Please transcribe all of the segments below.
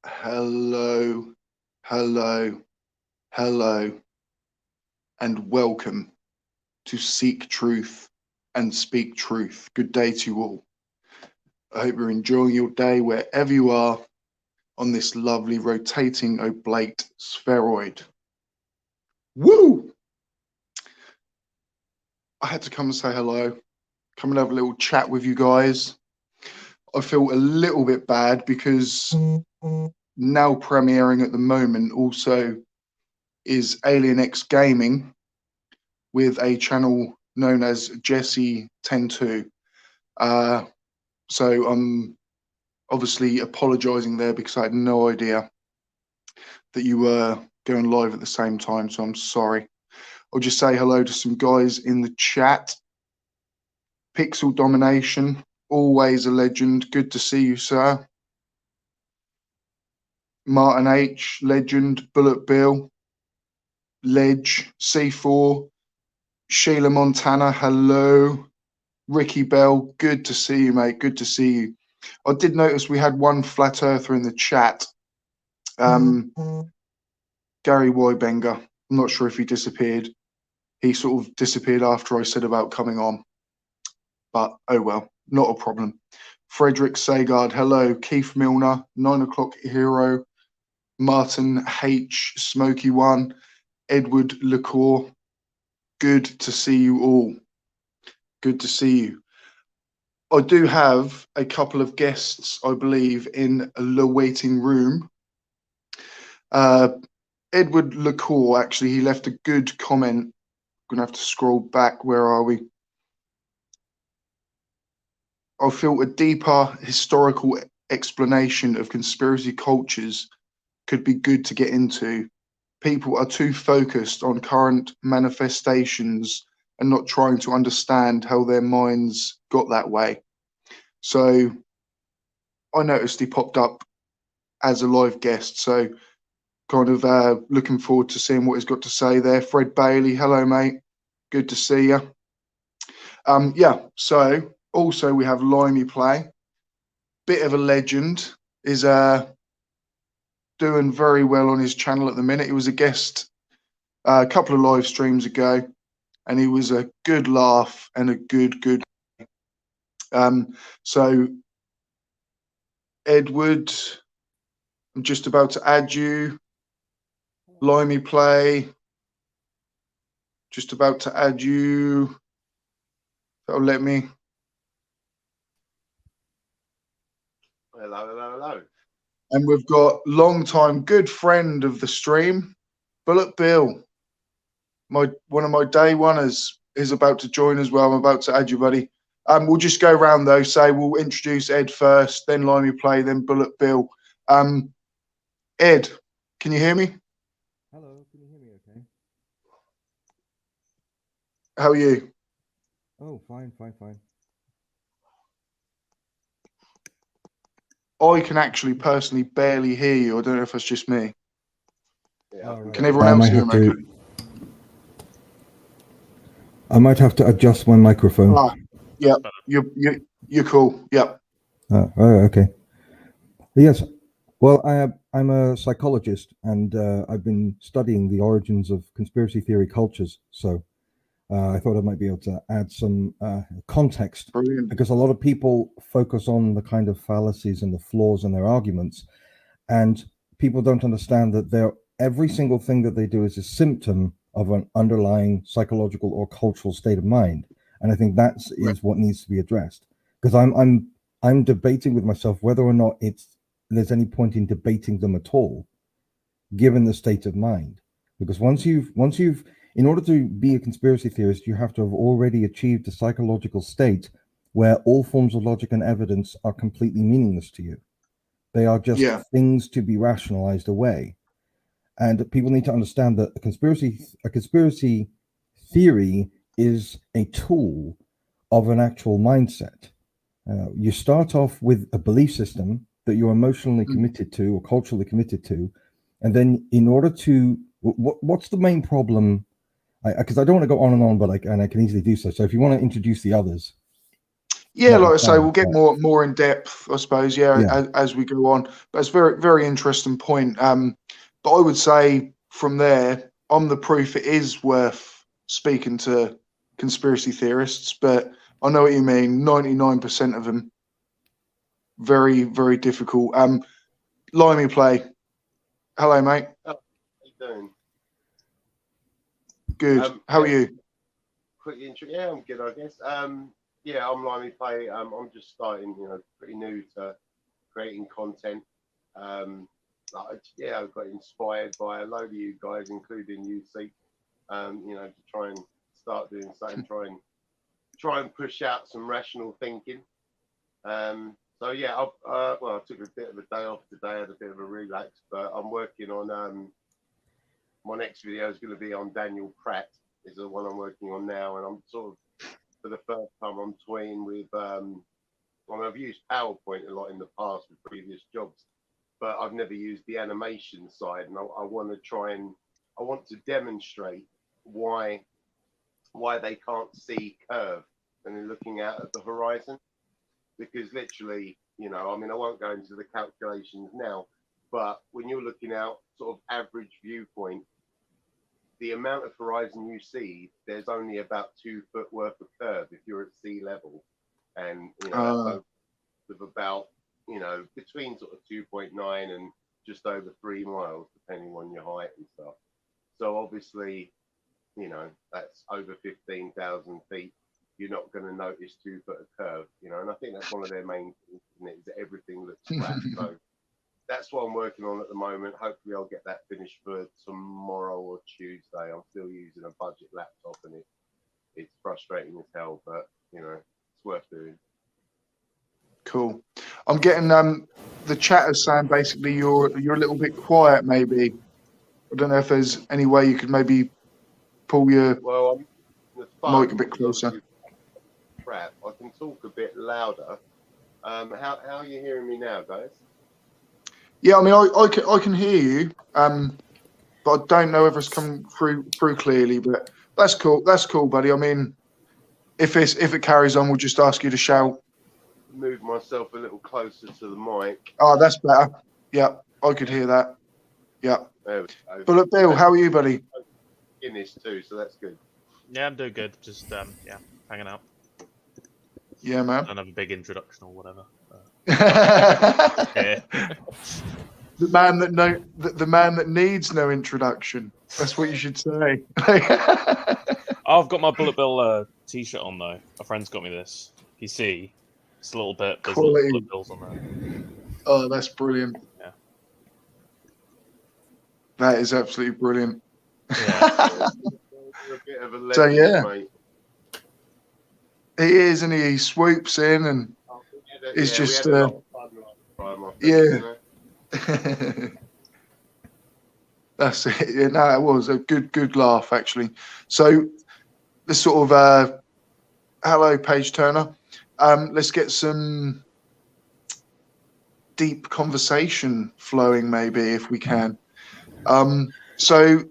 Hello, hello, hello, and welcome to Seek Truth and Speak Truth. Good day to you all. I hope you're enjoying your day wherever you are on this lovely rotating oblate spheroid. Woo! I had to come and say hello, come and have a little chat with you guys. I feel a little bit bad because now premiering at the moment also is Alien X Gaming with a channel known as Jesse 102. So I'm obviously apologizing there because I had no idea that you were going live at the same time, so I'm sorry. I'll just say hello to some guys in the chat. Pixel Domination, always a legend. Good to see you, sir. Martin H, legend. Bullet Bill, Ledge, C4, Sheila Montana, hello. Ricky Bell, good to see you, mate. Good to see you. I did notice we had one flat earther in the chat. Gary Wybenger. I'm not sure if he disappeared. He sort of disappeared after I said about coming on. But oh well, not a problem. Frederick Sagard, hello. Keith Milner, 9 o'clock hero. Martin H, Smoky One, Edward LaCour. Good to see you all. Good to see you. I do have a couple of guests, I believe, in the waiting room. Edward LaCour, actually, he left a good comment. I'm going to have to scroll back. Where are we? I feel a deeper historical explanation of conspiracy cultures could be good to get into. People are too focused on current manifestations and not trying to understand how their minds got that way. So I noticed he popped up as a live guest, so kind of looking forward to seeing what he's got to say there. Fred Bailey, hello, mate. Good to see you. Yeah, so also we have Limey Play. Bit of a legend, is doing very well on his channel at the minute. He was a guest a couple of live streams ago, and he was a good laugh and a good. So Edward, I'm just about to add you. Limey Play, just about to add you. That'll let me. Hello. And we've got long-time good friend of the stream, Bullet Bill. One of my day oneers is about to join as well. I'm about to add you, buddy. We'll just go around though. Say we'll introduce Ed first, then Limey Play, then Bullet Bill. Ed, can you hear me? Hello, can you hear me okay? How are you? Oh, fine. I can actually personally barely hear you. I don't know if it's just me. Yeah, Can everyone else hear me? I might have to adjust my microphone. Yeah, you're cool. Yeah. Oh, okay. Yes. Well, I'm a psychologist, and I've been studying the origins of conspiracy theory cultures. So I thought I might be able to add some context. Brilliant. Because a lot of people focus on the kind of fallacies and the flaws in their arguments, and people don't understand that every single thing that they do is a symptom of an underlying psychological or cultural state of mind. And I think that is what needs to be addressed. Because I'm debating with myself whether or not there's any point in debating them at all, given the state of mind. Because once you've in order to be a conspiracy theorist, you have to have already achieved a psychological state where all forms of logic and evidence are completely meaningless to you. They are just things to be rationalized away. And people need to understand that a conspiracy theory is a tool of an actual mindset. You start off with a belief system that you're emotionally committed to or culturally committed to. And then in order to, what's the main problem? Because I don't want to go on and on, but I can easily do so. So if you want to introduce the others. Yeah, Not like I say, fun, we'll get but more in depth, I suppose. Yeah, yeah, as we go on. But it's very interesting point. But I would say from there, I'm the proof it is worth speaking to conspiracy theorists. But I know what you mean. 99% of them very difficult. Limey play. Hello, mate. Oh, how you doing? Good. How are Yeah, you? quick intro. Yeah, I'm good, I guess. Yeah, I'm Limey Play. I'm just starting, pretty new to creating content. Yeah, I got inspired by a load of you guys, including you, Seek. To try and start doing something, try and push out some rational thinking. So yeah, I took a bit of a day off today, had a bit of a relax, but I'm working on my next video is going to be on Daniel Pratt, is the one I'm working on now, and I'm sort of for the first time I'm toying with I've used PowerPoint a lot in the past with previous jobs, but I've never used the animation side, and I want to demonstrate why they can't see curve and they're looking out at the horizon. Because literally, I won't go into the calculations now, but when you're looking out sort of average viewpoint, the amount of horizon you see, there's only about 2 foot worth of curve if you're at sea level. And, that's of about, between sort of 2.9 and just over 3 miles, depending on your height and stuff. So obviously, that's over 15,000 feet. You're not going to notice 2 foot of curve, and I think that's one of their main things, isn't it, is that everything looks flat. So that's what I'm working on at the moment. Hopefully I'll get that finished for tomorrow or Tuesday. I'm still using a budget laptop and it's frustrating as hell, but it's worth doing. Cool. I'm getting the chat is saying basically you're a little bit quiet, maybe. I don't know if there's any way you could maybe pull your mic a bit closer. Crap, I can talk a bit louder. How are you hearing me now, guys? Yeah, I mean, I can hear you, but I don't know if it's coming through clearly. But that's cool. That's cool, buddy. I mean, if it carries on, we'll just ask you to shout. Move myself a little closer to the mic. Oh, that's better. Yeah, I could hear that. Yeah. There we go. But look, Bill, how are you, buddy? In this too, so that's good. Yeah, I'm doing good. Just hanging out. Yeah, man. I don't have a big introduction or whatever. The man that needs no introduction. That's what you should say. I've got my Bullet Bill t-shirt on though. A friend's got me this. You see, it's a little bit. There's little Bullet Bills on there. Oh, that's brilliant. Yeah. That is absolutely brilliant. Yeah. You're a bit of a legend, So yeah. mate. He is, and he swoops in, and it's just we had a lot of fun last time, yeah. That's it. Yeah, no, it was a good laugh actually. So this sort of hello, Paige Turner. Let's get some deep conversation flowing, maybe if we can. So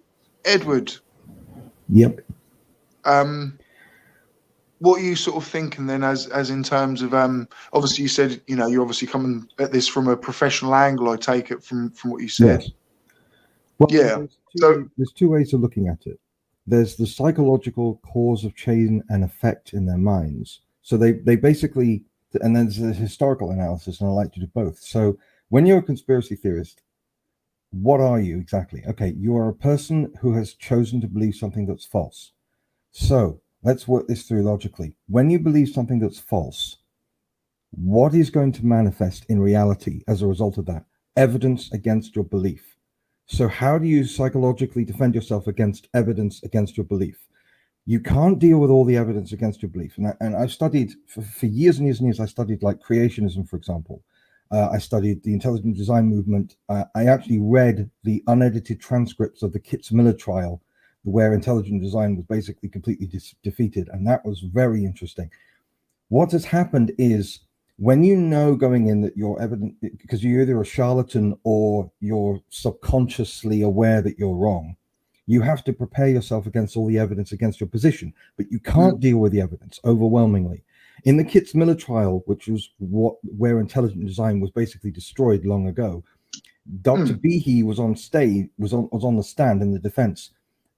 Edward. Yep. What are you sort of thinking then, as in terms of obviously you said you're obviously coming at this from a professional angle. I take it from what you said. Yes. Well, Yeah. There's two ways of looking at it. There's the psychological cause of chain and effect in their minds. So they basically, and then there's a historical analysis, and I like to do both. So when you're a conspiracy theorist, what are you exactly? Okay, you are a person who has chosen to believe something that's false. So let's work this through logically. When you believe something that's false, what is going to manifest in reality as a result of that? Evidence against your belief. So how do you psychologically defend yourself against evidence against your belief? You can't deal with all the evidence against your belief. And I've studied for years and years and years. I studied like creationism, for example. I studied the intelligent design movement. I actually read the unedited transcripts of the Kitzmiller trial, where intelligent design was basically completely defeated. And that was very interesting. What has happened is, when you know going in that you're evident, because you're either a charlatan or you're subconsciously aware that you're wrong, you have to prepare yourself against all the evidence against your position, but you can't deal with the evidence overwhelmingly. In the Kitzmiller trial, which was where intelligent design was basically destroyed long ago, Dr. Behe was on stage, was on the stand in the defense.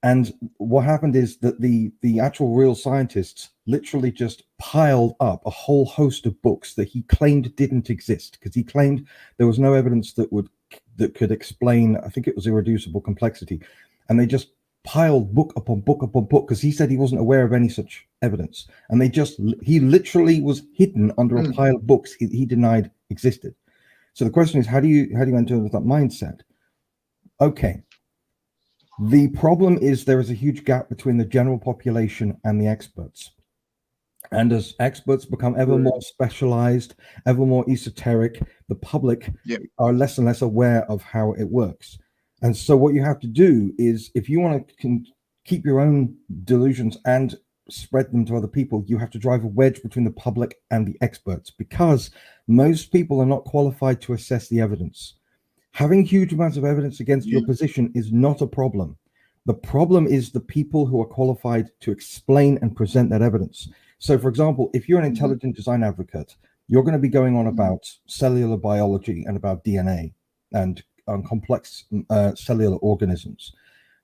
And what happened is that the actual real scientists literally just piled up a whole host of books that he claimed didn't exist, because he claimed there was no evidence that could explain, I think it was irreducible complexity. And they just piled book upon book upon book, because he said he wasn't aware of any such evidence. And he literally was hidden under a pile of books he denied existed. So the question is, how do you enter with that mindset? Okay. The problem is there is a huge gap between the general population and the experts. And as experts become ever more specialized, ever more esoteric, the public are less and less aware of how it works. And so what you have to do is, if you want to keep your own delusions and spread them to other people, you have to drive a wedge between the public and the experts, because most people are not qualified to assess the evidence. Having huge amounts of evidence against your position is not a problem. The problem is the people who are qualified to explain and present that evidence. So, for example, if you're an intelligent design advocate, you're going to be going on about cellular biology and about DNA and complex cellular organisms.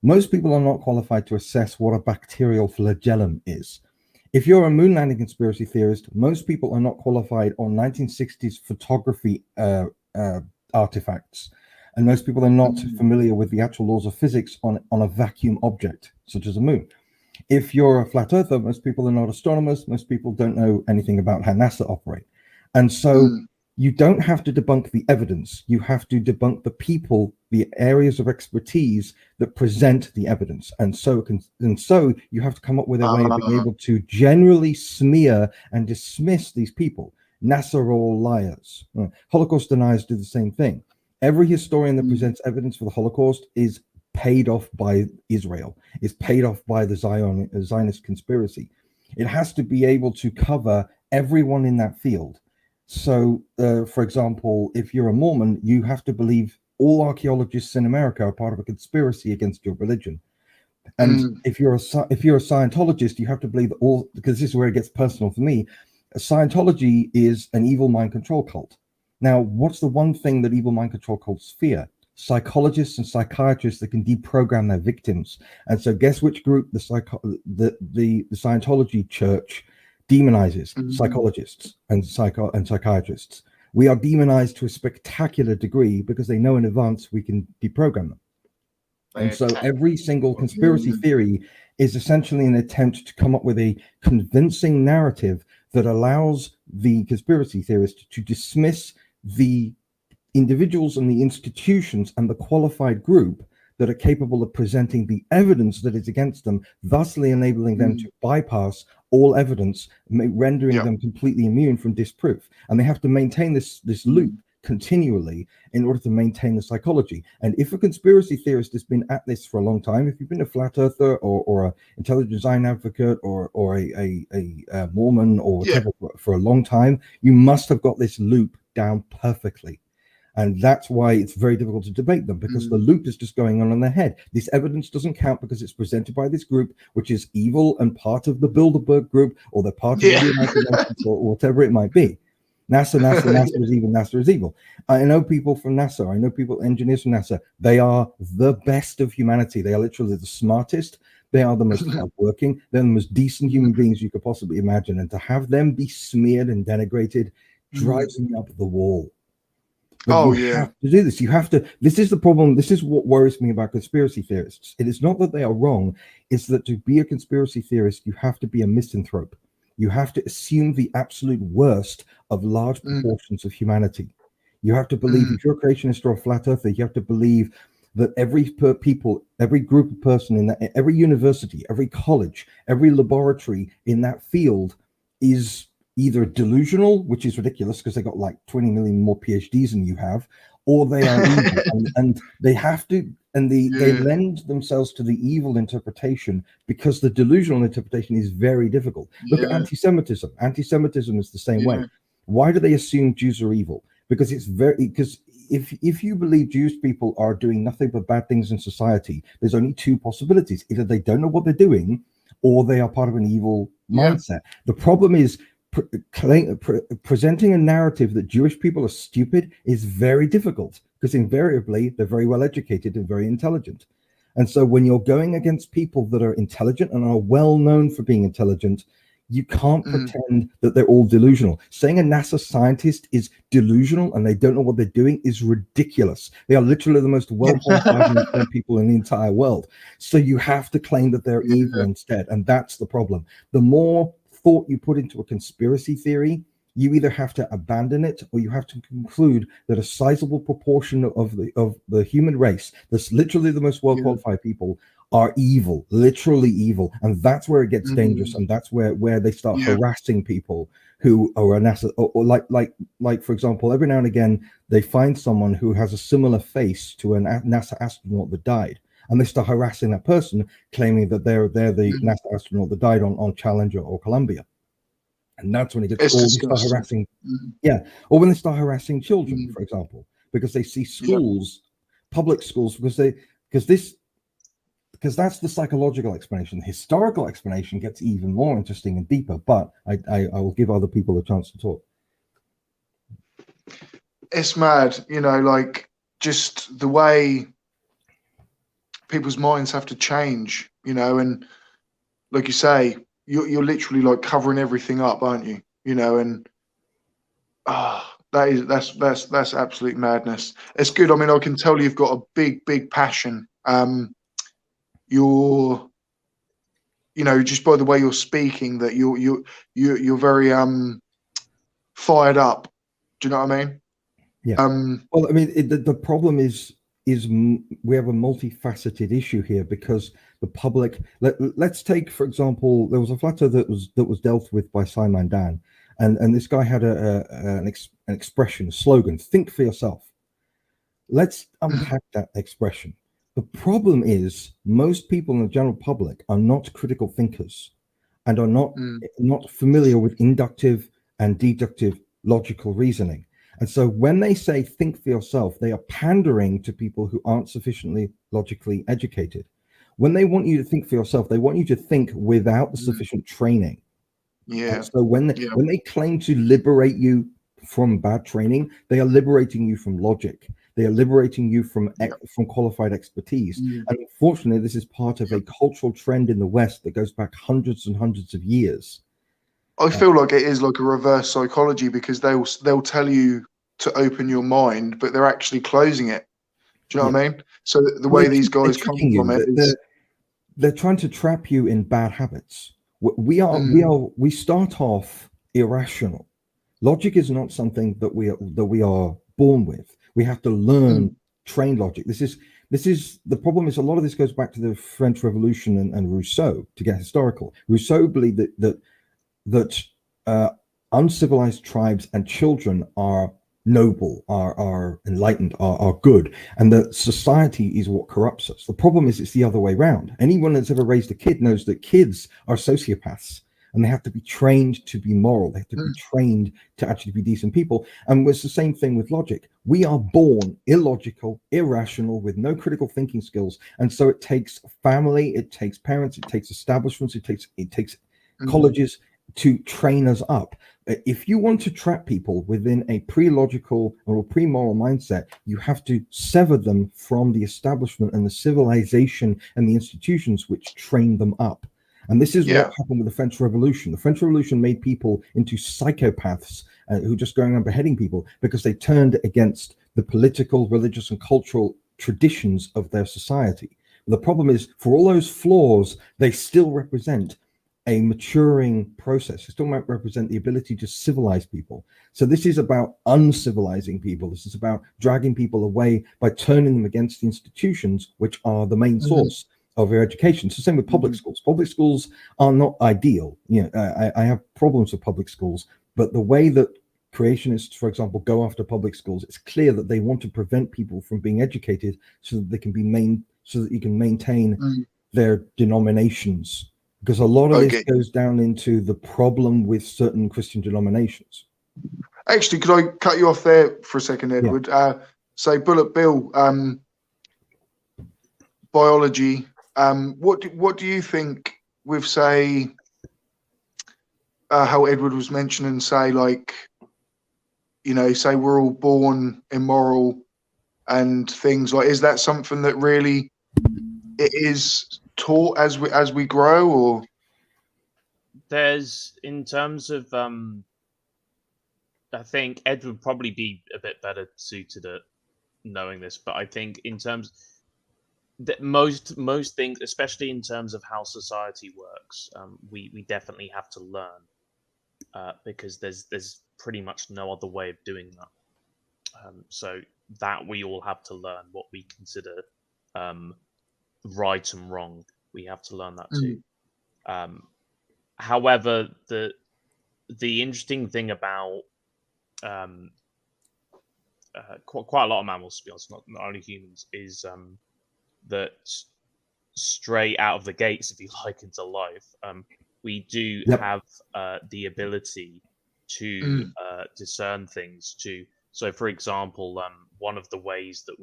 Most people are not qualified to assess what a bacterial flagellum is. If you're a moon landing conspiracy theorist, most people are not qualified on 1960s photography artifacts. And most people are not familiar with the actual laws of physics on a vacuum object, such as a moon. If you're a flat earther, most people are not astronomers. Most people don't know anything about how NASA operate. And so you don't have to debunk the evidence. You have to debunk the people, the areas of expertise that present the evidence. And so you have to come up with a way of being able to generally smear and dismiss these people. NASA are all liars. Holocaust deniers do the same thing. Every historian that presents evidence for the Holocaust is paid off by Israel, is paid off by the Zionist conspiracy. It has to be able to cover everyone in that field. So, for example, if you're a Mormon, you have to believe all archaeologists in America are part of a conspiracy against your religion. And if you're a Scientologist, you have to believe that all, because this is where it gets personal for me, Scientology is an evil mind control cult. Now, what's the one thing that evil mind control cults fear? Psychologists and psychiatrists that can deprogram their victims. And so guess which group the Scientology church demonizes? Psychologists and psychiatrists. We are demonized to a spectacular degree because they know in advance we can deprogram them. And so every single conspiracy theory is essentially an attempt to come up with a convincing narrative that allows the conspiracy theorist to dismiss the individuals and the institutions and the qualified group that are capable of presenting the evidence that is against them, thusly enabling them to bypass all evidence, rendering them completely immune from disproof. And they have to maintain this loop continually in order to maintain the psychology. And if a conspiracy theorist has been at this for a long time, if you've been a flat earther or an intelligent design advocate or a Mormon or whatever for a long time, you must have got this loop down perfectly. And that's why it's very difficult to debate them, because the loop is just going on in their head. This evidence doesn't count because it's presented by this group, which is evil and part of the Bilderberg group, or they're part of the United Nations, or whatever it might be. NASA is evil. I know people from NASA. I know engineers from NASA. They are the best of humanity. They are literally the smartest. They are the most hardworking. They're the most decent human beings you could possibly imagine. And to have them be smeared and denigrated drives me up the wall. But you have to do this. You have to. This is the problem. This is what worries me about conspiracy theorists. It is not that they are wrong. It's that to be a conspiracy theorist, you have to be a misanthrope. You have to assume the absolute worst of large proportions of humanity. You have to believe, if you're a creationist or a flat earther, you have to believe that every group of person in that, every university, every college, every laboratory in that field is either delusional, which is ridiculous because they got like 20 million more PhDs than you have, or they are evil, and they have to, and they lend themselves to the evil interpretation because the delusional interpretation is very difficult. Look at anti-Semitism. Anti-Semitism is the same way. Why do they assume Jews are evil? Because if you believe Jewish people are doing nothing but bad things in society, there's only two possibilities: either they don't know what they're doing, or they are part of an evil mindset. The problem is, presenting a narrative that Jewish people are stupid is very difficult, because invariably they're very well educated and very intelligent. And so when you're going against people that are intelligent and are well known for being intelligent, you can't pretend that they're all delusional. Saying a NASA scientist is delusional and they don't know what they're doing is ridiculous. They are literally the most well-qualified people in the entire world. So you have to claim that they're evil instead. And that's the problem. The more thought you put into a conspiracy theory, you either have to abandon it or you have to conclude that a sizable proportion of the human race, that's literally the most well-qualified people, are evil, literally evil. And that's where it gets dangerous, and that's where they start harassing people who are a NASA, or like for example, every now and again they find someone who has a similar face to a NASA astronaut that died, and they start harassing that person, claiming that they're the NASA astronaut that died on Challenger or Columbia. And that's when it gets all start harassing. Or when they start harassing children, for example, because they see schools, public schools, because that's the psychological explanation. The historical explanation gets even more interesting and deeper, but I will give other people a chance to talk. It's mad, like just the way people's minds have to change, and like you say, you're literally like covering everything up, aren't you? And that's absolute madness. It's good. I mean, I can tell you've got a big passion. You're just by the way you're speaking, that you're very fired up. Do you know what I mean? Yeah. Well, I mean, the problem is we have a multifaceted issue here, because the public. Let's take, for example, there was a flat earth that was dealt with by Simon Dan, and this guy had an expression, a slogan: "Think for yourself." Let's unpack that expression. The problem is most people in the general public are not critical thinkers and are not familiar with inductive and deductive logical reasoning. And so when they say think for yourself, they are pandering to people who aren't sufficiently logically educated. When they want you to think for yourself, they want you to think without the sufficient training. Yeah. And so when they claim to liberate you from bad training, they are liberating you from logic. They are liberating you from qualified expertise. And unfortunately, this is part of a cultural trend in the West that goes back hundreds and hundreds of years. I feel like it is like a reverse psychology, because they'll tell you to open your mind, but they're actually closing it. Do you know what I mean? So the way these guys come from it is they're trying to trap you in bad habits. We start off irrational. Logic is not something that we are born with. We have to learn trained logic. This is the problem. Is a lot of this goes back to the French Revolution and Rousseau, to get historical. Rousseau believed that uncivilized tribes and children are noble, are enlightened, are good, and that society is what corrupts us. The problem is it's the other way around. Anyone that's ever raised a kid knows that kids are sociopaths, and they have to be trained to be moral. They have to be trained to actually be decent people. And it's the same thing with logic. We are born illogical, irrational, with no critical thinking skills. And so it takes family, it takes parents, it takes establishments, it takes colleges to train us up. If you want to trap people within a pre-logical or a pre-moral mindset, you have to sever them from the establishment and the civilization and the institutions which train them up. And this is what happened with the French Revolution. The French Revolution made people into psychopaths who just going around beheading people because they turned against the political, religious, and cultural traditions of their society. The problem is, for all those flaws, they still represent a maturing process. It still might represent the ability to civilize people. So this is about uncivilizing people. This is about dragging people away by turning them against the institutions, which are the main source of their education. So same with public schools. Public schools are not ideal. I have problems with public schools, but the way that creationists, for example, go after public schools, it's clear that they want to prevent people from being educated so that they can be so that you can maintain their denominations. Because a lot of this goes down into the problem with certain Christian denominations. Actually, could I cut you off there for a second, Edward? So Bullet Bill, biology. What do you think with, say, how Edward was mentioning, say, like, you know, say we're all born immoral and things like, is that something that really it is taught as we grow? Or there's, in terms of I think Ed would probably be a bit better suited at knowing this, but I think in terms that most things, especially in terms of how society works, we definitely have to learn, because there's pretty much no other way of doing that. So that we all have to learn what we consider right and wrong. We have to learn that too. However, the interesting thing about quite a lot of mammals, to be honest, not only humans, is that straight out of the gates, if you like, into life, we do have the ability to discern things. So, for example, one of the ways that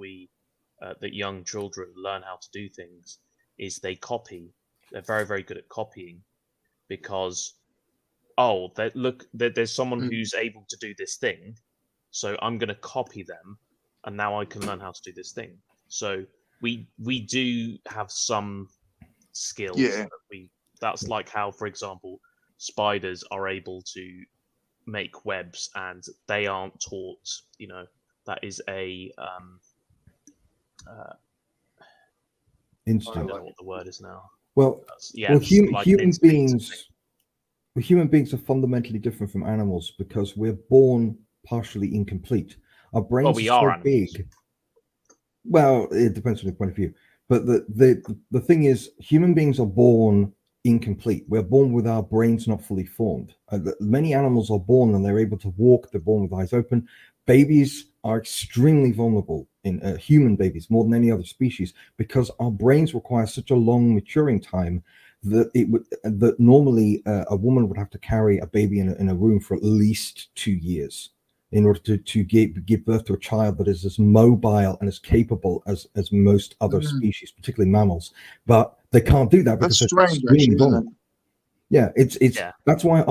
that young children learn how to do things is they copy. They're very, very good at copying, because there's someone who's able to do this thing, so I'm going to copy them, and now I can learn how to do this thing. So we do have some skills. Yeah. That's like how, for example, spiders are able to make webs, and they aren't taught. You know, that is a I don't know what the word is now. Well, human beings are fundamentally different from animals because we're born partially incomplete. Our brains are so big. Well, it depends on your point of view. But the thing is, human beings are born incomplete. We're born with our brains not fully formed. Many animals are born and they're able to walk. They're born with eyes open. Babies are extremely vulnerable in human babies, more than any other species, because our brains require such a long maturing time that normally a woman would have to carry a baby in a room for at least 2 years in order to give birth to a child that is as mobile and as capable as most other species, particularly mammals. But they can't do that because that's strange, actually, isn't it? Yeah, that's why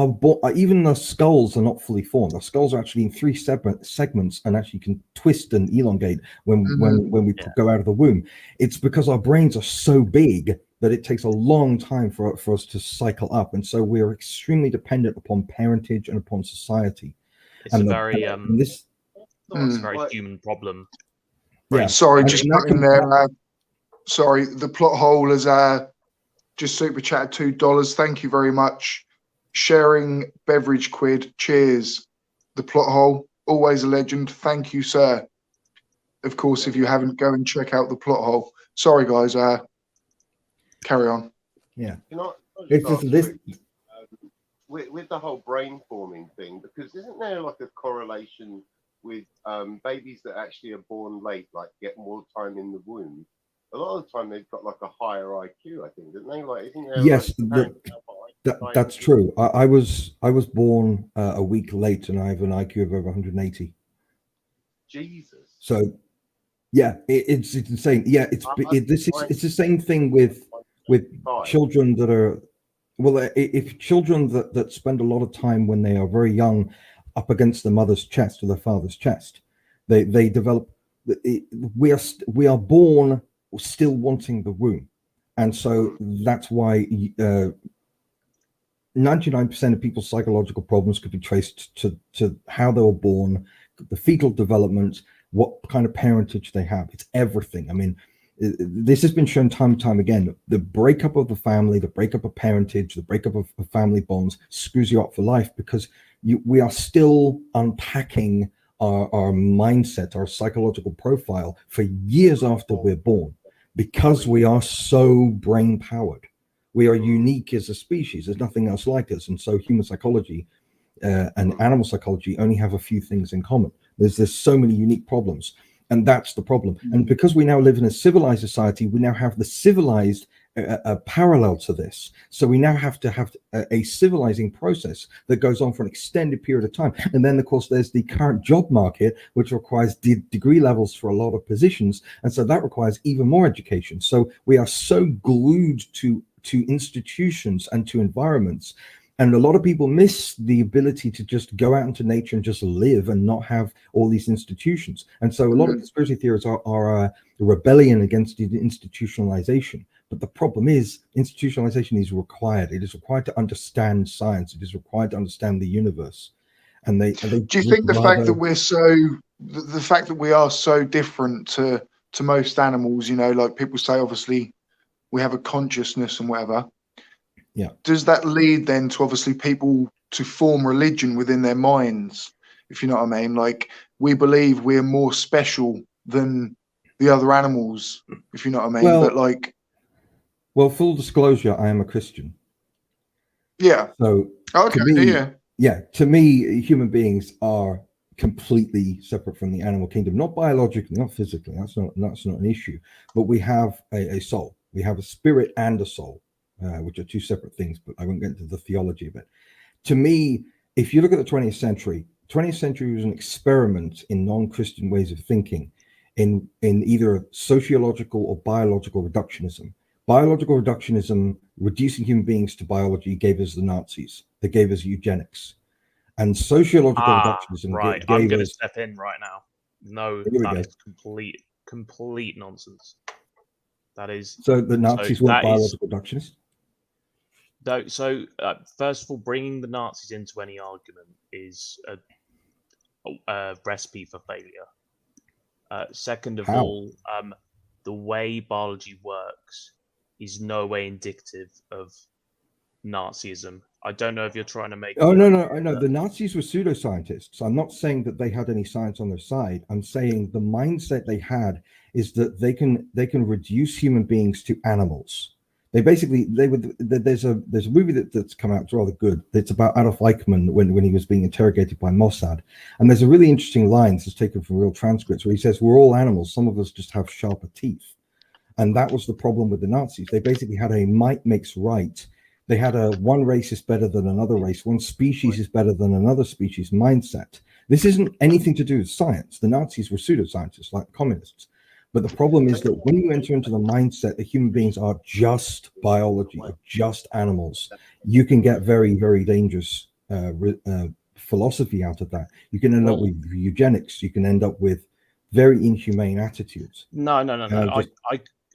even the skulls are not fully formed. The skulls are actually in 3 separate segments and actually can twist and elongate when we go out of the womb. It's because our brains are so big that it takes a long time for us to cycle up, and so we're extremely dependent upon parentage and upon society. It's a very human problem. Yeah. Sorry, just in there. Sorry, the plot hole is just super chatted $2. Thank you very much. Sharing beverage quid. Cheers. The plot hole, always a legend. Thank you, sir. Of course, if you haven't, go and check out the plot hole. Sorry, guys. Carry on. Yeah. With the whole brain forming thing, because isn't there like a correlation with babies that actually are born late, like get more time in the womb? A lot of the time they've got like a higher IQ, I think, don't they? Like, isn't there? Yes, that's true. I was born a week late, and I have an IQ of over 180. Jesus. So, yeah, it's insane. Yeah, it's the same thing with children that are. Well, if children that spend a lot of time when they are very young up against the mother's chest or their father's chest, they develop. We are born still wanting the womb, and so that's why 99% of people's psychological problems could be traced to how they were born, the fetal development, what kind of parentage they have. It's everything. I mean, this has been shown time and time again. The breakup of the family, the breakup of parentage, the breakup of family bonds screws you up for life, because we are still unpacking our mindset, our psychological profile for years after we're born, because we are so brain powered. We are unique as a species. There's nothing else like us. And so human psychology and animal psychology only have a few things in common. There's so many unique problems. And that's the problem. And because we now live in a civilized society, we now have the civilized parallel to this. So we now have to have a civilizing process that goes on for an extended period of time. And then, of course, there's the current job market, which requires degree levels for a lot of positions. And so that requires even more education. So we are so glued to institutions and to environments And a lot of people miss the ability to just go out into nature and just live and not have all these institutions. And so a lot of conspiracy theories are a rebellion against the institutionalization. But the problem is institutionalization is required. It is required to understand science. It is required to understand the universe. And they do you think the fact that we're so, the fact that we are so different to most animals, you know, like people say, obviously we have a consciousness and whatever. Yeah. Does that lead then to obviously people to form religion within their minds, if you know what I mean? Like we believe we're more special than the other animals, if you know what I mean. Well, but like, well, full disclosure, I am a Christian. Yeah. So okay, to me, yeah. To me, human beings are completely separate from the animal kingdom, not biologically, not physically. That's not an issue. But we have a soul. We have a spirit and a soul. Which are two separate things, but I won't get into the theology of it. To me, if you look at the 20th century was an experiment in non-Christian ways of thinking, in either sociological or biological reductionism. Biological reductionism, reducing human beings to biology, gave us the Nazis. They gave us eugenics. And sociological reductionism right. I'm going to step in right now. No, that is complete nonsense. That is... So the Nazis weren't biological reductionists? So, first of all, bringing the Nazis into any argument is a recipe for failure. Second of all, the way biology works is no way indicative of Nazism. I don't know if you're trying to make... Oh, no. The Nazis were pseudoscientists. I'm not saying that they had any science on their side. I'm saying the mindset they had is that they can reduce human beings to animals. There's a movie that's come out, it's rather good. It's about Adolf Eichmann when he was being interrogated by Mossad. And there's a really interesting line that's taken from real transcripts where he says, we're all animals. Some of us just have sharper teeth. And that was the problem with the Nazis. They basically had a might makes right. They had a one race is better than another race. One species is better than another species mindset. This isn't anything to do with science. The Nazis were pseudoscientists like communists. But the problem is that when you enter into the mindset that human beings are just biology, or just animals, you can get very, very dangerous philosophy out of that. You can end up with eugenics. You can end up with very inhumane attitudes. No.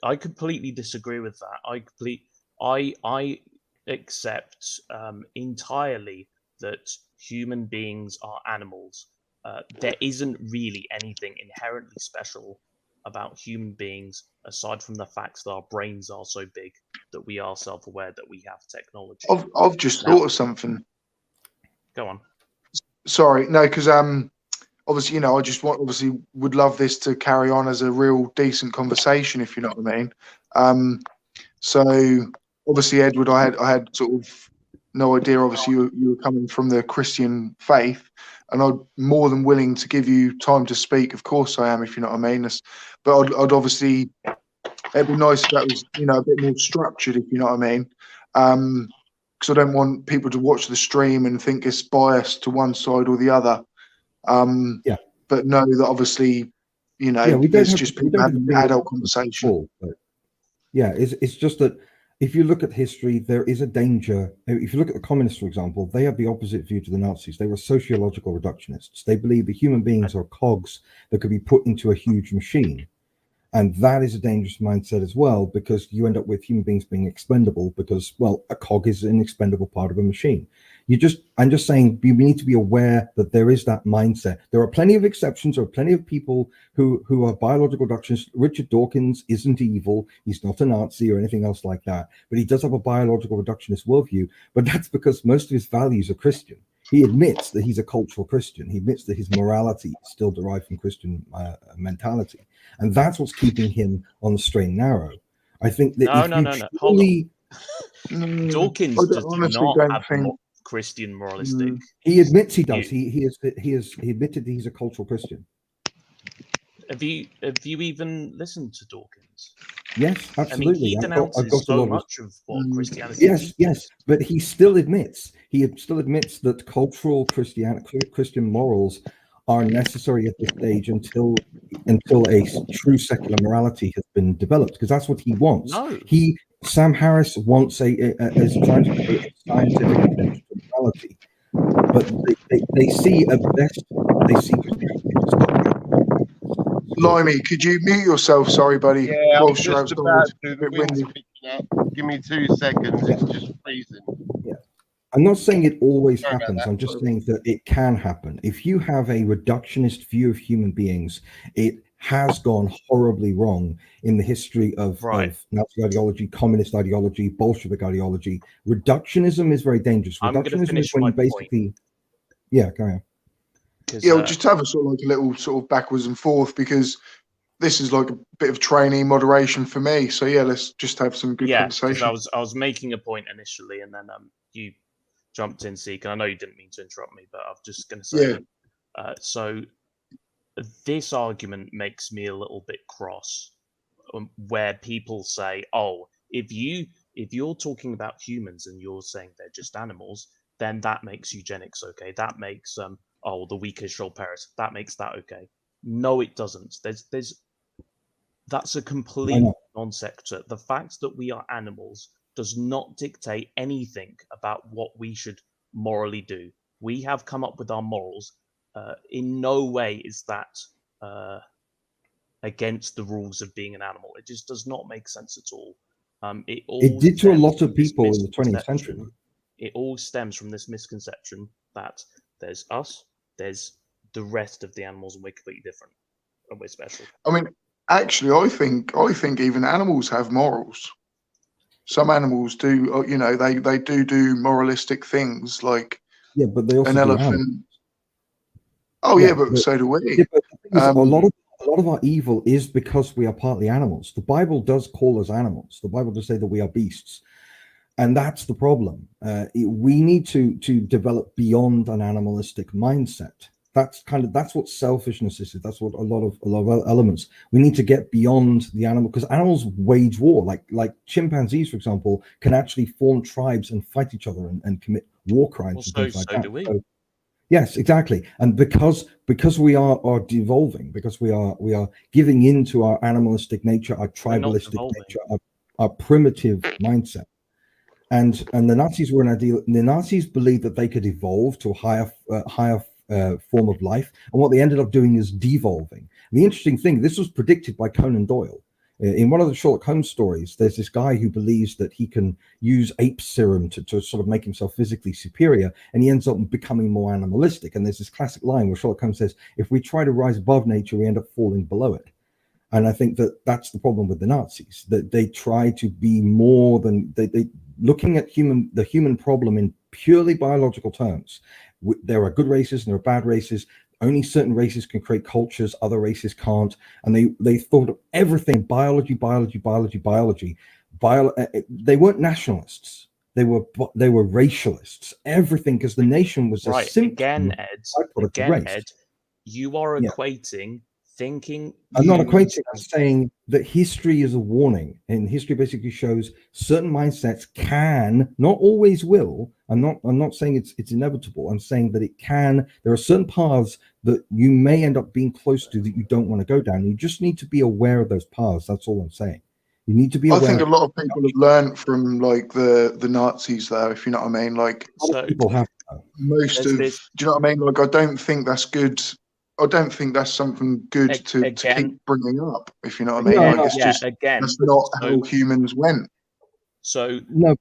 I completely disagree with that. I accept entirely that human beings are animals. There isn't really anything inherently special about human beings aside from the fact that our brains are so big that we are self-aware that we have technology. I've just thought of something. Go on. Sorry, no, because obviously, you know, I just would love this to carry on as a real decent conversation, if you know what I mean. So obviously, Edward, I had sort of no idea. Obviously, you were coming from the Christian faith, and I'm more than willing to give you time to speak. Of course, I am, if you know what I mean. But I'd obviously, it'd be nice if that was, you know, a bit more structured, if you know what I mean. Because I don't want people to watch the stream and think it's biased to one side or the other. But know that obviously, you know, it's just people having an adult conversation. It's just that if you look at history, there is a danger. If you look at the communists, for example, they have the opposite view to the Nazis. They were sociological reductionists. They believe that human beings are cogs that could be put into a huge machine. And that is a dangerous mindset as well, because you end up with human beings being expendable because, well, a cog is an expendable part of a machine. I'm just saying we need to be aware that there is that mindset. There are plenty of exceptions. There are plenty of people who are biological reductionists. Richard Dawkins isn't evil. He's not a Nazi or anything else like that. But he does have a biological reductionist worldview. But that's because most of his values are Christian. He admits that he's a cultural Christian. He admits that his morality is still derived from Christian mentality. And that's what's keeping him on the straight and narrow. I think that no. Hold on. Dawkins does not have Christian moralistic. He admits he does. He admitted he's a cultural Christian. Have you even listened to Dawkins? Yes, absolutely. I mean, he denounces so much of what Christianity is. Yes, but he still admits that cultural Christian morals are necessary at this stage until a true secular morality has been developed, because that's what he wants. No. Sam Harris wants is trying to create a scientific reality. But they see at best, they see Christianity as something. Limey, could you mute yourself? Sorry, buddy. Yeah, I'm Whilst you're just outside. about to. A The bit wind's windy. picking up. Give me 2 seconds. It's just freezing. I'm not saying it always Sorry about happens. that. I'm just saying that it can happen. If you have a reductionist view of human beings, it has gone horribly wrong in the history of Nazi ideology, communist ideology, Bolshevik ideology. Reductionism is very dangerous. I'm going to Reductionism finish is when my you basically, yeah, go on. Yeah, we'll just have a sort of like a little sort of backwards and forth, because this is like a bit of training moderation for me. So yeah, let's just have some good conversation. Because I was making a point initially, and then you jumped in, Seek, and I know you didn't mean to interrupt me, but I'm just going to say, so this argument makes me a little bit cross, where people say, "Oh, if you're talking about humans and you're saying they're just animals, then that makes eugenics okay. That makes the weakest shall perish. That makes that okay." No, it doesn't. That's a complete non sequitur. The fact that we are animals does not dictate anything about what we should morally do. We have come up with our morals. In no way is that against the rules of being an animal. It just does not make sense at all. It did to a lot of people in the 20th century. It all stems from this misconception that there's us, there's the rest of the animals, and we're completely different, and we're special. I mean, actually, I think even animals have morals. Some animals do, they do moralistic things, like but they also an elephant. But so do we. Yeah, but a lot of our evil is because we are partly animals. The Bible does call us animals. The Bible does say that we are beasts, and that's the problem. We need to develop beyond an animalistic mindset. That's what selfishness is. That's what a lot of elements. We need to get beyond the animal, because animals wage war. Like chimpanzees, for example, can actually form tribes and fight each other and commit war crimes and things like that. Do we. So, yes, exactly. And because we are devolving, because we are giving into our animalistic nature, our tribalistic nature, our primitive mindset. And the Nazis were an ideal. The Nazis believed that they could evolve to a higher form of life, and what they ended up doing is devolving. The interesting thing, this was predicted by Conan Doyle. In one of the Sherlock Holmes stories, there's this guy who believes that he can use ape serum to sort of make himself physically superior, and he ends up becoming more animalistic. And there's this classic line where Sherlock Holmes says, "If we try to rise above nature, we end up falling below it." And I think that that's the problem with the Nazis, that they try to be more than they looking at the human problem in purely biological terms. There are good races and there are bad races. Only certain races can create cultures, other races can't. And they thought of everything biology. They weren't nationalists. They were racialists. Everything, because the nation was a symptom. Ed, you are equating thinking. I'm not equating. I'm saying that history is a warning, and history basically shows certain mindsets can, not always will. I'm not saying it's inevitable. I'm saying that it can. There are certain paths that you may end up being close to that you don't want to go down. You just need to be aware of those paths. That's all I'm saying. You need to be aware. I think a lot of people have learned from like the Nazis, though, if you know what I mean. Like people have most of. Do you know what I mean? Like, I don't think that's good. I don't think that's something good to keep bringing up, if you know what I mean. That's not how humans went. So no,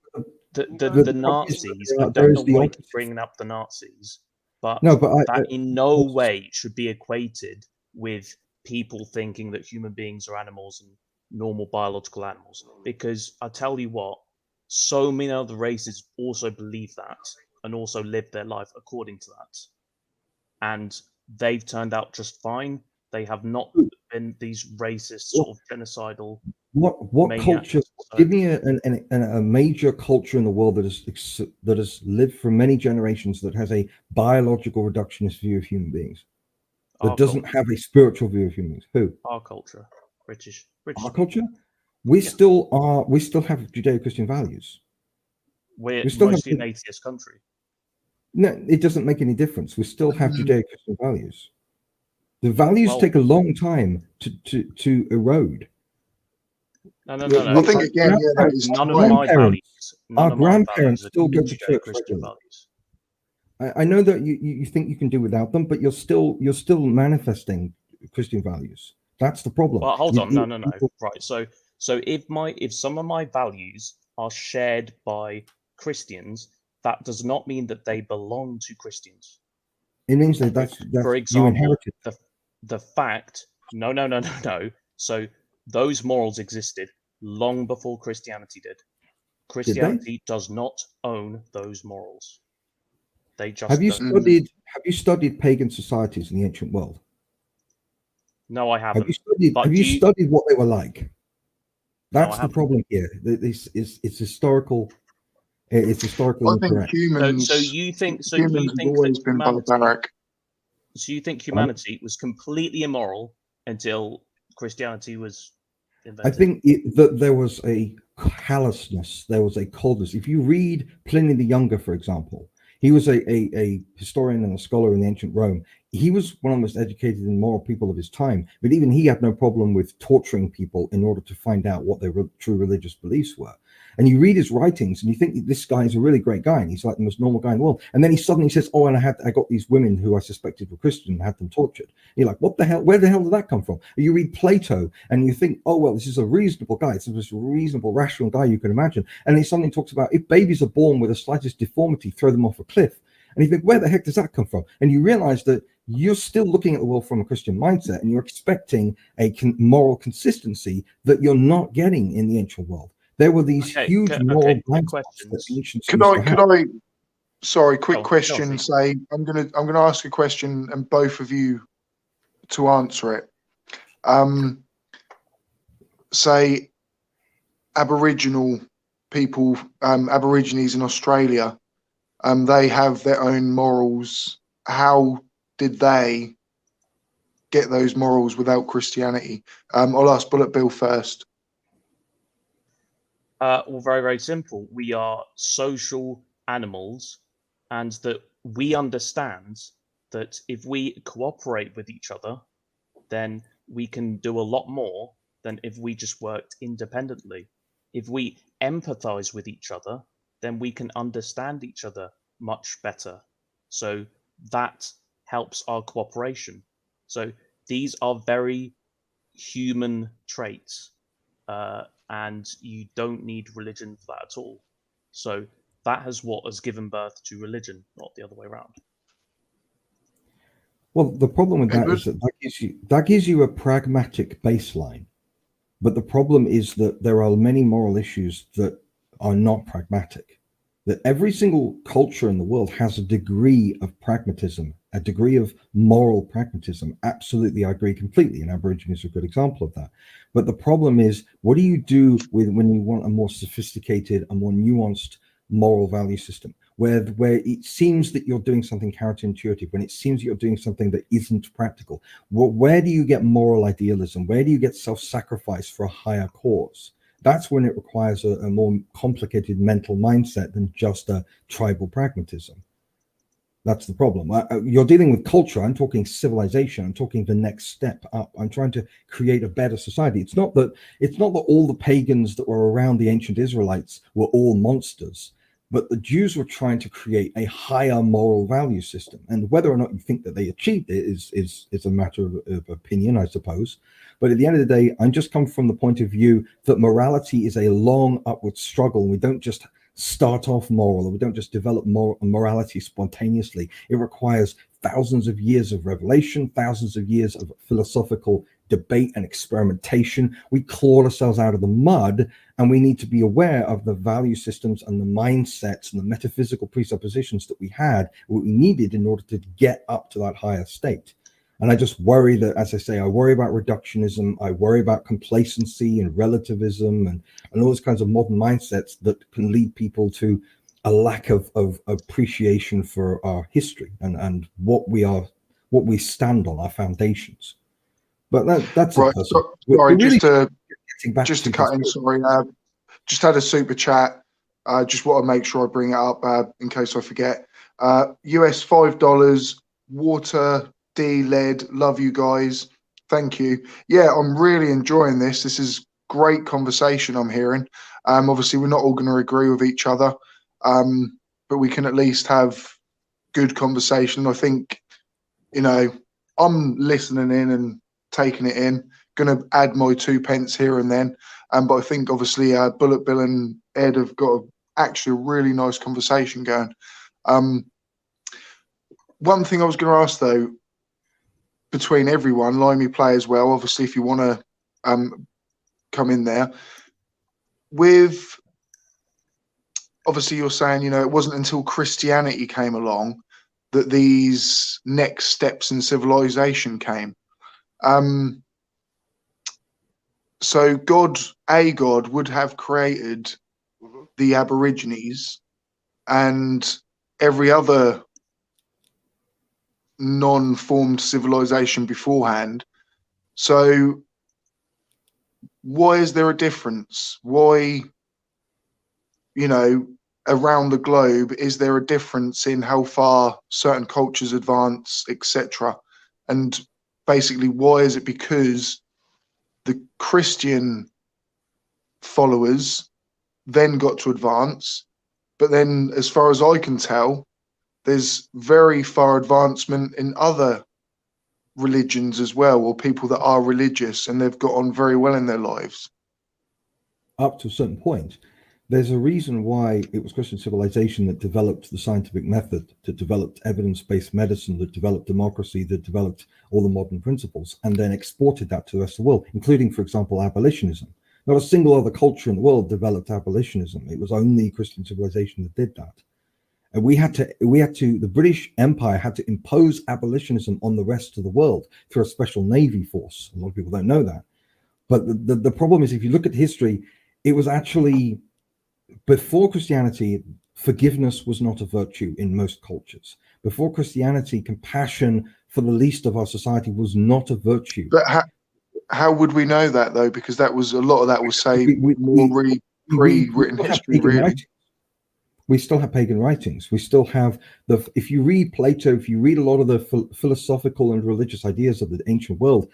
the Nazis. I don't know why keep bringing up the Nazis, but that in no way should be equated with people thinking that human beings are animals and normal biological animals. Because I tell you what, so many other races also believe that and also live their life according to that, and they've turned out just fine. They have not been these racist sort of genocidal. What culture? Give me a major culture in the world that has lived for many generations that has a biological reductionist view of human beings, that doesn't have a spiritual view of humans. Who? Our culture, British. Our culture. We still have Judeo-Christian values. We're mostly an atheist country. No, it doesn't make any difference. We still have Judeo-Christian values. The values take a long time to erode. No. I think again, none of my values. Our grandparents still go to church regularly. I know that you think you can do without them, but you're still manifesting Christian values. That's the problem. Well, hold on, no. Right, so if some of my values are shared by Christians, that does not mean that they belong to Christians. It means that that's for example, you inherited the fact. No. So those morals existed long before Christianity did. Christianity does not own those morals. They just have you studied pagan societies in the ancient world? No, I haven't. Have you studied what they were like? That's the problem here. It's historical. It's historically incorrect. Humans, so you think humans have always been barbaric. So you think humanity was completely immoral until Christianity was invented? I think that there was a callousness, there was a coldness. If you read Pliny the Younger, for example, he was a historian and a scholar in ancient Rome. He was one of the most educated and moral people of his time, but even he had no problem with torturing people in order to find out what their true religious beliefs were. And you read his writings and you think this guy is a really great guy and he's like the most normal guy in the world. And then he suddenly says, oh, and I got these women who I suspected were Christian and had them tortured. And you're like, what the hell? Where the hell did that come from? And you read Plato and you think, oh, well, this is a reasonable guy. It's the most reasonable, rational guy you can imagine. And he suddenly talks about if babies are born with the slightest deformity, throw them off a cliff. And you think, where the heck does that come from? And you realize that you're still looking at the world from a Christian mindset and you're expecting a moral consistency that you're not getting in the ancient world. There were these huge moral blind spots that ancients could I sorry, quick question. Say I'm gonna ask a question and both of you to answer it. Say Aboriginal people, Aborigines in Australia, they have their own morals. How did they get those morals without Christianity? I'll ask Bullet Bill first. Well, very, very simple. We are social animals, and that we understand that if we cooperate with each other, then we can do a lot more than if we just worked independently. If we empathize with each other, then we can understand each other much better. So that helps our cooperation. So these are very human traits. And you don't need religion for that at all. So that has what has given birth to religion, not the other way around. Well, the problem with that is that gives you a pragmatic baseline. But the problem is that there are many moral issues that are not pragmatic. That every single culture in the world has a degree of pragmatism, a degree of moral pragmatism. Absolutely, I agree completely. And Aborigines are a good example of that. But the problem is, what do you do when you want a more sophisticated, a more nuanced moral value system, where it seems that you're doing something counterintuitive, when it seems you're doing something that isn't practical? Where do you get moral idealism? Where do you get self-sacrifice for a higher cause? That's when it requires a more complicated mental mindset than just a tribal pragmatism. That's the problem. You're dealing with culture. I'm talking civilization. I'm talking the next step up. I'm trying to create a better society. It's not that all the pagans that were around the ancient Israelites were all monsters, but the Jews were trying to create a higher moral value system. And whether or not you think that they achieved it is a matter of opinion, I suppose. But at the end of the day, I'm just coming from the point of view that morality is a long upward struggle. We don't just start off moral, or we don't just develop morality spontaneously. It requires thousands of years of revelation, thousands of years of philosophical debate and experimentation. We claw ourselves out of the mud, and we need to be aware of the value systems and the mindsets and the metaphysical presuppositions that we had, what we needed in order to get up to that higher state. And I just worry that, as I say, I worry about reductionism. I worry about complacency and relativism and all those kinds of modern mindsets that can lead people to a lack of appreciation for our history and what we stand on, our foundations. But that's right. Sorry, just to cut in. Sorry, just had a super chat. Just want to make sure I bring it up in case I forget. US $5. Water D-led. Love you guys. Thank you. Yeah, I'm really enjoying this. This is great conversation I'm hearing. Obviously, we're not all going to agree with each other, but we can at least have good conversation. I think, you know, I'm listening in and taking it in, going to add my 2 pence here and then. But I think obviously Bullet Bill and Ed have got actually a really nice conversation going. One thing I was going to ask though, between everyone, Limey play as well, obviously, if you want to come in there, with obviously you're saying, you know, it wasn't until Christianity came along that these next steps in civilization came. So God would have created the Aborigines and every other non-formed civilization beforehand. So why is there a difference? Why, you know, around the globe, is there a difference in how far certain cultures advance, etc.? And basically, why is it because the Christian followers then got to advance, but then, as far as I can tell, there's very far advancement in other religions as well, or people that are religious and they've got on very well in their lives? Up to a certain point. There's a reason why it was Christian civilization that developed the scientific method, that developed evidence-based medicine, that developed democracy, that developed all the modern principles, and then exported that to the rest of the world, including, for example, abolitionism. Not a single other culture in the world developed abolitionism. It was only Christian civilization that did that. And the British Empire had to impose abolitionism on the rest of the world through a special navy force. A lot of people don't know that. But the problem is, if you look at history, it was actually, before Christianity, forgiveness was not a virtue in most cultures. Before Christianity, compassion for the least of our society was not a virtue. But how would we know that, though? Because that was, a lot of that was, say, pre-written history, really. We still have pagan writings. We still have if you read Plato, if you read a lot of the philosophical and religious ideas of the ancient world,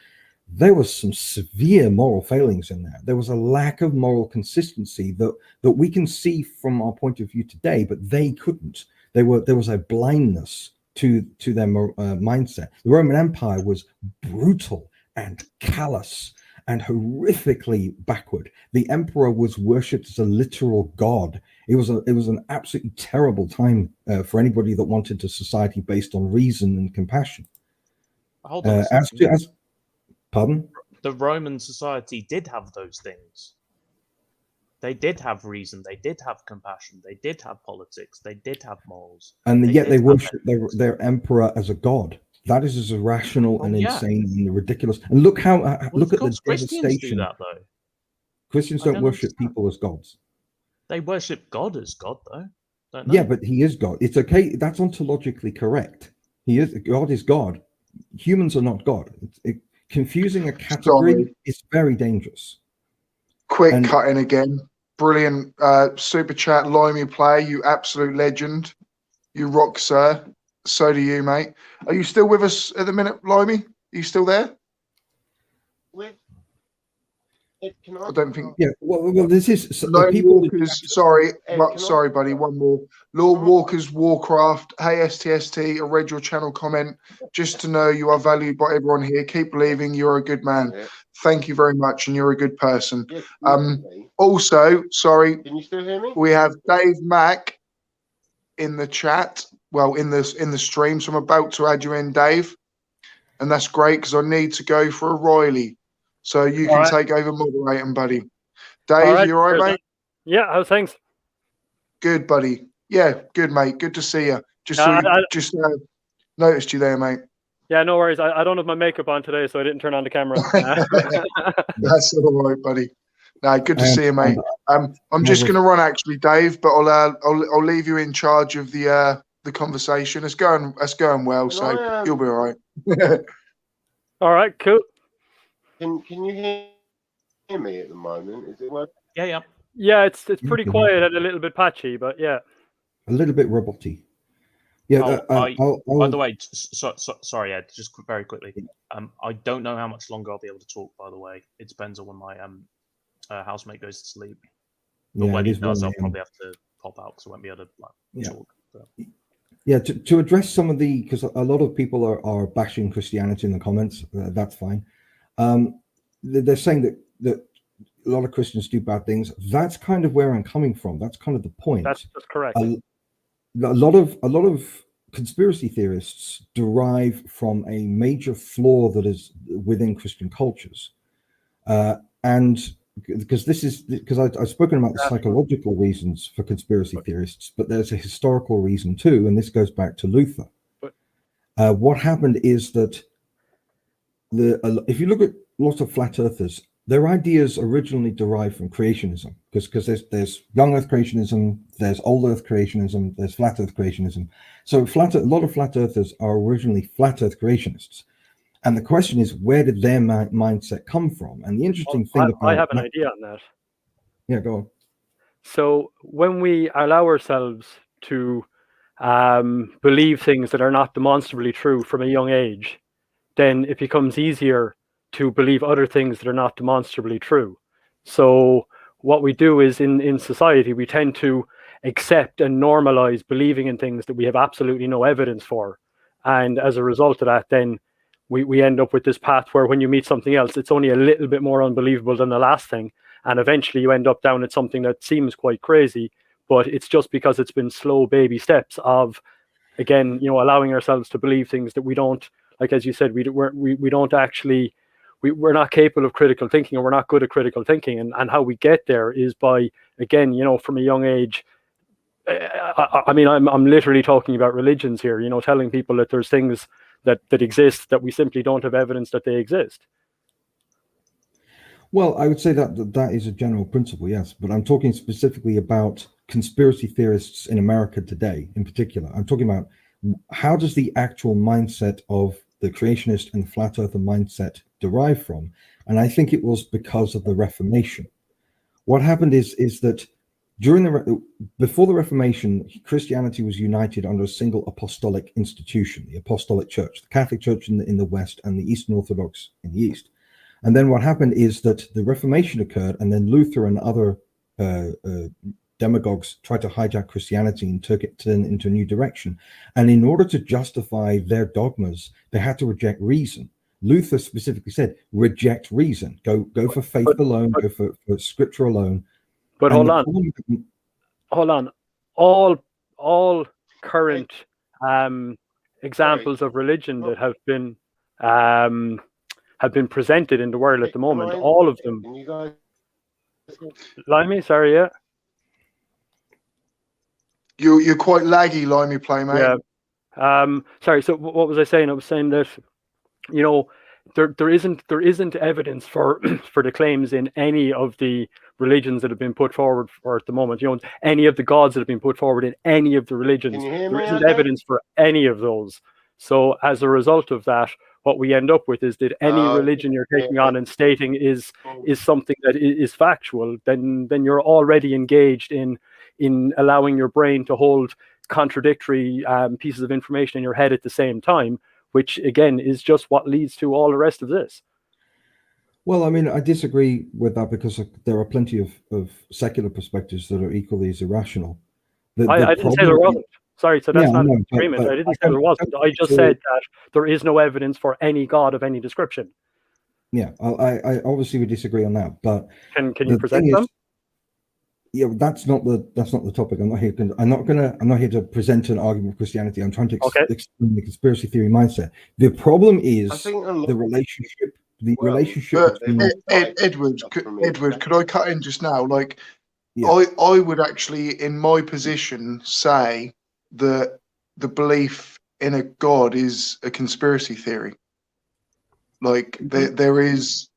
there was some severe moral failings in there. There was a lack of moral consistency that we can see from our point of view today, but they couldn't. There was a blindness to their mindset. The Roman Empire was brutal and callous and horrifically backward. The emperor was worshipped as a literal god. It was an absolutely terrible time for anybody that wanted a society based on reason and compassion. Hold on. Pardon? The Roman society did have those things. They did have reason. They did have compassion. They did have politics. They did have morals. And yet they worship their emperor as a god. That is as irrational and insane and ridiculous. And look how look at the devastation. Do that, though. Christians don't worship people as gods. They worship God as God, though. Don't they? Yeah, but he is God. It's okay. That's ontologically correct. God is God. Humans are not God. Confusing a category is very dangerous. Quick cut in again. Brilliant super chat, Limey Play. You absolute legend. You rock, sir. So do you, mate. Are you still with us at the minute, Limey? Are you still there? I don't think. Yeah. Well, this is Lord Walker's. Sorry, sorry, buddy. One more. Lord Walker's Warcraft. Hey, STST. I read your channel comment. Just to know you are valued by everyone here. Keep believing you're a good man. Thank you very much, and you're a good person. Also, sorry. Can you still hear me? We have Dave Mack in the chat. Well, in the stream. So I'm about to add you in, Dave, and that's great because I need to go for a Riley. So you can take over moderating, buddy. Dave, you all right, mate? Yeah, how's things? Good, buddy. Yeah, good, mate. Good to see you. Just noticed you there, mate. Yeah, no worries. I don't have my makeup on today, so I didn't turn on the camera. That's all right, buddy. No, good to see you, mate. I'm just going to run, actually, Dave, but I'll leave you in charge of the conversation. It's going well, so you'll be all right. All right, cool. Can you hear me at the moment? Is it working? Yeah. Yeah, it's pretty quiet and a little bit patchy, but yeah. A little bit roboty. Yeah. By the way, sorry, Ed. Just very quickly. I don't know how much longer I'll be able to talk. By the way, it depends on when my housemate goes to sleep. But when he does, I'll probably have to pop out because I won't be able to talk. But... Yeah, to address some of the, because a lot of people are bashing Christianity in the comments. That's fine. They're saying that a lot of Christians do bad things. That's kind of where I'm coming from. That's kind of the point. That's correct. A lot of conspiracy theorists derive from a major flaw that is within Christian cultures, and because I've spoken about the psychological reasons for conspiracy theorists, but there's a historical reason too, and this goes back to Luther. What happened is that if you look at lots of flat earthers, their ideas originally derived from creationism, because there's young earth creationism, there's old earth creationism, there's flat earth creationism. So a lot of flat earthers are originally flat earth creationists. And the question is, where did their mindset come from? And the interesting thing about I have an idea on that. Yeah, go on. So when we allow ourselves to believe things that are not demonstrably true from a young age, then it becomes easier to believe other things that are not demonstrably true. So what we do is in society, we tend to accept and normalize believing in things that we have absolutely no evidence for. And as a result of that, then we end up with this path where when you meet something else, it's only a little bit more unbelievable than the last thing. And eventually you end up down at something that seems quite crazy, but it's just because it's been slow baby steps of, again, allowing ourselves to believe things that we don't, like, as you said, we don't actually, we're not capable of critical thinking, or we're not good at critical thinking. And how we get there is by, again, from a young age. I mean, I'm literally talking about religions here, telling people that there's things that exist that we simply don't have evidence that they exist. Well, I would say that is a general principle, yes, but I'm talking specifically about conspiracy theorists in America today, in particular. I'm talking about how does the actual mindset of the creationist and flat earther mindset derive from? And I think it was because of the Reformation. What happened is that before the Reformation, Christianity was united under a single apostolic institution, the Apostolic Church, the Catholic Church in the West and the Eastern Orthodox in the East. And then what happened is that the Reformation occurred, and then Luther and other demagogues tried to hijack Christianity and took it into a new direction. And in order to justify their dogmas, they had to reject reason. Luther specifically said, reject reason, go for faith alone, go for scripture alone. But hold on. All current examples of religion that have been presented in the world at the moment, all of them. Limey, sorry, yeah. You're quite laggy, Limey Playmate. Yeah. Sorry. So what was I saying? I was saying that there isn't evidence for the claims in any of the religions that have been put forward for at the moment. Any of the gods that have been put forward in any of the religions. There isn't evidence for any of those. So as a result of that, what we end up with is that any religion you're taking on and stating is something that is factual, then you're already engaged in allowing your brain to hold contradictory pieces of information in your head at the same time, which again is just what leads to all the rest of this. Well, I mean, I disagree with that because there are plenty of secular perspectives that are equally as irrational. I didn't say there wasn't. Sorry, so that's not an agreement. I didn't say there wasn't. I just said that there is no evidence for any god of any description. Yeah, I obviously would disagree on that, but can you present them? Yeah, that's not the topic. I'm not here to present an argument of Christianity. I'm trying to explain the conspiracy theory mindset. The problem is the relationship. Edward, could I cut in just now? Like, yeah. I would actually, in my position, say that the belief in a god is a conspiracy theory. Like, there is,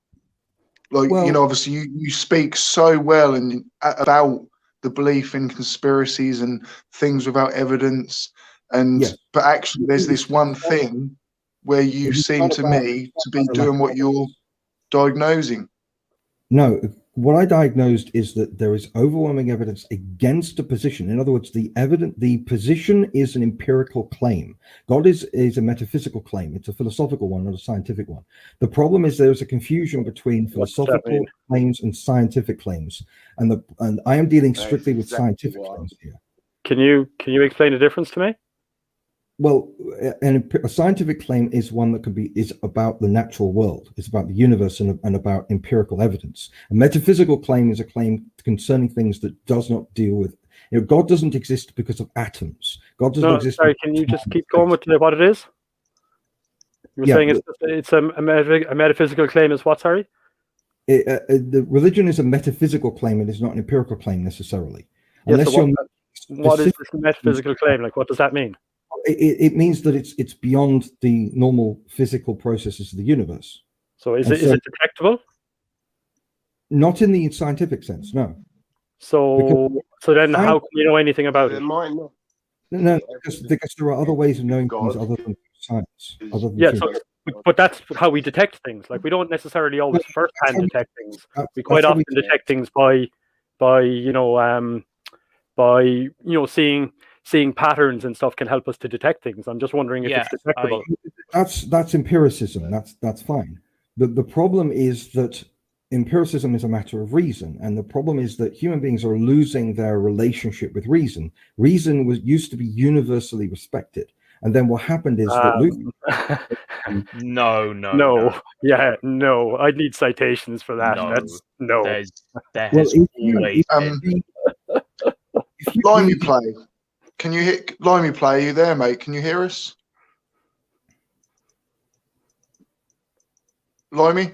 like, obviously you speak so well and about the belief in conspiracies and things without evidence, but actually there's this one thing where you seem to me to be doing what you're diagnosing. No, what I diagnosed is that there is overwhelming evidence against a position. In other words, the position is an empirical claim. God is a metaphysical claim. It's a philosophical one, not a scientific one. The problem is there's a confusion between philosophical claims and scientific claims, and I am dealing strictly with scientific claims here. Can you explain the difference to me? Well, a scientific claim is one that is about the natural world. It's about the universe and about empirical evidence. A metaphysical claim is a claim concerning things that does not deal with. God doesn't exist because of atoms. God doesn't exist. Sorry, can you just keep going with what it is? You were saying it's a metaphysical claim is what? Sorry. The religion is a metaphysical claim. It is not an empirical claim necessarily. Yeah, so what is this metaphysical claim? Like, what does that mean? It means that it's beyond the normal physical processes of the universe. So is it detectable? Not in the scientific sense, no. So then how can you know anything about it? No, because there are other ways of knowing things other than science. But that's how we detect things. Like, we don't necessarily always first-hand detect things. We quite often detect things by seeing patterns and stuff can help us to detect things. I'm just wondering if it's detectable. That's empiricism. That's fine. The problem is that empiricism is a matter of reason, and the problem is that human beings are losing their relationship with reason. Reason used to be universally respected, and then what happened is that No. Yeah, no. I need citations for that. No. That's no. There has always been. Limey Play. Can you hear Limey Play? Are you there, mate? Can you hear us? Limey?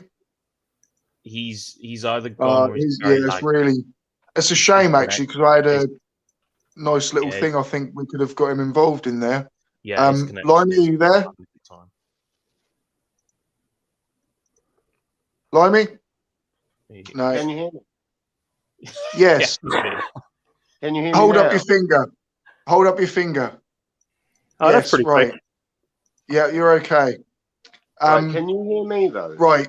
He's either gone or he's it's a shame actually, because I had a nice little thing. I think we could have got him involved in there. Yeah, Limey, are you there? Limey? No. Can you hear me? Yes. Can you hear me? Hold up your finger. Hold up your finger. Oh, yes, that's pretty right. quick. Yeah, you're okay. Right, can you hear me though? Right.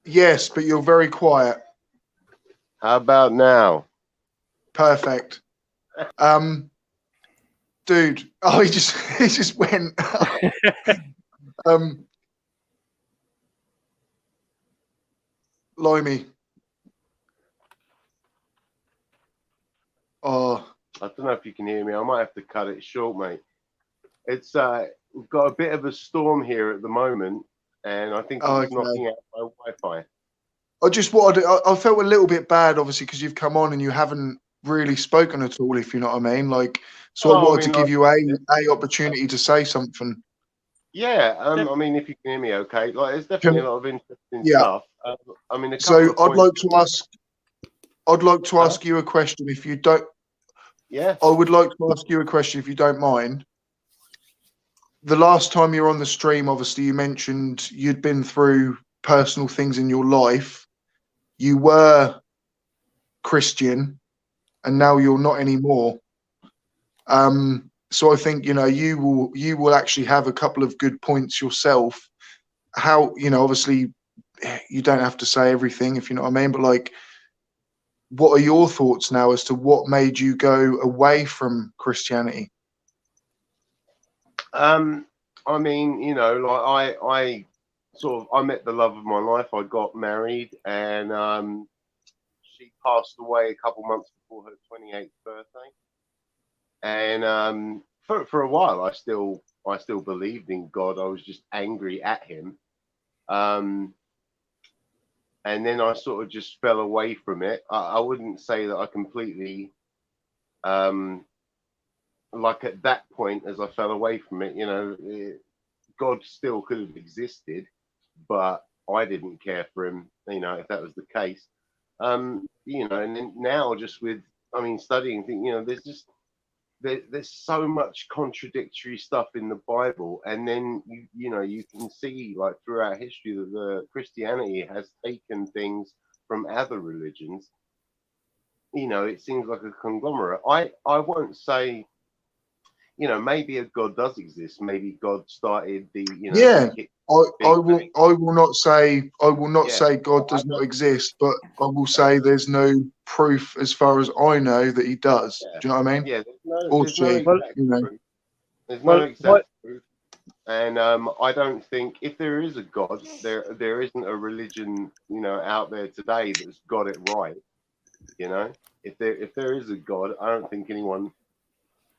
Yes, but you're very quiet. How about now? Perfect. Dude. Oh, he just went. Limey. Oh. I don't know if you can hear me. I might have to cut it short, mate. It's we've got a bit of a storm here at the moment, and I think it's knocking out my Wi-Fi. I felt a little bit bad, obviously, because you've come on and you haven't really spoken at all, if you know what I mean. Like, so I wanted to give you a opportunity to say something. Yeah, I mean, if you can hear me, okay. Like, there's definitely a lot of interesting stuff. I mean, I'd like to ask you a question, if you don't. Yeah. I would like to ask you a question, if you don't mind. The last time you were on the stream, obviously, you mentioned you'd been through personal things in your life. You were Christian, and now you're not anymore. So I think, you will actually have a couple of good points yourself. How, obviously, you don't have to say everything, if you know what I mean, but like, what are your thoughts now as to what made you go away from Christianity? I mean, like I met the love of my life. I got married, and she passed away a couple months before her 28th birthday. And for a while, I still believed in God. I was just angry at him. And then I sort of just fell away from it. I wouldn't say that I completely, like at that point, as I fell away from it, God still could have existed, but I didn't care for him, if that was the case. And then now just with, studying things, there's so much contradictory stuff in the Bible, and then you can see like throughout history that the Christianity has taken things from other religions. It seems like a conglomerate. I won't say, maybe a God does exist. Maybe God started the I will not say say God does not exist, but I will say there's no proof as far as I know that he does. Do you know what I mean? Yeah, there's no exact proof. And I don't think if there is a God, there isn't a religion, out there today that's got it right. If there is a God, I don't think anyone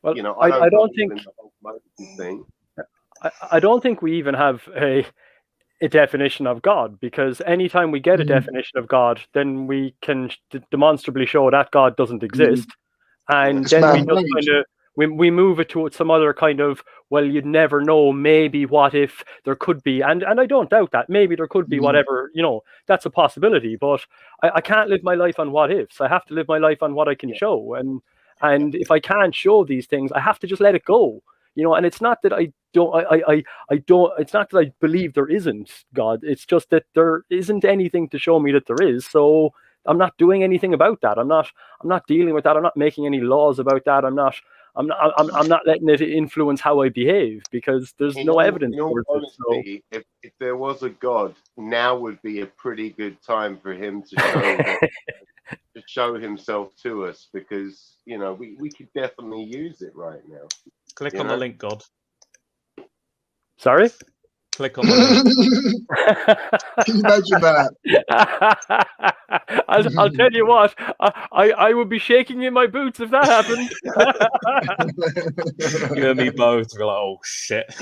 Well, You know, I don't believe think in the whole Moses thing. I don't think we even have a definition of God, because anytime we get a definition of God, then we can demonstrably show that God doesn't exist, and It's then we man-made. just kind of we move it to some other kind of, well, you'd never know, maybe what if there could be, and I don't doubt that maybe there could be whatever, you know, that's a possibility, but I can't live my life on what ifs. I have to live my life on what I can show, and if I can't show these things, I have to just let it go. You know, and it's not that I don't, it's not that I believe there isn't God. It's just that there isn't anything to show me that there is. So I'm not doing anything about that. I'm not dealing with that. I'm not making any laws about that. I'm not letting it influence how I behave, because there's no evidence for it. So, if there was a God, now would be a pretty good time for him to show himself to us, because, you know, we could definitely use it right now. Click on the link, God. Sorry? Click on the link. Can you imagine that? I'll tell you what, I would be shaking in my boots if that happened. You and me both. We're like, oh shit.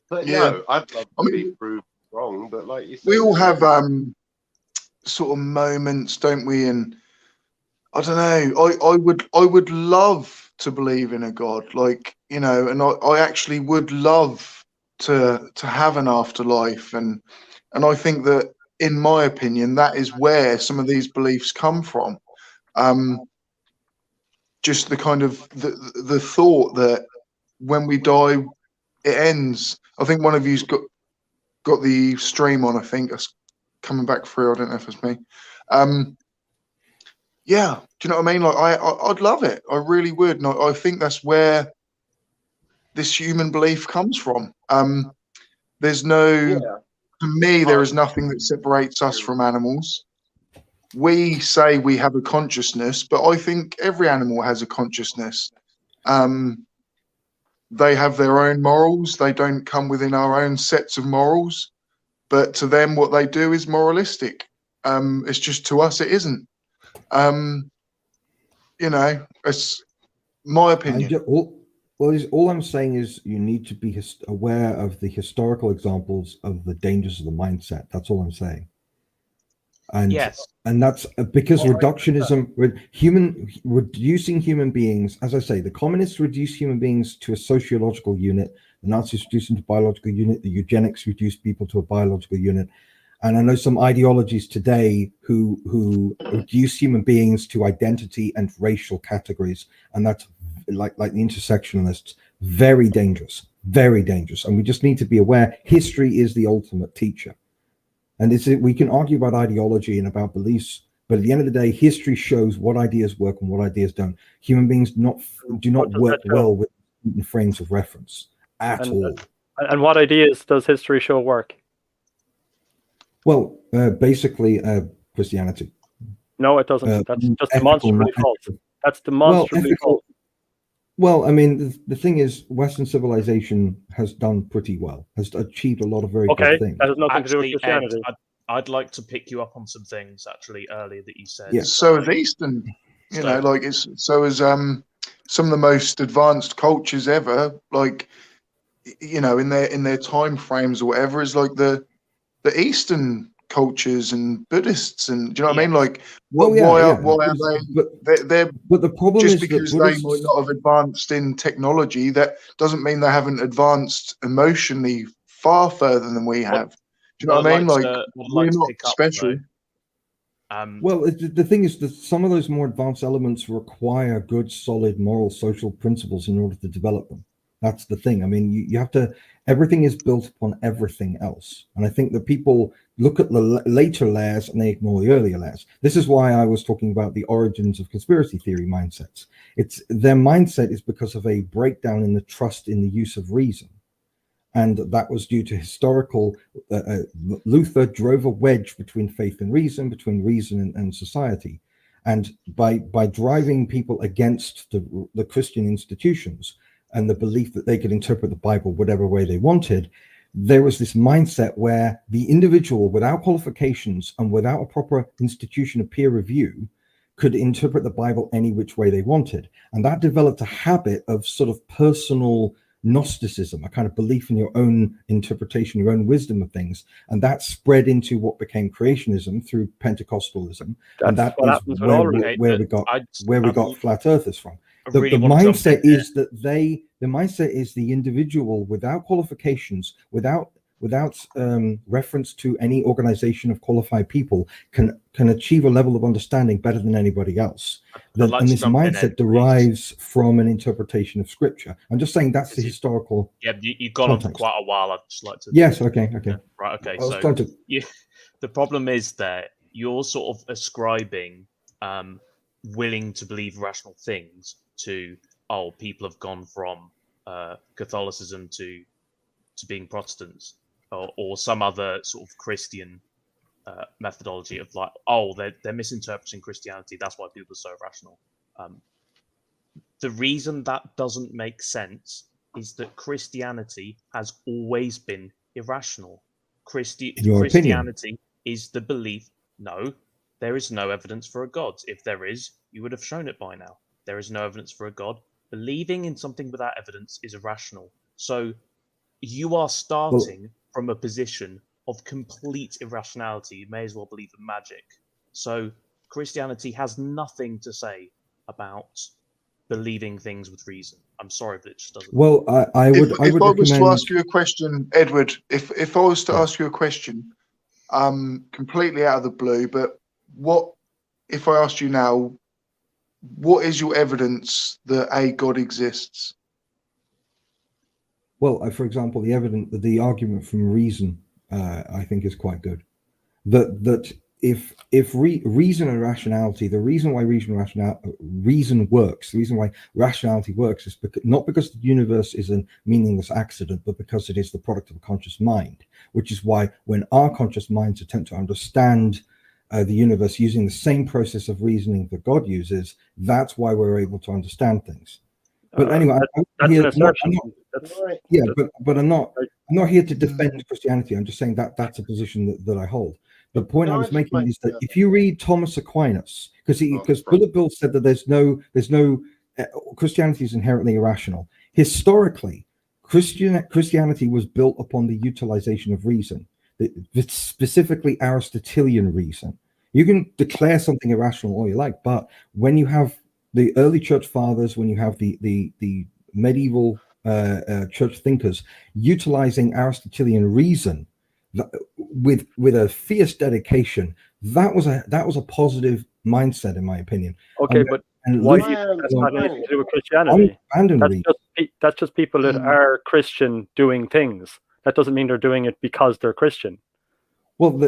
But no, I'd love to be proved wrong. But like you said, we all have sort of moments, don't we? And I don't know. I would love to believe in a God, like, you know, and I actually would love to have an afterlife, and I think that, in my opinion, that is where some of these beliefs come from. Just the kind of the thought that when we die, it ends. I think one of you's got the stream on. I think it's coming back through. I don't know if it's me. Yeah, do you know what I mean? Like, I'd love it. I really would. And I think that's where this human belief comes from. There's no, to me, there is nothing that separates us from animals. We say we have a consciousness, but I think every animal has a consciousness. They have their own morals. They don't come within our own sets of morals, but to them, what they do is moralistic. It's just, to us, it isn't. You know, it's my opinion. All I'm saying is you need to be aware of the historical examples of the dangers of the mindset. That's all I'm saying. And yes, and that's because reductionism, reducing human beings, as I say, the communists reduce human beings to a sociological unit, the Nazis reduce them to a biological unit, the eugenics reduce people to a biological unit. And I know some ideologies today who reduce human beings to identity and racial categories, and that's like the intersectionalists, very dangerous, very dangerous. And we just need to be aware history is the ultimate teacher. And we can argue about ideology and about beliefs, but at the end of the day, history shows what ideas work and what ideas don't. Human beings do not work well with frames of reference at all. And what ideas does history show work? Well, basically, Christianity. No, it doesn't. That's just demonstrably false. That's demonstrably false. Well, I mean, the thing is, Western civilization has done pretty well, has achieved a lot of very good things. That has nothing to do with Christianity. Ed, I'd like to pick you up on some things actually earlier that you said. Yeah. So is Eastern, you know, like so is some of the most advanced cultures ever, like, you know, in their time frames or whatever, is like the Eastern cultures and Buddhists, and do you know what I mean? Like, why are they? But the problem just is because they might not have advanced in technology, that doesn't mean they haven't advanced emotionally far further than we have. Do you know what I mean? Like, we're not special. Well, the thing is that some of those more advanced elements require good, solid moral, social principles in order to develop them. That's the thing. I mean, you have to, everything is built upon everything else. And I think that people look at the later layers and they ignore the earlier layers. This is why I was talking about the origins of conspiracy theory mindsets. Their mindset is because of a breakdown in the trust in the use of reason. And that was due to historical, Luther drove a wedge between faith and reason, between reason and society. And by driving people against the Christian institutions, and the belief that they could interpret the Bible whatever way they wanted, there was this mindset where the individual, without qualifications and without a proper institution of peer review, could interpret the Bible any which way they wanted. And that developed a habit of sort of personal Gnosticism, a kind of belief in your own interpretation, your own wisdom of things. And that spread into what became creationism through Pentecostalism. And that is where we got flat earthers from. The mindset is that the mindset is the individual without qualifications, without reference to any organization of qualified people can achieve a level of understanding better than anybody else. And this mindset derives from an interpretation of scripture. I'm just saying that's the historical. Yeah, you've gone on for quite a while. I'd just like to. Yes. Okay. Yeah, right. Okay. So the problem is that you're sort of ascribing willing to believe rational things to people have gone from Catholicism to being Protestants. Or some other sort of Christian methodology of like, they're misinterpreting Christianity. That's why people are so irrational. The reason that doesn't make sense is that Christianity has always been irrational. Christianity is the belief. No, there is no evidence for a God. If there is, you would have shown it by now. There is no evidence for a God. Believing in something without evidence is irrational. So you are starting from a position of complete irrationality. You may as well believe in magic. So Christianity has nothing to say about believing things with reason. I'm sorry, but it just doesn't. Well, I would. If I was to ask you a question, Edward, if I was to ask you a question, completely out of the blue, but what if I asked you now? What is your evidence that a God exists? Well, for example, the argument from reason, I think, is quite good. That if reason and rationality, the reason why reason works, the reason why rationality works is not because the universe is a meaningless accident, but because it is the product of a conscious mind. Which is why when our conscious minds attempt to understand the universe using the same process of reasoning that God uses, that's why we're able to understand things. But anyway, I'm not here to defend Christianity. I'm just saying that that's a position that I hold. The point I was making is that if you read Thomas Aquinas, because Bullet Bill said that there's no Christianity is inherently irrational. Historically, Christianity was built upon the utilization of reason, specifically Aristotelian reason. You can declare something irrational all you like, but when you have the early church fathers, when you have the medieval church thinkers utilizing Aristotelian reason with a fierce dedication, that was a positive mindset, in my opinion. Okay, but why that's not anything to do with Christianity? That's just people that are Christian doing things. That doesn't mean they're doing it because they're Christian. Well,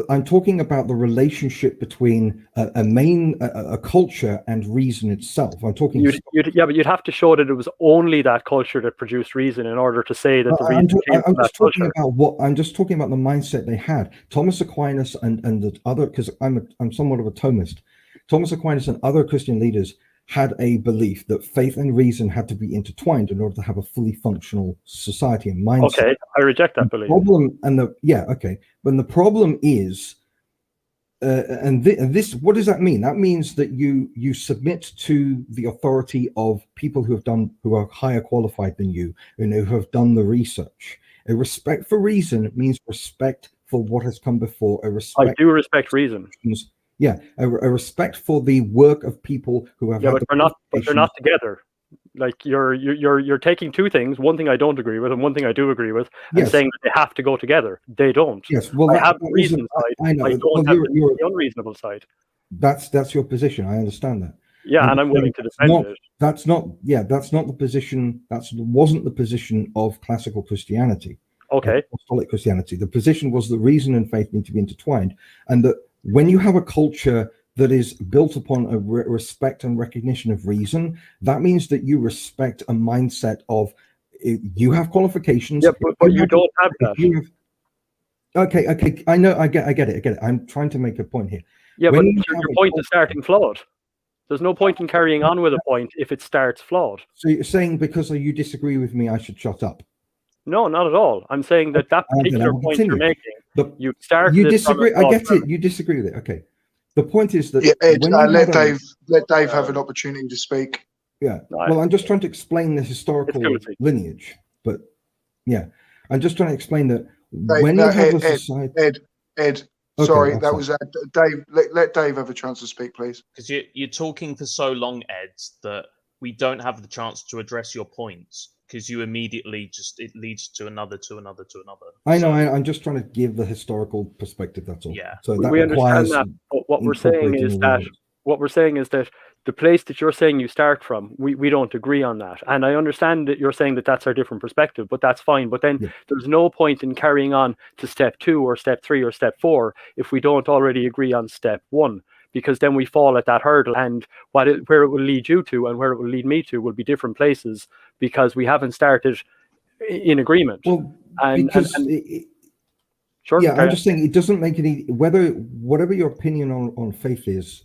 I'm talking about the relationship between a culture and reason itself. I'm talking. But you'd have to show that it was only that culture that produced reason in order to say that the reason came from that culture. I'm just talking about the mindset they had. Thomas Aquinas and the other, because I'm somewhat of a Thomist. Thomas Aquinas and other Christian leaders had a belief that faith and reason had to be intertwined in order to have a fully functional society and mindset. Okay, I reject that belief. But the problem is, this, what does that mean? That means that you submit to the authority of people who are higher qualified than you and who have done the research. A respect for reason means respect for what has come before. I do respect reason. Yeah, a respect for the work of people who have. Yeah, but they're not together. Like you're taking two things. One thing I don't agree with, and one thing I do agree with, and saying that they have to go together. They don't. Yes, well, I have the reason side. I know. I don't have the unreasonable side. That's your position. I understand that. Yeah, and I'm willing to defend it. That's not the position. Wasn't the position of classical Christianity. Okay. Apostolic Christianity. The position was that reason and faith need to be intertwined, and that when you have a culture that is built upon a respect and recognition of reason, that means that you respect a mindset of you have qualifications. Yeah, but you don't have that. Okay. I know. I get it. I'm trying to make a point here. Yeah, but your point is starting flawed. There's no point in carrying on with a point if it starts flawed. So you're saying because you disagree with me, I should shut up? No, not at all. I'm saying that particular point you're making, you disagree. I get it. You disagree with it. Okay. the point is that Ed, when you let had Dave have an opportunity to speak. Yeah, well, I'm just trying to explain the historical lineage, but yeah, I'm just trying to explain that when you have a society. Ed, Okay, sorry, that was Dave. Let Dave have a chance to speak, please. Because you're talking for so long, Ed, that we don't have the chance to address your points, because you immediately it leads to another, to another, to another. I know. I'm just trying to give the historical perspective. That's all. Yeah. So that we requires understand that. But what we're saying is that the place that you're saying you start from, we don't agree on that. And I understand that you're saying that that's our different perspective, but that's fine. But then there's no point in carrying on to step 2 or step 3 or step 4 if we don't already agree on step 1. Because then we fall at that hurdle, and where it will lead you to and where it will lead me to will be different places, because we haven't started in agreement. Well, sure. Yeah, I'm just saying it doesn't make any, whatever your opinion on faith is,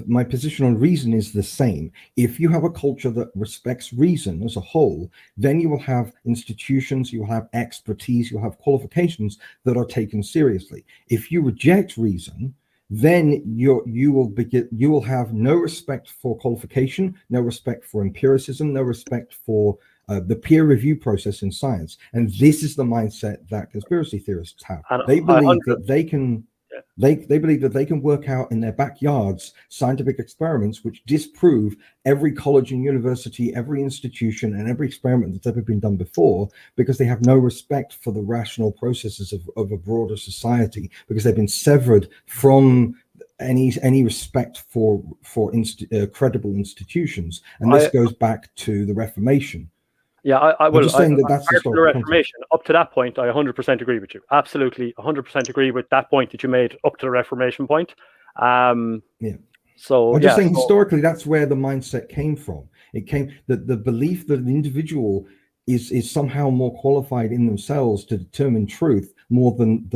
my position on reason is the same. If you have a culture that respects reason as a whole, then you will have institutions, you will have expertise, you'll have qualifications that are taken seriously. If you reject reason, then you will have no respect for qualification, no respect for empiricism, no respect for the peer review process in science. And this is the mindset that conspiracy theorists have. They believe that they can they believe that they can work out in their backyards scientific experiments which disprove every college and university, every institution, and every experiment that's ever been done before, because they have no respect for the rational processes of a broader society, because they've been severed from any respect for credible institutions. And this goes back to the Reformation. Yeah, I will. Just saying that's the Reformation. Up to that point, I 100% agree with you. Absolutely, 100% agree with that point that you made up to the Reformation point. So I'm just saying historically, that's where the mindset came from. It came that the belief that an individual is somehow more qualified in themselves to determine truth more than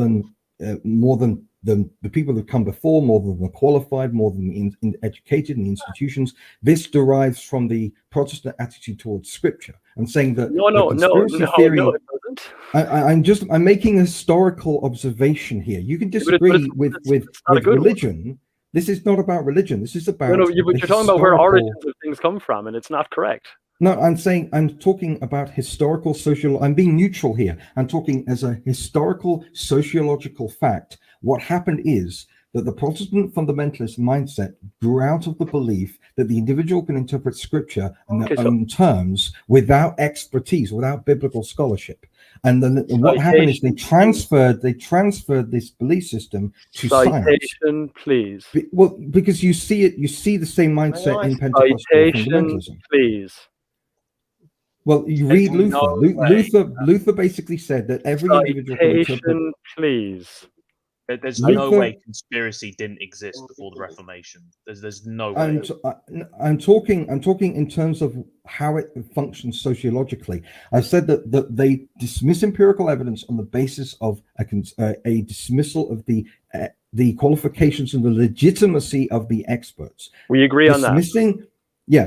the people that come before, more than the qualified, more than the educated in the institutions. This derives from the Protestant attitude towards Scripture. I'm saying that conspiracy theory. No, it doesn't. I'm making a historical observation here. You can disagree with religion. This is not about religion. This is about. But you're talking about where origins of things come from, and it's not correct. No, I'm talking about historical social. I'm being neutral here. I'm talking as a historical sociological fact. What happened is that the Protestant fundamentalist mindset grew out of the belief that the individual can interpret Scripture in their own terms without expertise, without biblical scholarship. And then what happened is they transferred this belief system to science. Please. Well, because you see the same mindset in Pentecostal fundamentalism. Please. Well, you read Luther. Luther basically said that every individual can interpret. Please. There's no way conspiracy didn't exist before the Reformation. There's no way. I'm talking in terms of how it functions sociologically. I said that they dismiss empirical evidence on the basis of a dismissal of the qualifications and the legitimacy of the experts. We agree on that.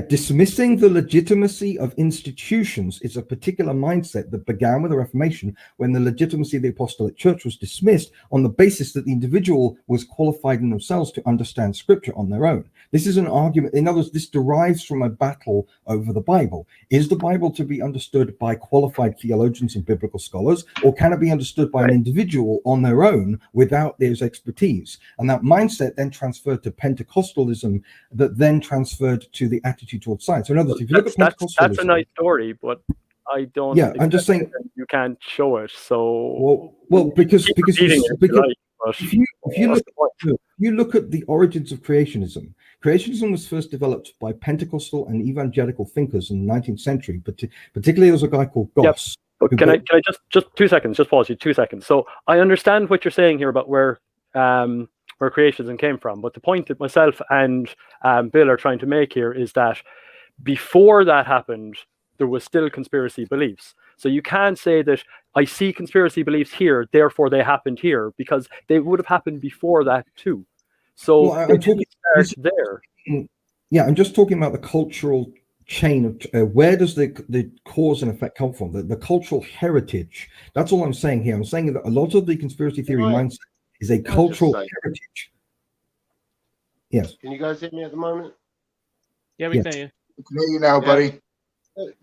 Dismissing the legitimacy of institutions is a particular mindset that began with the Reformation, when the legitimacy of the Apostolic Church was dismissed on the basis that the individual was qualified in themselves to understand Scripture on their own. This is an argument. In other words, this derives from a battle over the Bible. Is the Bible to be understood by qualified theologians and biblical scholars, or can it be understood by an individual on their own without their expertise? And that mindset then transferred to Pentecostalism, that then transferred to the attitude towards science. So in other words, if you look at Pentecostalism, that's a nice story, but I don't. Yeah, I'm just saying you can't show it. So because if you look at the origins of creationism, creationism was first developed by Pentecostal and evangelical thinkers in the 19th century, but particularly there was a guy called Goss. Yep. But can I just 2 seconds? Just pause you 2 seconds. So I understand what you're saying here about where creationism came from, but the point that myself and Bill are trying to make here is that before that happened, there was still conspiracy beliefs. So you can't say that I see conspiracy beliefs here, therefore they happened here, because they would have happened before that too. So I'm talking there. Yeah, I'm just talking about the cultural chain of where does the cause and effect come from? The cultural heritage. That's all I'm saying here. I'm saying that a lot of the conspiracy theory mindset is a cultural heritage. Yes. Can you guys hear me at the moment? Yeah, we Yes. can hear you. I can hear you now, Yeah. buddy.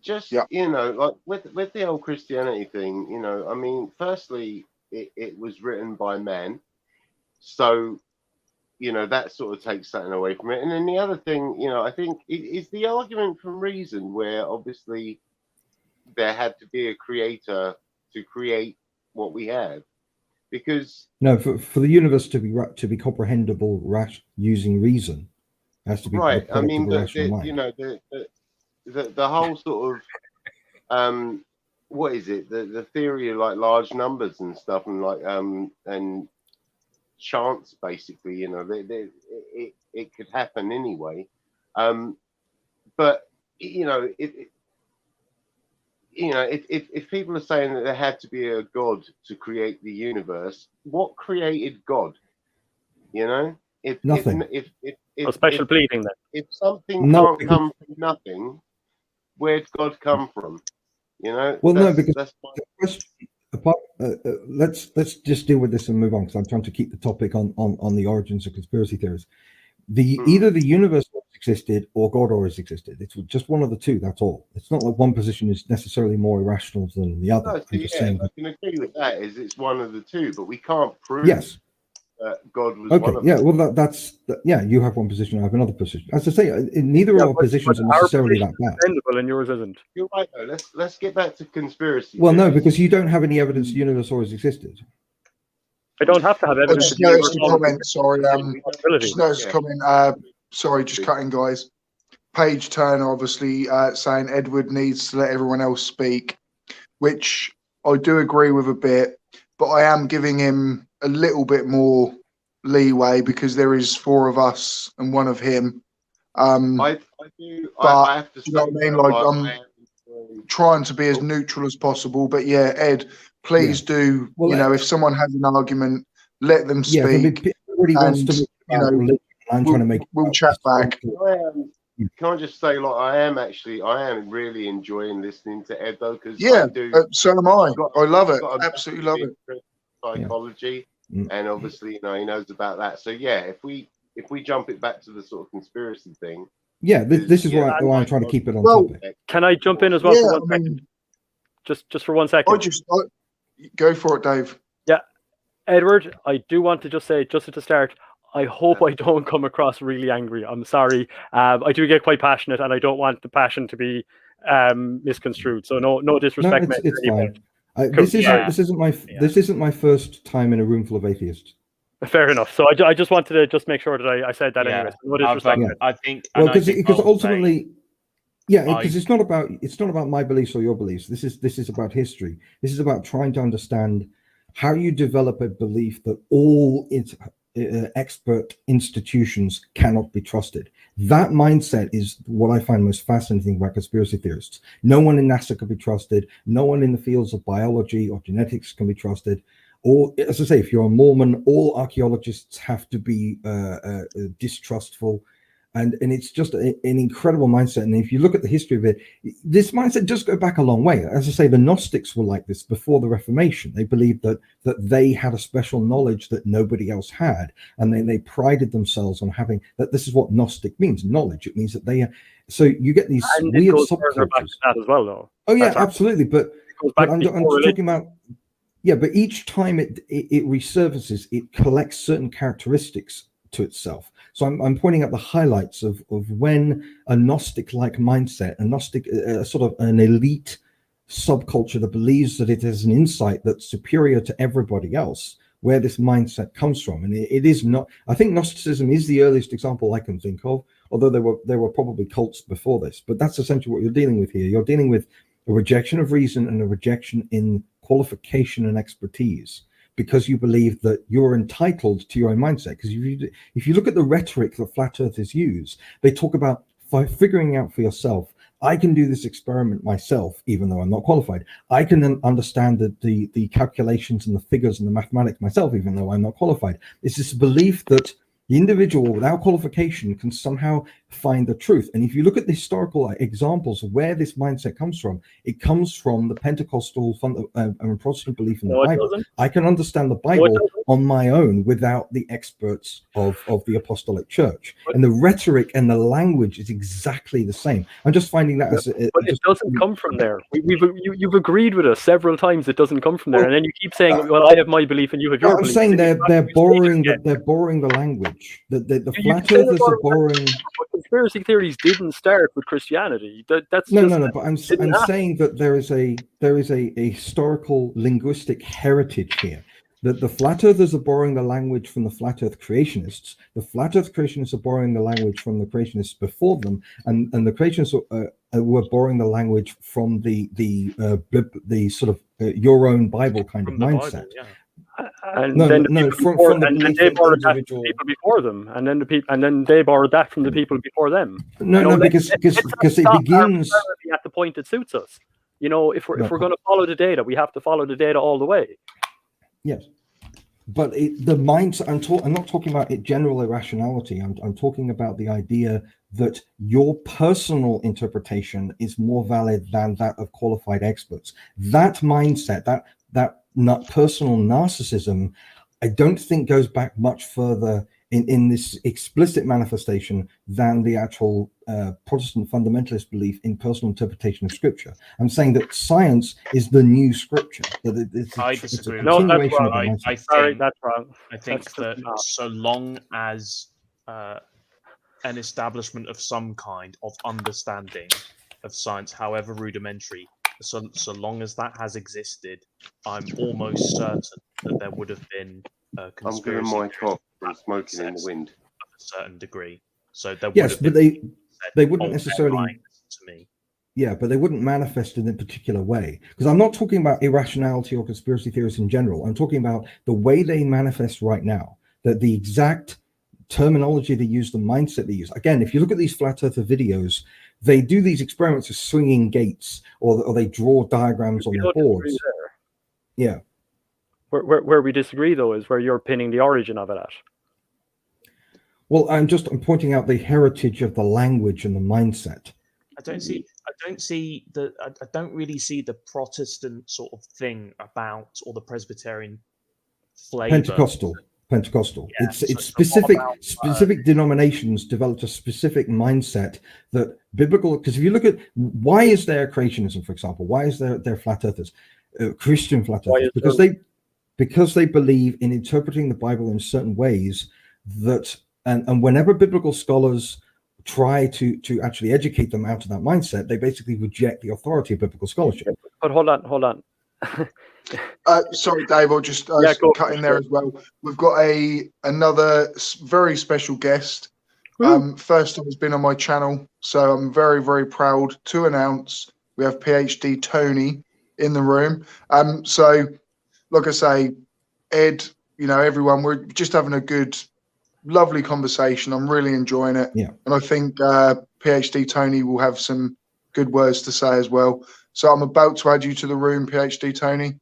Just, Yeah. you know, like with the old Christianity thing, you know, I mean, firstly, it was written by men. So, you know, that sort of takes something away from it. And then the other thing, you know, I think is the argument from reason, where obviously there had to be a creator to create what we have. Because No, for the universe to be comprehensible, using reason, it has to be right, the I product mean, of a rational mind. you know, the whole sort of what is it? The theory of like large numbers and stuff, and like and chance, basically, you know, it could happen anyway. But you know, if people are saying that there had to be a God to create the universe, what created God? You know, Nothing. if special pleading then. if something No, can't come from nothing, where'd God come from? You know, Well, no, because that's my the question, let's just deal with this and move on, because I'm trying to keep the topic on the origins of conspiracy theories. Either the universe always existed or God always existed. It's just one of the two. That's all. It's not like one position is necessarily more irrational than the other. No, I'm just saying I that. can agree with that. Is it's one of the two, but we can't prove Yes. that God was Okay. one of Yeah. them. Well, that's yeah. You have one position. I have another position. As I say, neither of our positions are necessarily that bad. Dependable and yours isn't. You're right though. Let's get back to conspiracy. Well, no, theories. because you don't have any evidence the universe always existed. I don't have to have I evidence. just of the universe noticed a always comment. Sorry, possibility. just noticed a Yeah. comment. Sorry, just cutting, guys. Page Turner obviously saying Edward needs to let everyone else speak, which I do agree with a bit, but I am giving him a little bit more leeway because there is 4 of us and 1 of him. I do. But I have to say, you know what I mean? though, Like, I am trying to be as neutral as possible. But yeah, Ed, please do. Well, you know, if someone has an argument, let them speak. Everybody wants to. You know, religion. I'm trying to make. we'll chat back. Can I just say, like, I am really enjoying listening to Ed though, because Yeah, I do. so am I. I love it. got a Absolutely love it. Psychology, and obviously, you know, he knows about that. So yeah, if we jump it back to the sort of conspiracy thing. Yeah, this is why I'm trying to keep it on topic. Can I jump in as well Yeah, for 1 second? Just for 1 second. Go for it, Dave. Yeah, Edward, I do want to just say, just at the start, I hope I don't come across really angry. I'm sorry. I do get quite passionate, and I don't want the passion to be misconstrued. So no disrespect. No, it's fine. Cool. This isn't my first time in a room full of atheists. Fair enough. So I just wanted to make sure that I said that anyway. So no disrespect. I think. Well, because ultimately, because it's not about my beliefs or your beliefs. This is about history. This is about trying to understand how you develop a belief that all expert institutions cannot be trusted. That mindset is what I find most fascinating about conspiracy theorists. No one in NASA can be trusted. No one in the fields of biology or genetics can be trusted. Or, as I say, if you're a Mormon, all archaeologists have to be distrustful. And it's just an incredible mindset. And if you look at the history of it, this mindset does go back a long way. As I say, the Gnostics were like this before the Reformation. They believed that they had a special knowledge that nobody else had. And they prided themselves on having that. This is what Gnostic means, knowledge. It means that they are. So you get these weird subcultures. Back to that as well, though. Oh, yeah, absolutely. But I'm talking about. Yeah, but each time it resurfaces, it collects certain characteristics to itself. So I'm pointing out the highlights of when a Gnostic-like mindset, a Gnostic, sort of an elite subculture that believes that it has an insight that's superior to everybody else, where this mindset comes from. And it is not. I think Gnosticism is the earliest example I can think of, although there were probably cults before this. But that's essentially what you're dealing with here. You're dealing with a rejection of reason and a rejection in qualification and expertise, because you believe that you're entitled to your own mindset. Because if you look at the rhetoric that flat earthers use, they talk about figuring out for yourself. I can do this experiment myself, even though I'm not qualified. I can then understand the calculations and the figures and the mathematics myself, even though I'm not qualified. It's this belief that The individual without qualification can somehow find the truth. And if you look at the historical examples of where this mindset comes from, it comes from the Pentecostal and Protestant belief in the Bible. I can understand the Bible on my own without the experts of the Apostolic Church. And the rhetoric and the language is exactly the same. I'm just finding that but it doesn't come from there. You've agreed with us several times it doesn't come from there. And then you keep saying, well, I have my belief and you have your belief. I'm saying they're borrowing the language. The flat earthers are borrowing. Conspiracy theories didn't start with Christianity. That's no. But I'm saying that there is a historical linguistic heritage here. That the flat earthers are borrowing the language from the flat earth creationists. The flat earth creationists are borrowing the language from the creationists before them, and the creationists were borrowing the language from the sort of your own Bible kind of mindset. Bible, yeah. And they borrowed that from people before them, and then they borrowed that from the people before them. Because it begins at the point it suits us. You know, if we're going to follow the data, we have to follow the data all the way. Yes, but the mindset. I'm not talking about general irrationality. I'm talking about the idea that your personal interpretation is more valid than that of qualified experts. That mindset, that personal narcissism, I don't think goes back much further in this explicit manifestation than the actual Protestant fundamentalist belief in personal interpretation of Scripture. I'm saying that science is the new Scripture. I disagree. No, that's wrong. That's wrong. I think that so long as an establishment of some kind of understanding of science, however rudimentary, so long as that has existed, I'm almost certain that there would have been conspiracy. I'm going to mic off from smoking in the wind. Of a certain degree. So there yes, but they wouldn't necessarily. To me. Yeah, but they wouldn't manifest in a particular way. Because I'm not talking about irrationality or conspiracy theories in general. I'm talking about the way they manifest right now. That the exact terminology they use, the mindset they use. Again, if you look at these flat earther videos, they do these experiments of swinging gates, or they draw diagrams on their boards. Yeah. Where we disagree, though, is where you're pinning the origin of it at. Well, I'm pointing out the heritage of the language and the mindset. I don't really see the Protestant sort of thing about, or the Presbyterian flavor. Pentecostal. Yeah, it's specific denominations developed a specific mindset that biblical. Because if you look at why is there creationism, for example, why is there flat earthers, Christian flat earthers? Because they believe in interpreting the Bible in certain ways that, and whenever biblical scholars try to actually educate them out of that mindset, they basically reject the authority of biblical scholarship. But hold on. Sorry, Dave, I'll just cut in there as well. We've got another very special guest. First time has been on my channel, so I'm very, very proud to announce we have PhD Tony in the room. So, like I say, Ed, everyone, we're just having a good, lovely conversation. I'm really enjoying it. Yeah. And I think PhD Tony will have some good words to say as well. So I'm about to add you to the room, PhD Tony.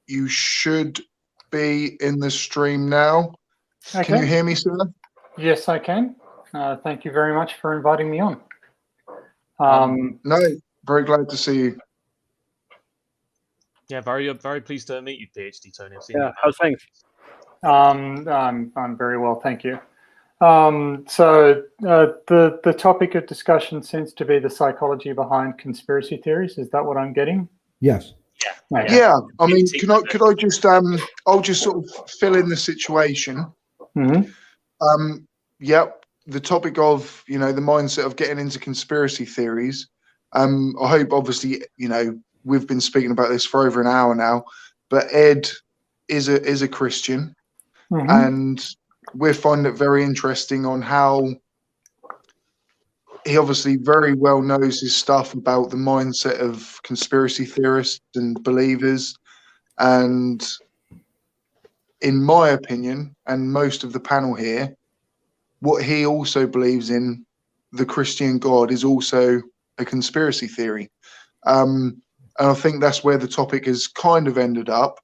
You should be in the stream now. Okay. Can you hear me, sir? Yes, I can. Thank you very much for inviting me on. No, very glad to see you. Yeah, very pleased to meet you, PhD Tony. How's things? I'm very well, thank you. So the topic of discussion seems to be the psychology behind conspiracy theories. Is that what I'm getting? Yes. Yeah. I mean, could I just I'll just sort of fill in the situation. Mm-hmm. Yep. The topic of the mindset of getting into conspiracy theories. I hope obviously we've been speaking about this for over an hour now, but Ed is a Christian, mm-hmm. and we're finding it very interesting on how he obviously very well knows his stuff about the mindset of conspiracy theorists and believers. And in my opinion, and most of the panel here, what he also believes in, the Christian God, is also a conspiracy theory. And I think that's where the topic has kind of ended up.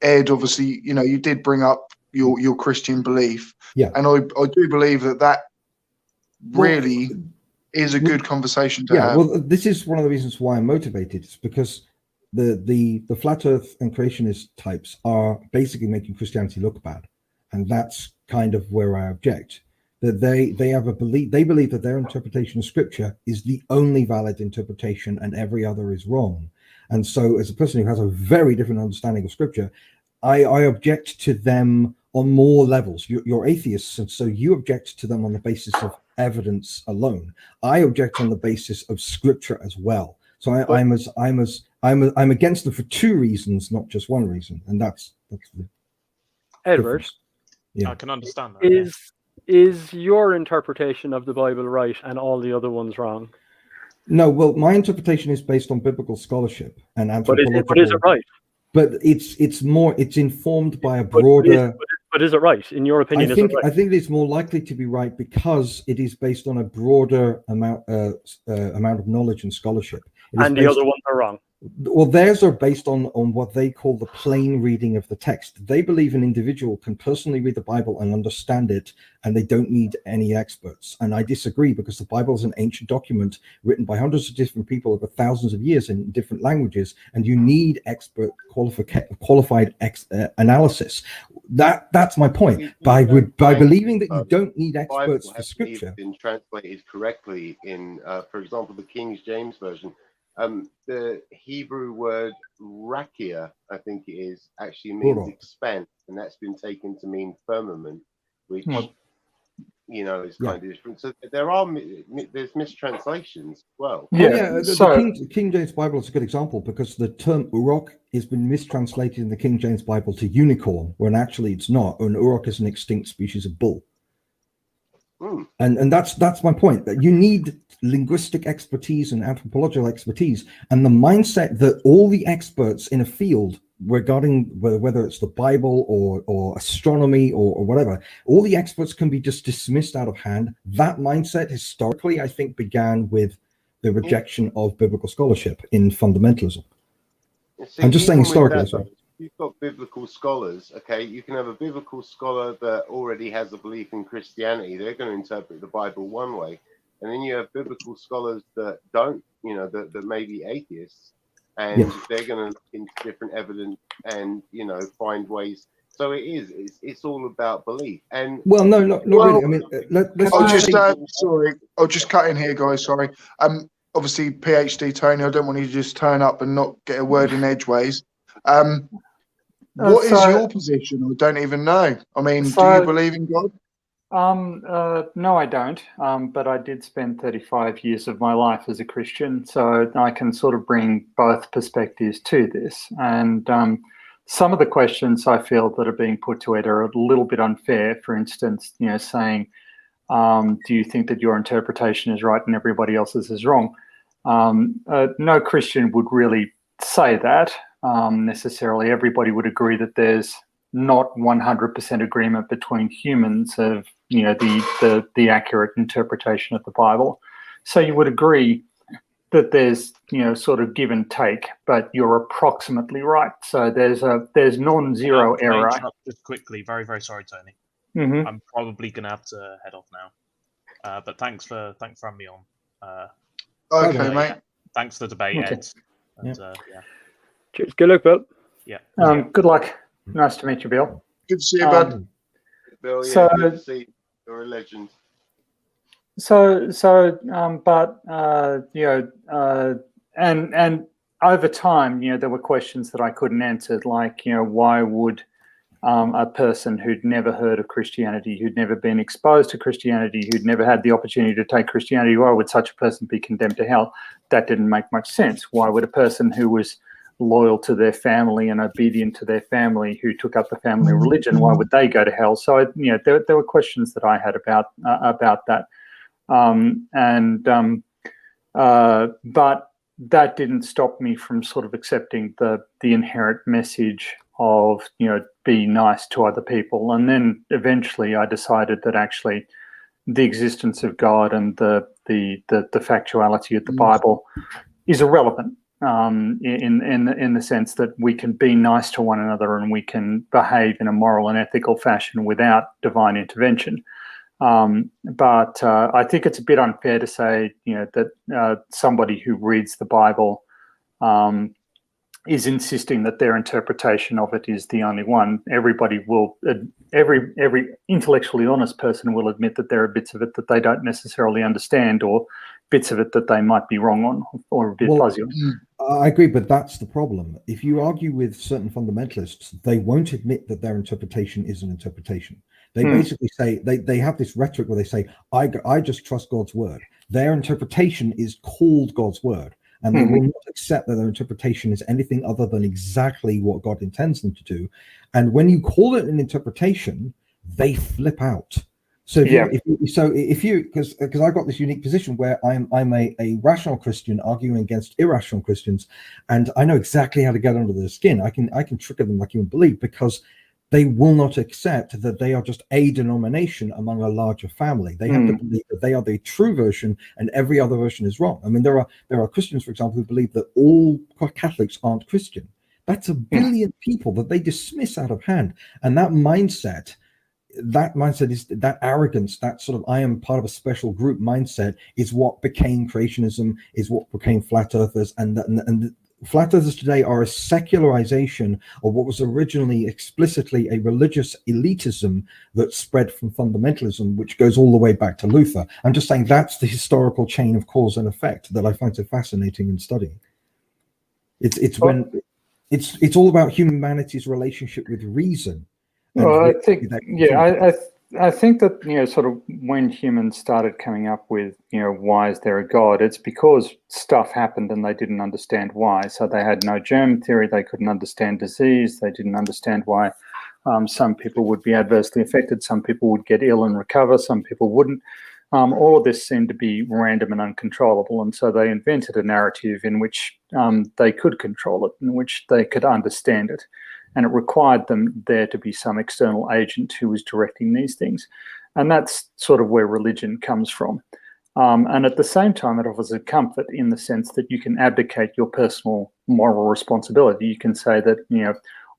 Ed, obviously, you did bring up, your Christian belief. Yeah. And I do believe that really is a good conversation to have. Well, this is one of the reasons why I'm motivated. It's because the flat Earth and creationist types are basically making Christianity look bad, and that's kind of where I object. That they have a belief, they believe that their interpretation of Scripture is the only valid interpretation, and every other is wrong. And so, as a person who has a very different understanding of Scripture, I object to them on more levels. You're atheists, and so you object to them on the basis of evidence alone. I object on the basis of Scripture as well. So I'm against them for two reasons, not just one reason, and that's the Edward. difference. Yeah. I can understand that. Is your interpretation of the Bible right and all the other ones wrong? No, well, my interpretation is based on biblical scholarship and anthropological. But is it right? But it's informed by a broader. But is it right in your opinion? I think it's more likely to be right because it is based on a broader amount of knowledge and scholarship. And the other ones are wrong. Well, theirs are based on what they call the plain reading of the text. They believe an individual can personally read the Bible and understand it, and they don't need any experts. And I disagree, because the Bible is an ancient document written by hundreds of different people over thousands of years in different languages, and you need expert qualified analysis. That's my point. By believing that you don't need experts for Scripture. Been translated correctly in, for example, the King James Version. The Hebrew word rakia, I think it is, actually means expanse, and that's been taken to mean firmament, which is kind of different. So there's mistranslations as well. The King James Bible is a good example, because the term urok has been mistranslated in the King James Bible to unicorn, when actually it's not. An urok is an extinct species of bull. And that's my point, that you need linguistic expertise and anthropological expertise, and the mindset that all the experts in a field regarding whether it's the Bible or astronomy or whatever, all the experts can be just dismissed out of hand. That mindset historically, I think, began with the rejection of biblical scholarship in fundamentalism. I'm just saying historically. You've got biblical scholars, okay? You can have a biblical scholar that already has a belief in Christianity. They're going to interpret the Bible one way. And then you have biblical scholars that don't, that may be atheists. And they're going to look into different evidence and, find ways. So it's all about belief. And well, no, not really. I mean, I'll just cut in here, guys. Sorry. Obviously, PhD Tony, I don't want you to just turn up and not get a word in edgeways. What is your position? I don't even know. I mean, do you believe in God? No, I don't. But I did spend 35 years of my life as a Christian, so I can sort of bring both perspectives to this. And some of the questions I feel that are being put to it are a little bit unfair. For instance, saying, do you think that your interpretation is right and everybody else's is wrong? No Christian would really say that. Necessarily, everybody would agree that there's not 100% agreement between humans of the accurate interpretation of the Bible. So you would agree that there's sort of give and take, but you're approximately right. So there's non-zero error. Just quickly, very very sorry, Tony. Mm-hmm. I'm probably gonna have to head off now. But thanks for having me on. Okay, mate. Thanks for the debate, Ed. And, Cheers. Good luck, Bill. Yeah. Good luck. Nice to meet you, Bill. Good to see you, bud. Bill, good to see you. You're a legend. And over time, there were questions that I couldn't answer, like, why would a person who'd never heard of Christianity, who'd never been exposed to Christianity, who'd never had the opportunity to take Christianity, why would such a person be condemned to hell? That didn't make much sense. Why would a person who was loyal to their family and obedient to their family, who took up the family religion, why would they go to hell? So, there were questions that I had about that. But that didn't stop me from sort of accepting the inherent message of, be nice to other people. And then eventually I decided that actually the existence of God and the factuality of the Bible is irrelevant. in the sense that we can be nice to one another and we can behave in a moral and ethical fashion without divine intervention. But I think it's a bit unfair to say, that somebody who reads the Bible is insisting that their interpretation of it is the only one. Everybody will, every intellectually honest person will admit that there are bits of it that they don't necessarily understand, or bits of it that they might be wrong on, or a bit fuzzy on. I agree, but that's the problem. If you argue with certain fundamentalists, they won't admit that their interpretation is an interpretation. They basically say, they have this rhetoric where they say, I just trust God's word. Their interpretation is called God's word. And they will not accept that their interpretation is anything other than exactly what God intends them to do. And when you call it an interpretation, they flip out. So if you because I've got this unique position where I'm a rational Christian arguing against irrational Christians, and I know exactly how to get under their skin. I can trigger them like you wouldn't believe, because they will not accept that they are just a denomination among a larger family. They have to believe that they are the true version and every other version is wrong. I mean, there are Christians, for example, who believe that all Catholics aren't Christian. That's 1 billion people that they dismiss out of hand. And that mindset is that arrogance, that sort of I am part of a special group mindset, is what became creationism, is what became flat earthers, and flat earthers today are a secularization of what was originally explicitly a religious elitism that spread from fundamentalism, which goes all the way back to Luther. I'm just saying that's the historical chain of cause and effect that I find so fascinating in studying. It's all about humanity's relationship with reason. Well, I think that, sort of when humans started coming up with, why is there a God? It's because stuff happened and they didn't understand why. So they had no germ theory. They couldn't understand disease. They didn't understand why some people would be adversely affected. Some people would get ill and recover. Some people wouldn't. All of this seemed to be random and uncontrollable. And so they invented a narrative in which they could control it, in which they could understand it. And it required there to be some external agent who was directing these things. And that's sort of where religion comes from. And at the same time, it offers a comfort in the sense that you can abdicate your personal moral responsibility. You can say that,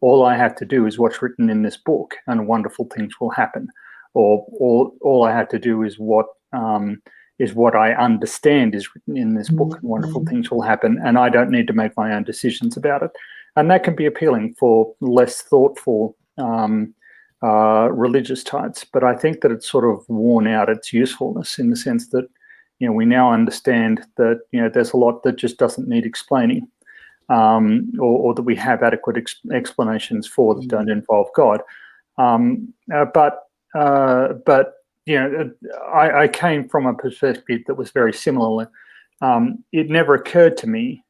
all I have to do is what's written in this book and wonderful things will happen. Or all I have to do is what I understand is written in this book and wonderful things will happen. And I don't need to make my own decisions about it. And that can be appealing for less thoughtful religious types. But I think that it's sort of worn out its usefulness in the sense that, we now understand that, there's a lot that just doesn't need explaining, or that we have adequate explanations for that don't involve God. But I came from a perspective that was very similar. It never occurred to me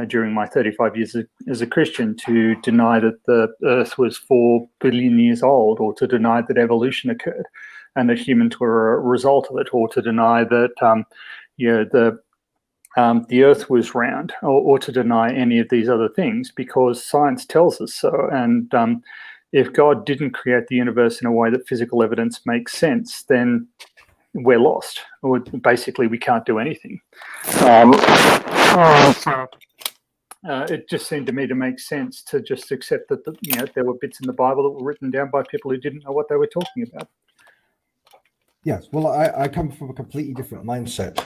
during my 35 years as a Christian to deny that the Earth was 4 billion years old, or to deny that evolution occurred and that humans were a result of it, or to deny that the Earth was round, or to deny any of these other things, because science tells us so. And if God didn't create the universe in a way that physical evidence makes sense, then we're lost, or basically we can't do anything. It just seemed to me to make sense to just accept that there were bits in the Bible that were written down by people who didn't know what they were talking about. Yes, well, I come from a completely different mindset.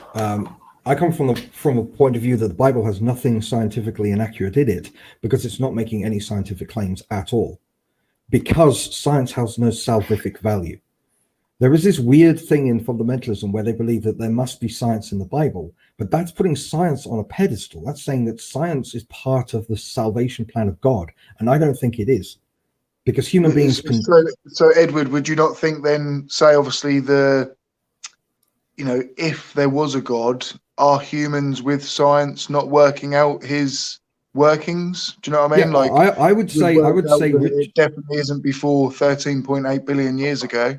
I come from a point of view that the Bible has nothing scientifically inaccurate in it, because it's not making any scientific claims at all, because science has no salvific value. There is this weird thing in fundamentalism where they believe that there must be science in the Bible, but that's putting science on a pedestal. That's saying that science is part of the salvation plan of God, and I don't think it is, because human beings can... So Edward, would you not think then, say obviously if there was a God, are humans with science not working out his workings? Do you know what I mean? Yeah, I would say it definitely isn't before 13.8 billion years ago.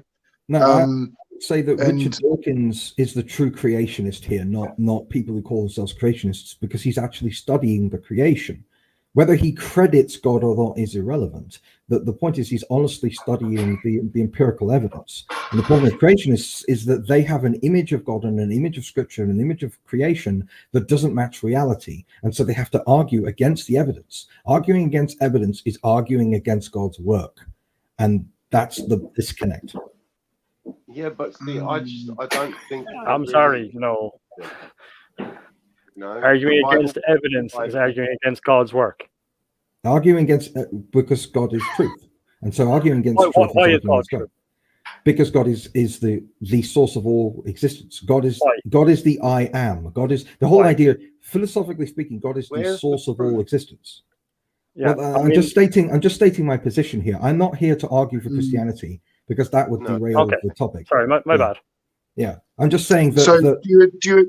No, I would say that Richard Dawkins is the true creationist here, not people who call themselves creationists, because he's actually studying the creation. Whether he credits God or not is irrelevant. The point is he's honestly studying the empirical evidence. And the problem with creationists is that they have an image of God and an image of Scripture and an image of creation that doesn't match reality. And so they have to argue against the evidence. Arguing against evidence is arguing against God's work. And that's the disconnect. Yeah, but see, I don't think. I'm sorry, no. No. Arguing against evidence is arguing against God's work. Arguing against because God is truth, and so arguing against truth why is is God God. true? Because God is the source of all existence. God is the I am. God is the whole idea. Philosophically speaking, God is the source of all existence. Yeah, well, I'm just stating my position here. I'm not here to argue for Christianity because that would derail the topic. Sorry, my bad. Yeah, I'm just saying that. So,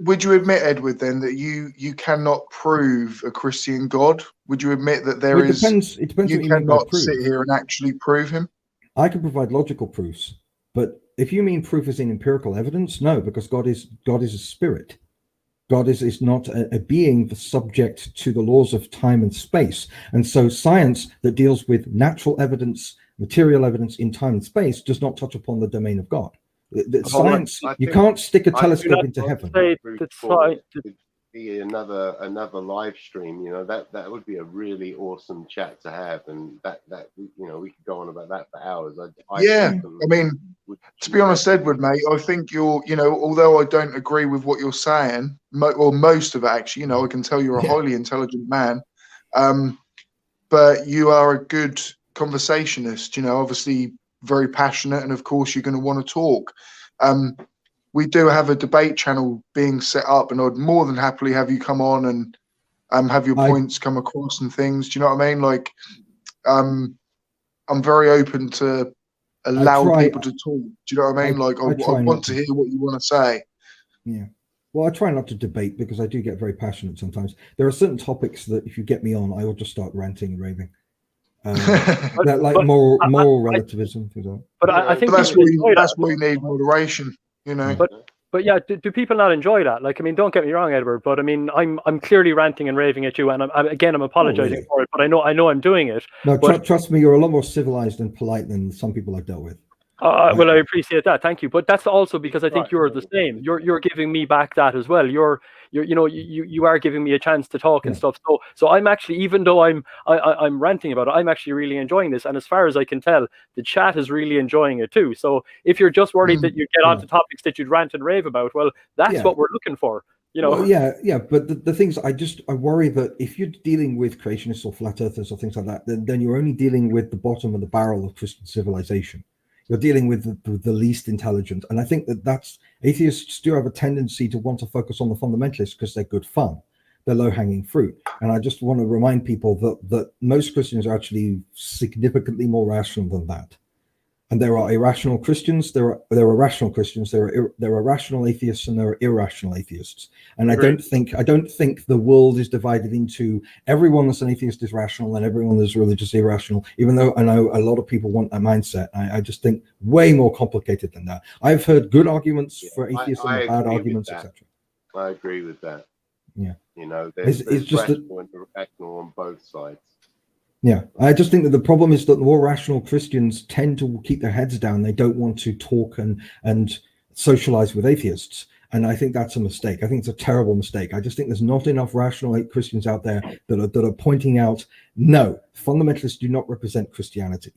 would you admit, Edward, then that you cannot prove a Christian God? Would you admit that there is? It depends. You what you mean by cannot proof. sit here and actually prove him. I can provide logical proofs, but if you mean proof as in empirical evidence, no, because God is a spirit. God is not a being subject to the laws of time and space, and so science that deals with natural evidence, material evidence in time and space does not touch upon the domain of God. Science, you can't stick a telescope into heaven. Be another live stream, you know, that would be a really awesome chat to have, and that you know, we could go on about that for hours. I mean, to be honest, Edward, mate, I think you're, you know, although I don't agree with what you're saying, or most of it actually, you know, I can tell you're a highly intelligent man, but you are a good conversationist, you know, obviously very passionate, and of course you're going to want to talk. We do have a debate channel being set up, and I'd more than happily have you come on and have your points come across and things. Do you know what I mean? Like, I'm very open to allow people to talk. Do you know what I mean? Like, I want to hear what you want to say. Yeah. Well, I try not to debate because I do get very passionate sometimes. There are certain topics that if you get me on, I will just start ranting and raving. Like moral relativism, for example. But I think that's where you need moderation, you know. But yeah, do people not enjoy that? Like, I mean, don't get me wrong, Edward, but I mean, I'm clearly ranting and raving at you, and I'm apologizing for it, but I know I'm doing it. No, trust me, you're a lot more civilized and polite than some people I've dealt with. Well, I appreciate that. Thank you. But that's also because I think you're the same. You're giving me back that as well. You are giving me a chance to talk and stuff. So I'm actually, even though I'm ranting about it, I'm actually really enjoying this. And as far as I can tell, the chat is really enjoying it too. So if you're just worried that you get onto topics that you'd rant and rave about, well, that's what we're looking for. You know. Well, but the things I worry that if you're dealing with creationists or flat earthers or things like that, then you're only dealing with the bottom of the barrel of Christian civilization. You're dealing with the least intelligent. And I think that's atheists do have a tendency to want to focus on the fundamentalists because they're good fun. They're low-hanging fruit. And I just want to remind people that most Christians are actually significantly more rational than that. And there are irrational Christians, there are rational Christians, there are rational atheists, and there are irrational atheists. And I don't think the world is divided into everyone that's an atheist is rational and everyone that's religious irrational, even though I know a lot of people want that mindset. I just think way more complicated than that. I've heard good arguments for atheists and bad arguments, etc. I agree with that. Yeah. You know, there's just rational and irrational on both sides. Yeah, I just think that the problem is that the more rational Christians tend to keep their heads down. They don't want to talk and socialize with atheists. And I think that's a mistake. I think it's a terrible mistake. I just think there's not enough rational Christians out there that are pointing out, no, fundamentalists do not represent Christianity.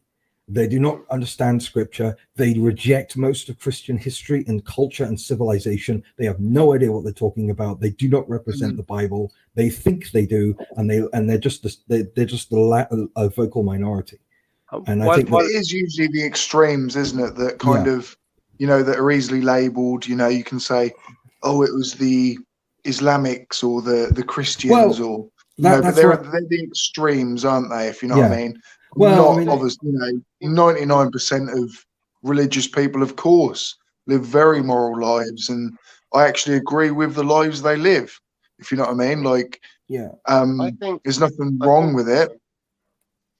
They do not understand scripture. They reject most of Christian history and culture and civilization. They have no idea what they're talking about. They do not represent the Bible. They think they do, and they're just a vocal minority. And I think it is usually the extremes, isn't it? That kind of, you know, that are easily labelled. You know, you can say, oh, it was the Islamics or the Christians, or but they're the extremes, aren't they? If you know what I mean. Well, obviously, you know, 99% of religious people, of course, live very moral lives, and I actually agree with the lives they live. If you know what I mean, like, I think there's nothing wrong with it.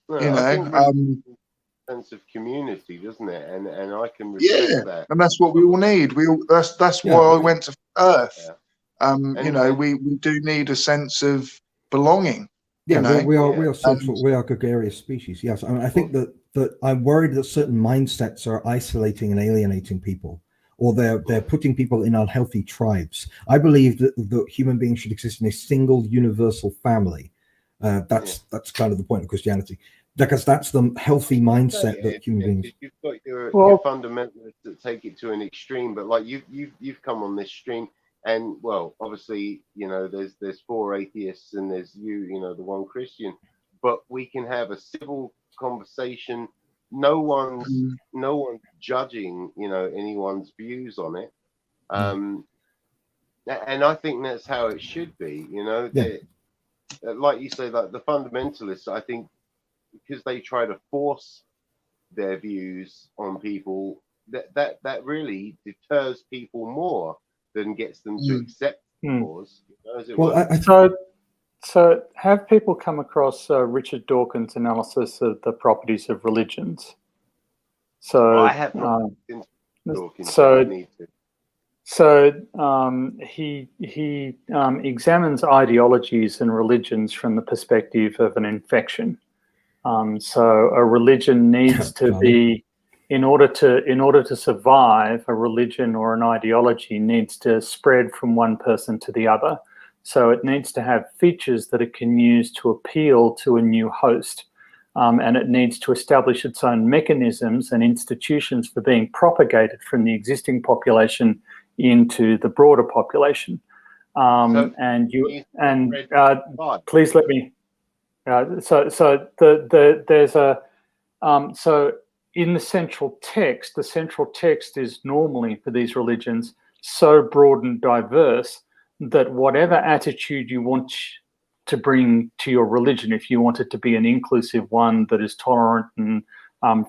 No, you know, sense of community, doesn't it? And I can respect that. And that's what we all need. That's why I went to Earth. You know, we do need a sense of belonging. Yeah, you know, we are social, we are gregarious species. Yes, I mean, I think that I'm worried that certain mindsets are isolating and alienating people, or they're putting people in unhealthy tribes. I believe that human beings should exist in a single universal family. That's kind of the point of Christianity, because that's the healthy mindset that human beings. You've got your fundamentalists that take it to an extreme, but like you've come on this stream. And well, obviously, you know, there's 4 atheists and there's you know, the one Christian, but we can have a civil conversation. No one's judging, you know, anyone's views on it. And I think that's how it should be, you know. Like you say, like the fundamentalists, I think, because they try to force their views on people, that really deters people more than gets them to accept the cause. So have people come across Richard Dawkins' analysis of the properties of religions? So I have not been to Dawkins. He examines ideologies and religions from the perspective of an infection. So a religion needs to be, in order to survive, a religion or an ideology needs to spread from one person to the other. So it needs to have features that it can use to appeal to a new host. And it needs to establish its own mechanisms and institutions for being propagated from the existing population into the broader population. Please let me. So in the central text is normally for these religions so broad and diverse that whatever attitude you want to bring to your religion, if you want it to be an inclusive one that is tolerant and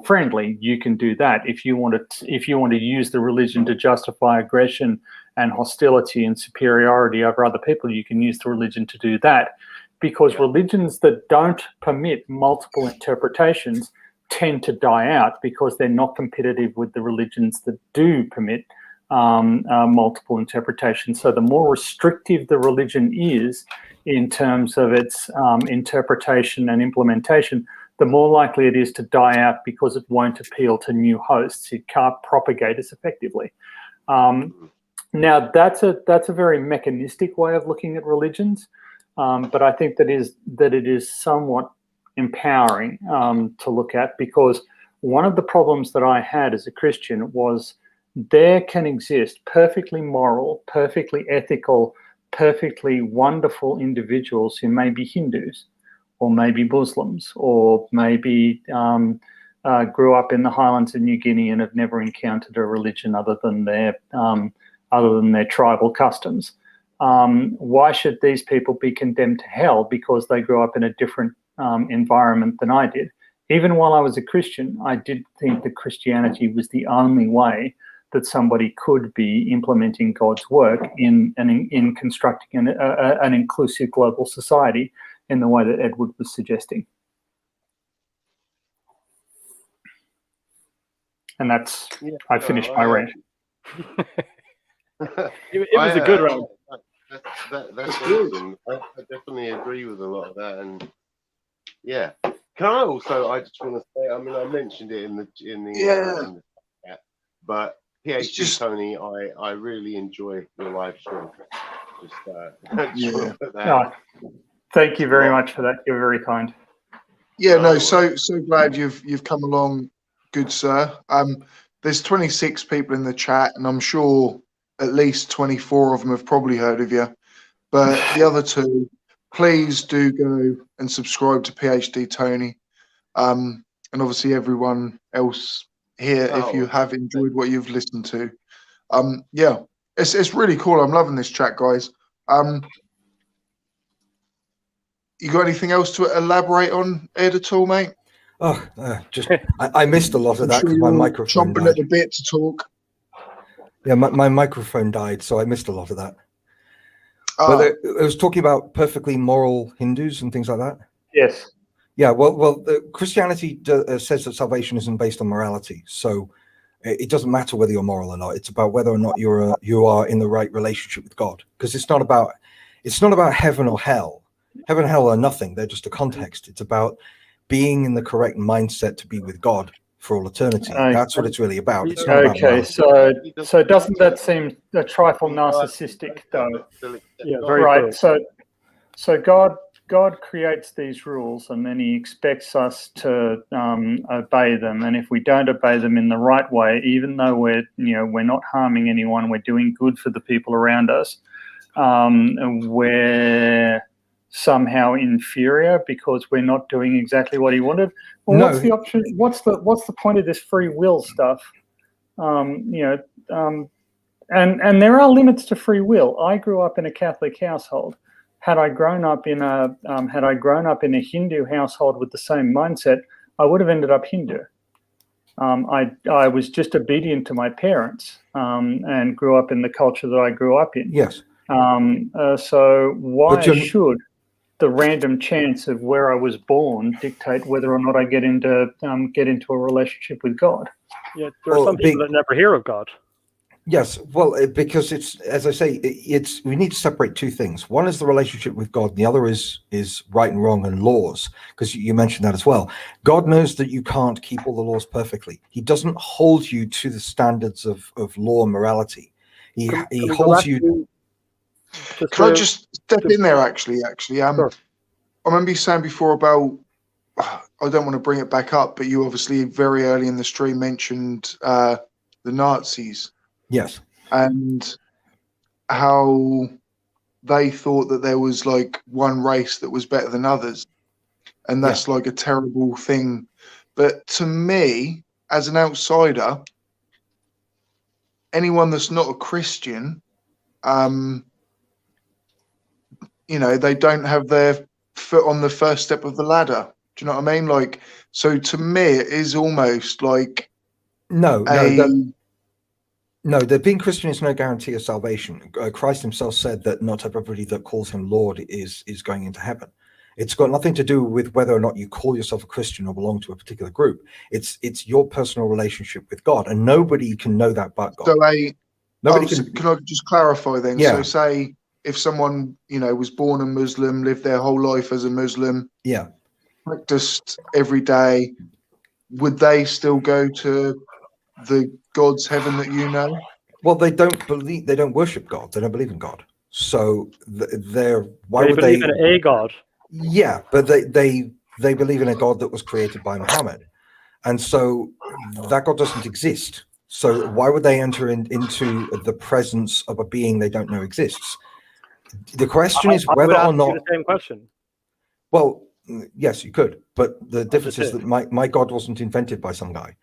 friendly, you can do that. If you want to use the religion to justify aggression and hostility and superiority over other people, you can use the religion to do that. Because religions that don't permit multiple interpretations tend to die out because they're not competitive with the religions that do permit multiple interpretations. So the more restrictive the religion is in terms of its interpretation and implementation, the more likely it is to die out because it won't appeal to new hosts. It can't propagate as effectively. Now that's a very mechanistic way of looking at religions, but I think that it is somewhat empowering to look at, because one of the problems that I had as a Christian was there can exist perfectly moral, perfectly ethical, perfectly wonderful individuals who may be Hindus or maybe Muslims or maybe grew up in the highlands of New Guinea and have never encountered a religion other than their tribal customs. Why should these people be condemned to hell because they grew up in a different environment than I did? Even while I was a Christian, I did think that Christianity was the only way that somebody could be implementing God's work in constructing an inclusive global society in the way that Edward was suggesting. And that's, I finished my rant. It was a good round. That's awesome. I definitely agree with a lot of that, and yeah. Can I also? I just want to say. I mean, I mentioned it in the chat, but PhD Tony, I really enjoy your live stream. Just want to put that. Thank you very much for that. You're very kind. Yeah, no, so glad you've come along, good sir. There's 26 people in the chat, and I'm sure at least 24 of them have probably heard of you. But the other two, please do go and subscribe to PhD Tony. And obviously everyone else here, if you have enjoyed what you've listened to. Yeah, it's really cool. I'm loving this chat, guys. You got anything else to elaborate on, Ed, at all, mate? I missed a lot of that because my microphone died. Chomping at the bit to talk. Yeah, my microphone died, so I missed a lot of that. But it was talking about perfectly moral Hindus and things like that. Yes. Yeah. Well, Christianity says that salvation isn't based on morality, so it doesn't matter whether you're moral or not. It's about whether or not you are in the right relationship with God, because it's not about heaven or hell. Heaven and hell are nothing. They're just a context. It's about being in the correct mindset to be with God for all eternity. That's what it's really about. It's not about Okay, money. so doesn't that seem a trifle narcissistic, though? Yeah, very Right. true. So God creates these rules, and then He expects us to obey them. And if we don't obey them in the right way, even though we're not harming anyone, we're doing good for the people around us, we're somehow inferior because we're not doing exactly what He wanted. Well, No. what's the option? What's the point of this free will stuff? And there are limits to free will. I grew up in a Catholic household. Had I grown up in a Hindu household with the same mindset, I would have ended up Hindu. I was just obedient to my parents and grew up in the culture that I grew up in. Yes. So why should the random chance of where I was born dictate whether or not I get into a relationship with God? Yeah, there are some people that never hear of God. Yes, well, because it's, as I say, we need to separate two things. One is the relationship with God, and the other is right and wrong and laws, because you mentioned that as well. God knows that you can't keep all the laws perfectly. He doesn't hold you to the standards of law and morality. He holds you. Can I just step in there? Actually, Sure. I remember you saying before about. I don't want to bring it back up, but you obviously very early in the stream mentioned the Nazis. Yes. And how they thought that there was like one race that was better than others. And that's like a terrible thing. But to me, as an outsider, anyone that's not a Christian, they don't have their foot on the first step of the ladder. Do you know what I mean? Like, so to me, it is almost like No, that being Christian is no guarantee of salvation. Christ himself said that not everybody that calls him Lord is going into heaven. It's got nothing to do with whether or not you call yourself a Christian or belong to a particular group. It's your personal relationship with God, and nobody can know that but God. So can I just clarify then? Yeah. So say if someone was born a Muslim, lived their whole life as a Muslim, practiced every day, would they still go to the God's heaven that you know? Well, they don't worship God. They don't believe in God. So why They would believe in a God? Yeah, but they believe in a God that was created by Muhammad, and so that God doesn't exist. So why would they enter into the presence of a being they don't know exists? The question is whether or not. The same question. Well, yes, you could, but the difference is that my God wasn't invented by some guy.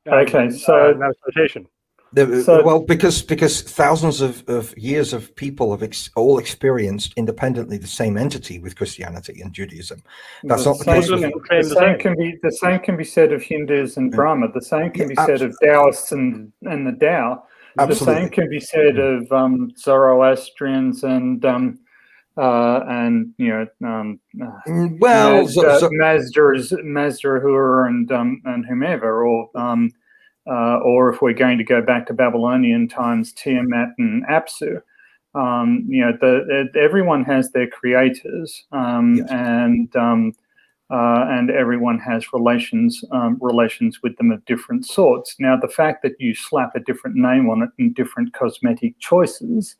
Okay, so meditation. Well, because thousands of years of people have all experienced independently the same entity with Christianity and Judaism. That's not the case. The same can be said of Hindus and Brahma. The same can be said of Taoists and the Tao. Absolutely. The same can be said of Zoroastrians and Mazda and whomever, or if we're going to go back to Babylonian times, Tiamat and Apsu. Everyone has their creators, and everyone has relations with them of different sorts. Now, the fact that you slap a different name on it and different cosmetic choices.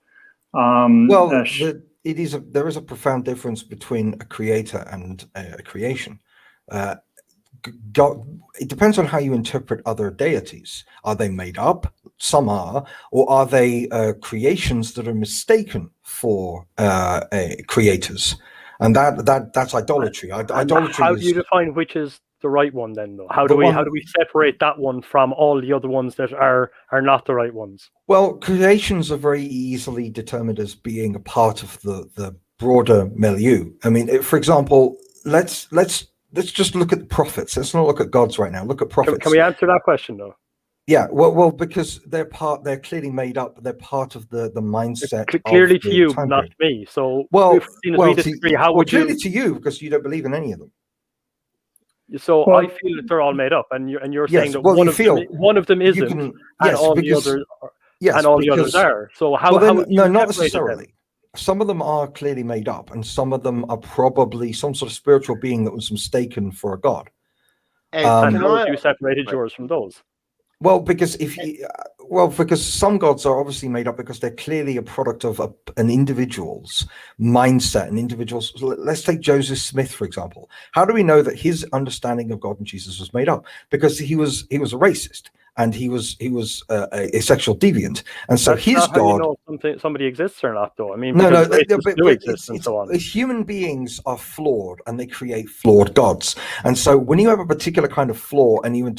There is a profound difference between a creator and a creation. God, it depends on how you interpret other deities. Are they made up? Some are, or are they creations that are mistaken for creators? And that's idolatry. Idolatry. How do you define which is the right one then, though? How do we separate that one from all the other ones that are not the right ones? Well, creations are very easily determined as being a part of the broader milieu. I mean, for example, let's just look at the prophets. Let's not look at gods right now. Look at prophets. Can we answer that question though? Yeah, well, because they're clearly made up. They're part of the mindset. Clearly to you, not to me. So, we disagree. How would you? Clearly to you, because you don't believe in any of them. So I feel that they're all made up, and you're saying that one of them isn't, and all the others are. So how no, not necessarily. some of them are clearly made up, and some of them are probably some sort of spiritual being that was mistaken for a god. And how have you separated yours from those? Well, because because some gods are obviously made up because they're clearly a product of an individual's mindset, an individual's. Let's take Joseph Smith, for example. How do we know that his understanding of God and Jesus was made up? Because he was a racist, and he was a sexual deviant, and so That's his not God. how you know somebody exists or not, though. I mean, No, exist and so on. Human beings are flawed, and they create flawed gods. And so, when you have a particular kind of flaw, and you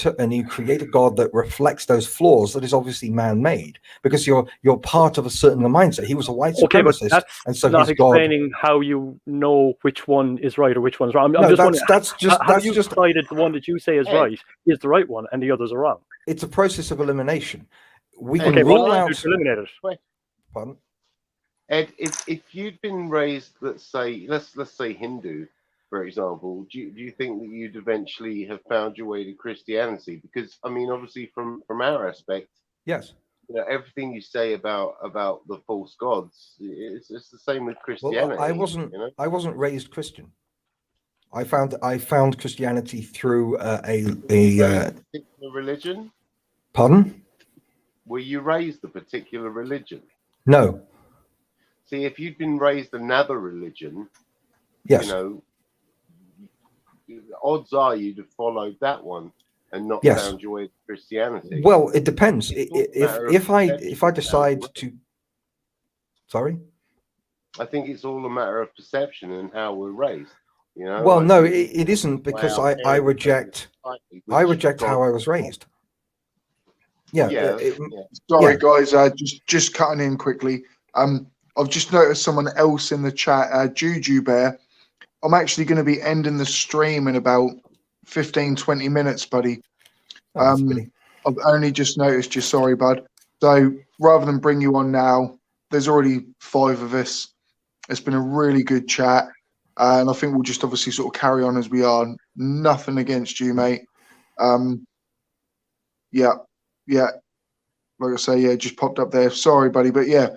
create a god that reflects those flaws, that is obviously man-made, because you're part of a certain mindset. He was a white supremacist, and so not his God. explaining how you know which one is right or which one's wrong. I'm No, just wondering how you just decided the one that you say is right is the right one, and the others are wrong. It's a process of elimination. We Okay, can rule out. To eliminate it. Pardon? Ed, if you'd been raised, let's say Hindu, for example, do you think that you'd eventually have found your way to Christianity? Because I mean, obviously, from our aspect, Yes. you know, everything you say about the false gods, it's the same with Christianity. Well, I wasn't raised Christian. I found Christianity through a particular religion. Pardon? Were you raised a particular religion? No. See, if you'd been raised another religion, Yes. you know, odds are you'd have followed that one and not Yes. found your way to Christianity. Well, it depends. If I decide to, sorry. I think it's all a matter of perception and how we're raised. You know. Well, no, it isn't, because I reject how I was raised. Yeah. Sorry, guys. Just cutting in quickly. I've just noticed someone else in the chat, Juju Bear. I'm actually going to be ending the stream in about 15-20 minutes, buddy. I've only just noticed you. Sorry, bud. So rather than bring you on now, there's already 5 of us. It's been a really good chat. And I think we'll just obviously sort of carry on as we are. Nothing against you, mate. Yeah. Like I say, yeah, just popped up there. Sorry, buddy. But yeah,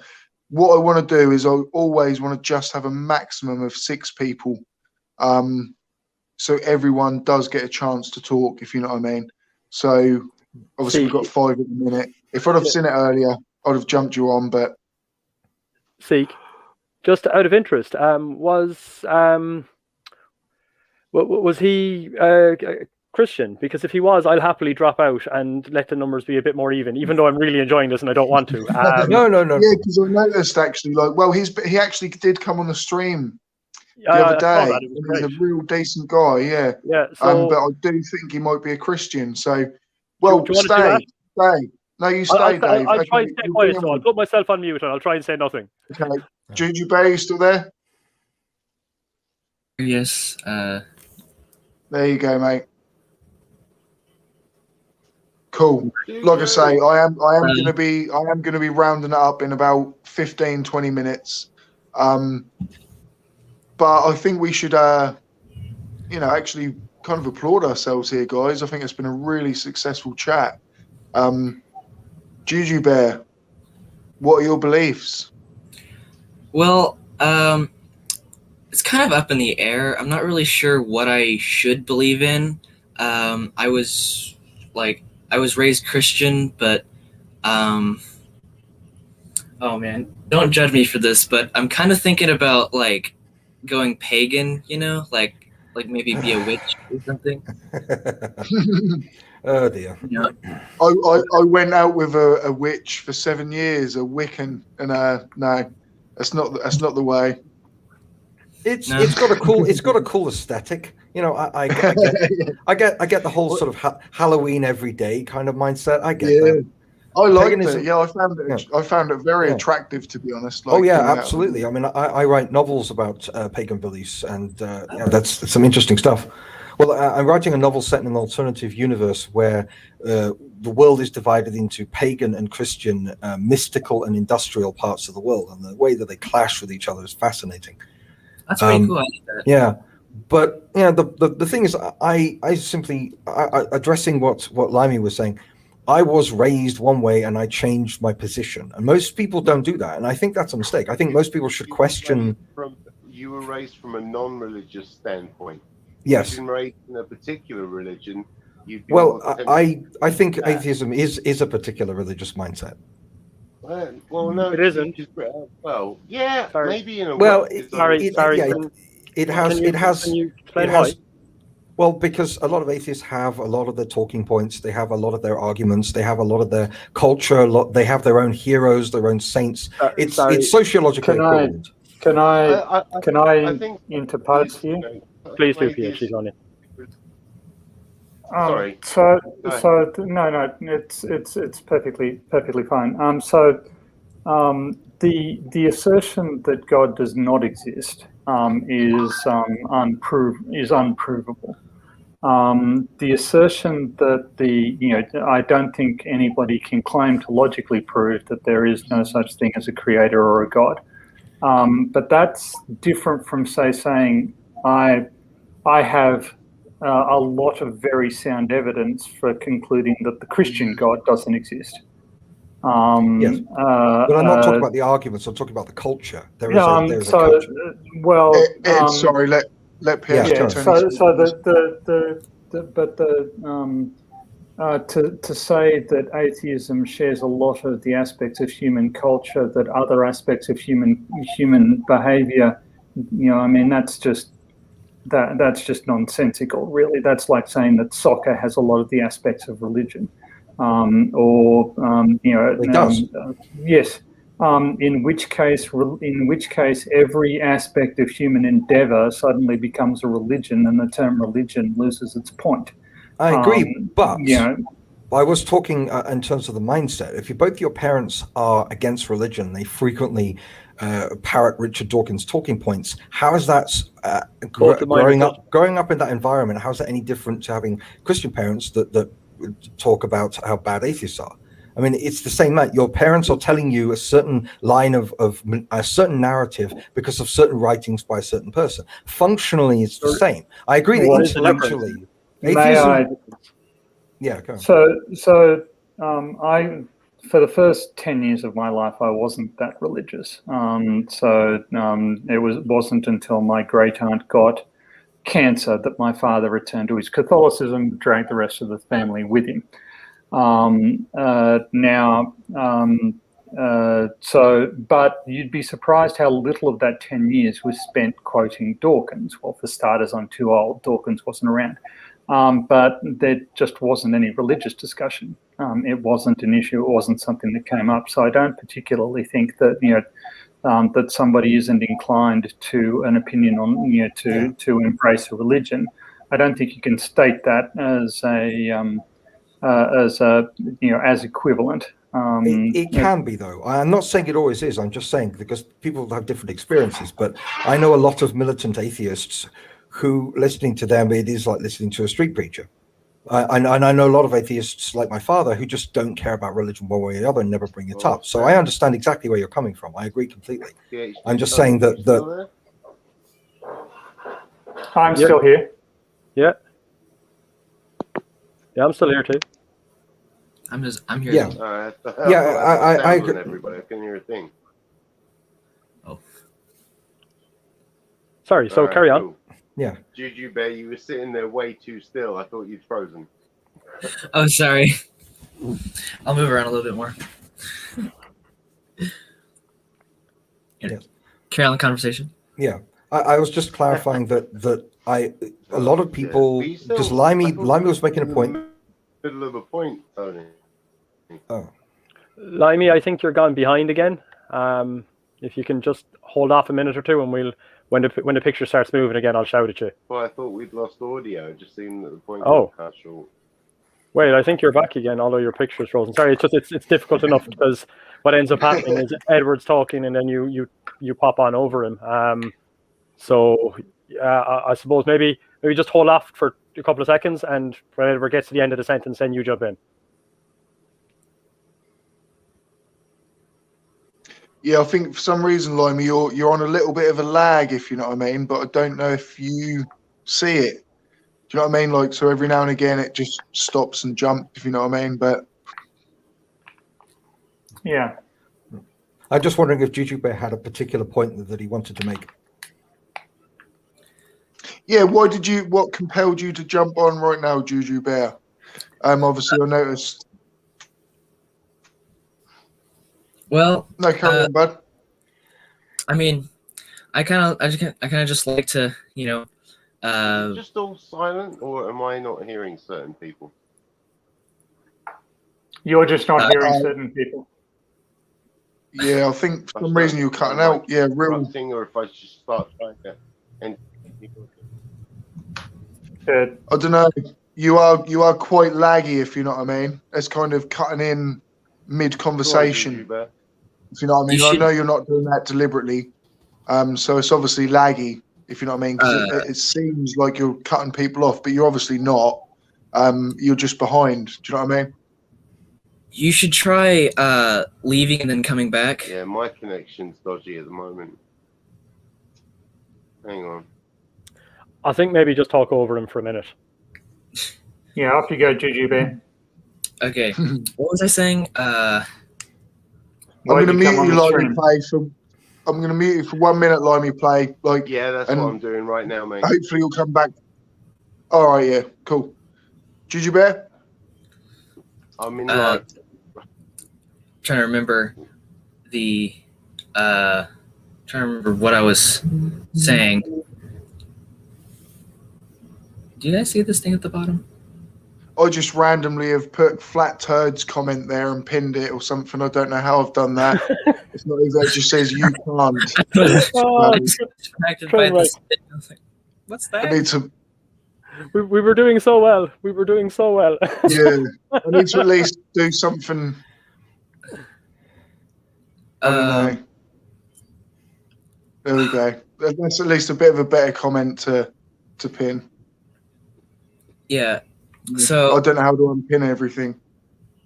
what I want to do is I always want to just have a maximum of 6 people. So everyone does get a chance to talk, if you know what I mean. So obviously we've got 5 at the minute. If I'd have seen it earlier, I'd have jumped you on, but Seek. Just out of interest, was he Christian? Because if he was, I'll happily drop out and let the numbers be a bit more even though I'm really enjoying this and I don't want to. No. Yeah, because I noticed actually, he actually did come on the stream the other day. He's a real decent guy, yeah. Yeah. So, but I do think he might be a Christian. So, stay. No, you stay, Dave. I'll try and stay quiet, so I'll put myself on mute and I'll try and say nothing. Okay. Juju Bay, you still there? Yes. There you go, mate. Cool. Like I say, I am gonna be rounding it up in about 15-20 minutes. But I think we should actually kind of applaud ourselves here, guys. I think it's been a really successful chat. Juju Bear, what are your beliefs? Well, it's kind of up in the air. I'm not really sure what I should believe in. I was raised Christian, but oh man, don't judge me for this, but I'm kind of thinking about like going pagan, like maybe be a witch or something. Oh dear. Yeah. I went out with a witch for 7 years, a Wiccan, and no, that's not the way. It's got a cool aesthetic. I get the whole sort of Halloween every day kind of mindset. I get that. I liked it. Yeah, I found it very attractive, to be honest. Absolutely. I mean, I write novels about pagan beliefs, and that's some interesting stuff. Well, I'm writing a novel set in an alternative universe where the world is divided into pagan and Christian, mystical and industrial parts of the world, and the way that they clash with each other is fascinating. That's pretty cool. I like that. Yeah, but the thing is, I simply addressing what Limey was saying. I was raised one way and I changed my position. And most people don't do that. And I think that's a mistake. I think most people should question. You were raised from a non-religious standpoint. Yes. You've been raised in a particular religion. Well, I think atheism is a particular religious mindset. Well, no, it isn't. Well, yeah, Sorry. maybe in a Well, way. Sorry. It has. Can you explain why? Well, because a lot of atheists have a lot of their talking points. They have a lot of their arguments. They have a lot of their culture. They have their own heroes, their own saints. It's sociologically equivalent. Can I interpose here? Please do, Pierre. She's on it. Sorry. So no, it's perfectly fine. So the assertion that God does not exist is unprovable. The assertion that I don't think anybody can claim to logically prove that there is no such thing as a creator or a God. But that's different from, say, saying I have a lot of very sound evidence for concluding that the Christian God doesn't exist. Yes. But I'm not talking about the arguments. I'm talking about the culture. There is a culture. Sorry, let Pierre. To say that atheism shares a lot of the aspects of human culture, that other aspects of human behavior, that's just nonsensical, really. That's like saying that soccer has a lot of the aspects of religion, it does. Yes. In which case, every aspect of human endeavor suddenly becomes a religion, and the term religion loses its point. I agree, but I was talking in terms of the mindset. If both your parents are against religion, they frequently parrot Richard Dawkins' talking points. How is that growing up in that environment? How is that any different to having Christian parents that talk about how bad atheists are? I mean, it's the same. Your parents are telling you a certain line of a certain narrative because of certain writings by a certain person. Functionally, it's the same. I agree that intellectually, atheism. Yeah. Go on. So I, for the first 10 years of my life, I wasn't that religious. It wasn't until my great aunt got cancer that my father returned to his Catholicism, dragged the rest of the family with him. But you'd be surprised how little of that 10 years was spent quoting Dawkins. Well, for starters, I'm too old. Dawkins wasn't around. But there just wasn't any religious discussion. It wasn't an issue. It wasn't something that came up. So I don't particularly think that, that somebody isn't inclined to an opinion on, to embrace a religion. I don't think you can state that as equivalent. It can be, though. I'm not saying it always is. I'm just saying because people have different experiences. But I know a lot of militant atheists who, listening to them, it is like listening to a street preacher. And I know a lot of atheists like my father who just don't care about religion one way or the other and never bring it up. So I understand exactly where you're coming from. I agree completely. I'm just saying that I'm still here. Yeah. Yeah, I'm still here too. I'm here. Yeah. I agree. Everybody, I can hear a thing. Oh. Sorry. So carry on. Cool. Yeah. Juju Bear, you were sitting there way too still. I thought you'd frozen. Oh, sorry. I'll move around a little bit more. Carry on the conversation. Yeah. I was just clarifying that a lot of people, because Limey was making a point. Middle of a point, Tony. Oh. Limey, I think you're gone behind again. If you can just hold off a minute or two, and when the picture starts moving again, I'll shout at you. Well, I thought we'd lost audio. It just seemed that the point was cut short. Wait, I think you're back again, although your picture's frozen. Sorry, it's difficult enough because what ends up happening is Edward's talking and then you pop on over him. I suppose maybe just hold off for a couple of seconds, and when Edward gets to the end of the sentence, then you jump in. Yeah, I think for some reason, Limey, you're on a little bit of a lag, if you know what I mean, but I don't know if you see it. Do you know what I mean? Like, so every now and again it just stops and jumps, if you know what I mean. But Yeah. I'm just wondering if Juju Bear had a particular point that he wanted to make. Yeah, what compelled you to jump on right now, Juju Bear? Obviously I noticed. Well, No, carry on, bud. I mean, I kind of just like to, you know, Is it just all silent, or am I not hearing certain people? You're just not hearing certain people. Yeah, I think for some reason you're cutting out. Yeah, real. Or if I just start trying to and I don't know. You are quite laggy, if you know what I mean. It's kind of cutting in mid-conversation. If you know what I mean. I know you're not doing that deliberately. So it's obviously laggy, if you know what I mean. Because it seems like you're cutting people off, but you're obviously not. You're just behind. Do you know what I mean? You should try leaving and then coming back. Yeah, my connection's dodgy at the moment. Hang on. I think maybe just talk over him for a minute. Yeah, off you go, Juju Bear. Okay. What was I saying? I'm going to mute you, Limey Play. I'm going to mute you for 1 minute, Limey Play. Yeah, that's what I'm doing right now, mate. Hopefully you'll come back. All right, yeah, cool. Juju Bear? I'm in trying to remember what I was saying. Do you guys see this thing at the bottom? I just randomly have put flat turds comment there and pinned it or something. I don't know how I've done that. It's not exactly, it just says you can't. What's that? I need to. We were doing so well. We were doing so well. Yeah, I need to at least do something. I don't know. There we go. That's at least a bit of a better comment to pin. Yeah. So I don't know how to unpin everything.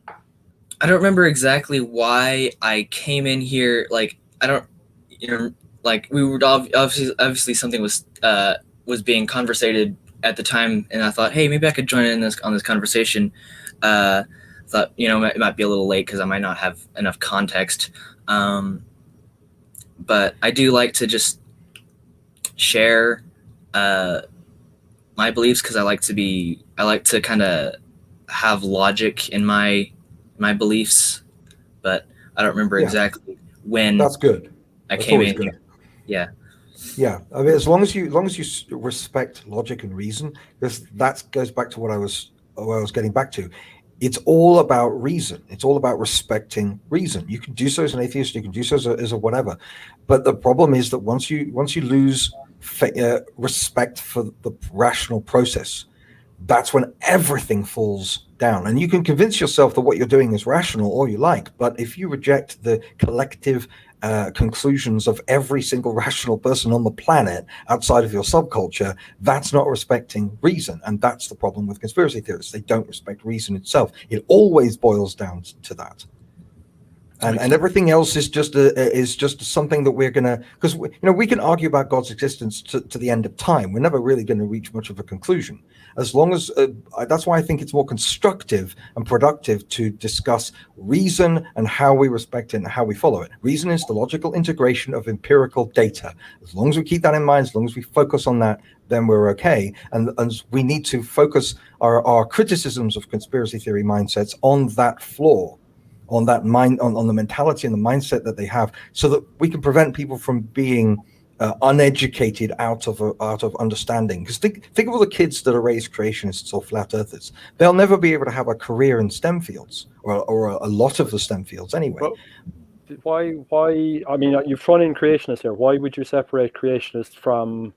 I don't remember exactly why I came in here. Like I don't, like we were obviously something was being conversated at the time, and I thought, hey, maybe I could join in on this conversation. Thought it might be a little late because I might not have enough context. But I do like to just share my beliefs because I like to kind of have logic in my beliefs, but I don't remember exactly when. That's good. That's came in here. Yeah. Yeah, I mean, as long as you respect logic and reason, that goes back to what I was getting back to. It's all about reason. It's all about respecting reason. You can do so as an atheist. You can do so as a whatever. But the problem is that once you lose respect for the rational process, that's when everything falls down. And you can convince yourself that what you're doing is rational all you like, but if you reject the collective conclusions of every single rational person on the planet outside of your subculture, that's not respecting reason. And that's the problem with conspiracy theorists. They don't respect reason itself. It always boils down to that. And everything else is just something that we're gonna, because we can argue about God's existence to the end of time. We're never really going to reach much of a conclusion. As long as that's why I think it's more constructive and productive to discuss reason and how we respect it and how we follow it. Reason is the logical integration of empirical data. As long as we keep that in mind, as long as we focus on that, then we're okay. And we need to focus our criticisms of conspiracy theory mindsets on that flaw, on that mind, on the mentality and the mindset that they have, so that we can prevent people from being uneducated out of understanding. Because think of all the kids that are raised creationists or flat earthers. They'll never be able to have a career in STEM fields, or a lot of the STEM fields anyway. Well, why? I mean, you've thrown in creationists here. Why would you separate creationists from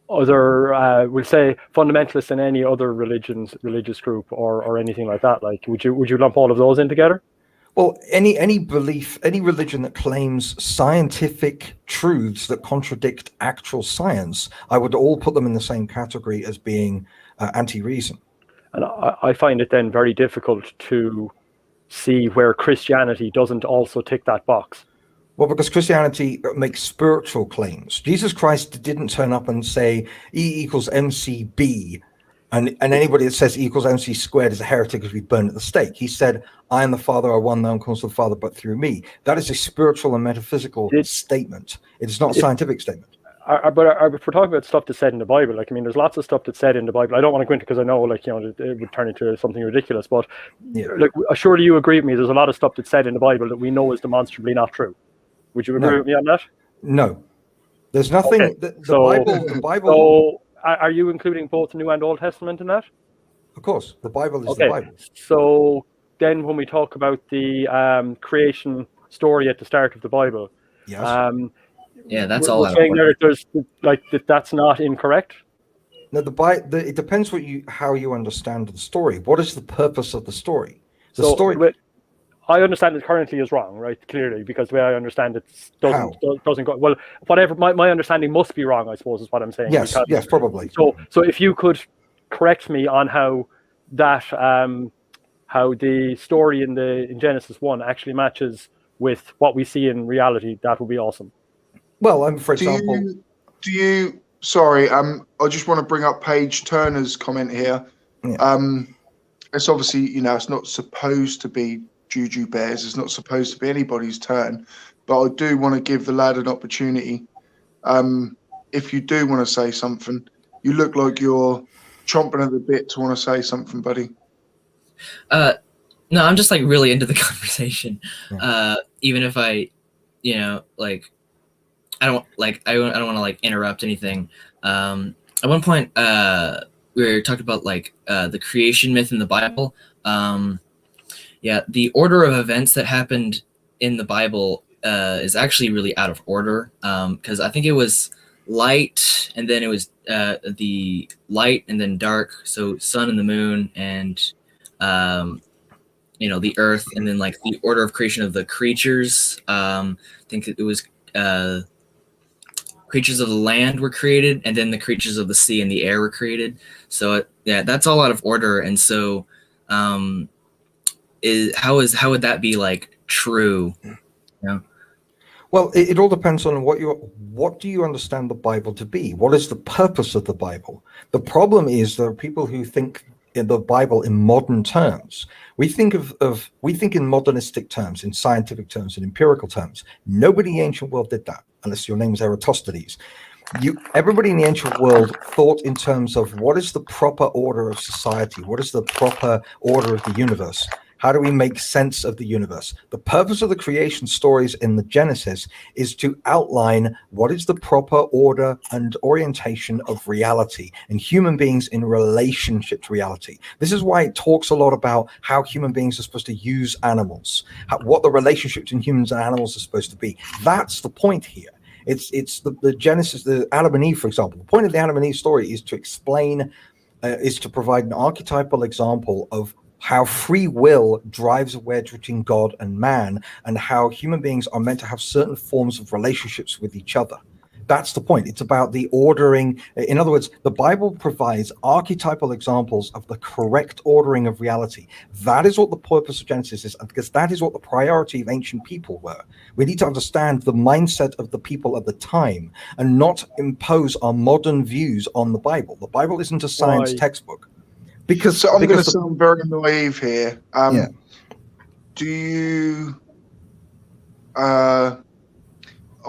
other, we'll say, fundamentalists in any other religious group or anything like that? Like, would you lump all of those in together? Well, any belief, any religion that claims scientific truths that contradict actual science, I would all put them in the same category as being anti-reason. And I find it then very difficult to see where Christianity doesn't also tick that box. Well, because Christianity makes spiritual claims. Jesus Christ didn't turn up and say E equals MC B And anybody that says E equals MC squared is a heretic because we burn at the stake. He said, I am the Father, I one known comes to the Father, but through me. That is a spiritual and metaphysical statement. It is not a scientific statement. But if we're talking about stuff that's said in the Bible, like, I mean, there's lots of stuff that's said in the Bible. I don't want to go into because I know, like, you know, it would turn into something ridiculous. But like, surely you agree with me, there's a lot of stuff that's said in the Bible that we know is demonstrably not true. Would you agree with me on that? No. There's nothing. Okay. The Bible. So are you including both the New and Old Testament in that? Of course, the Bible is the Bible. So then, when we talk about the creation story at the start of the Bible, yeah, that's all. Saying there, there's like that's not incorrect. No, it depends how you understand the story. What is the purpose of the story? The story. I understand it currently is wrong, right? Clearly, because the way I understand it doesn't go well. Whatever, my understanding must be wrong, I suppose, is what I'm saying. Yes, yes, probably. So if you could correct me on how that how the story in Genesis 1 actually matches with what we see in reality, that would be awesome. Well, for example, sorry, I just want to bring up Paige Turner's comment here. Yeah. It's obviously, you know, it's not supposed to be Juju Bears. It's not supposed to be anybody's turn, but I do want to give the lad an opportunity. If you do want to say something, you look like you're chomping at the bit to want to say something, buddy. No, I'm just like really into the conversation. Even if I, you know, like, I don't want to like interrupt anything. At one point, we were talking about like the creation myth in the Bible. Yeah, the order of events that happened in the Bible is actually really out of order, because I think it was light, and then it was the light, and then dark, so sun and the moon, and you know, the earth, and then like the order of creation of the creatures. I think it was creatures of the land were created, and then the creatures of the sea and the air were created. So yeah, that's all out of order, and so how would that be like true? Yeah. Well, it all depends on what do you understand the Bible to be? What is the purpose of the Bible? The problem is there are people who think in the Bible in modern terms. We think in modernistic terms, in scientific terms, in empirical terms. Nobody in the ancient world did that, unless your name was Eratosthenes. Everybody in the ancient world thought in terms of what is the proper order of society? What is the proper order of the universe? How do we make sense of the universe? The purpose of the creation stories in the Genesis is to outline what is the proper order and orientation of reality and human beings in relationship to reality. This is why it talks a lot about how human beings are supposed to use animals, what the relationship between humans and animals is supposed to be. That's the point here. It's the Genesis, the Adam and Eve, for example. The point of the Adam and Eve story is to explain, is to provide an archetypal example of how free will drives a wedge between God and man, and how human beings are meant to have certain forms of relationships with each other. That's the point. It's about the ordering. In other words, the Bible provides archetypal examples of the correct ordering of reality. That is what the purpose of Genesis is, because that is what the priority of ancient people were. We need to understand the mindset of the people at the time and not impose our modern views on the Bible. The Bible isn't a science textbook. So I'm going to sound very naive here. Do you, I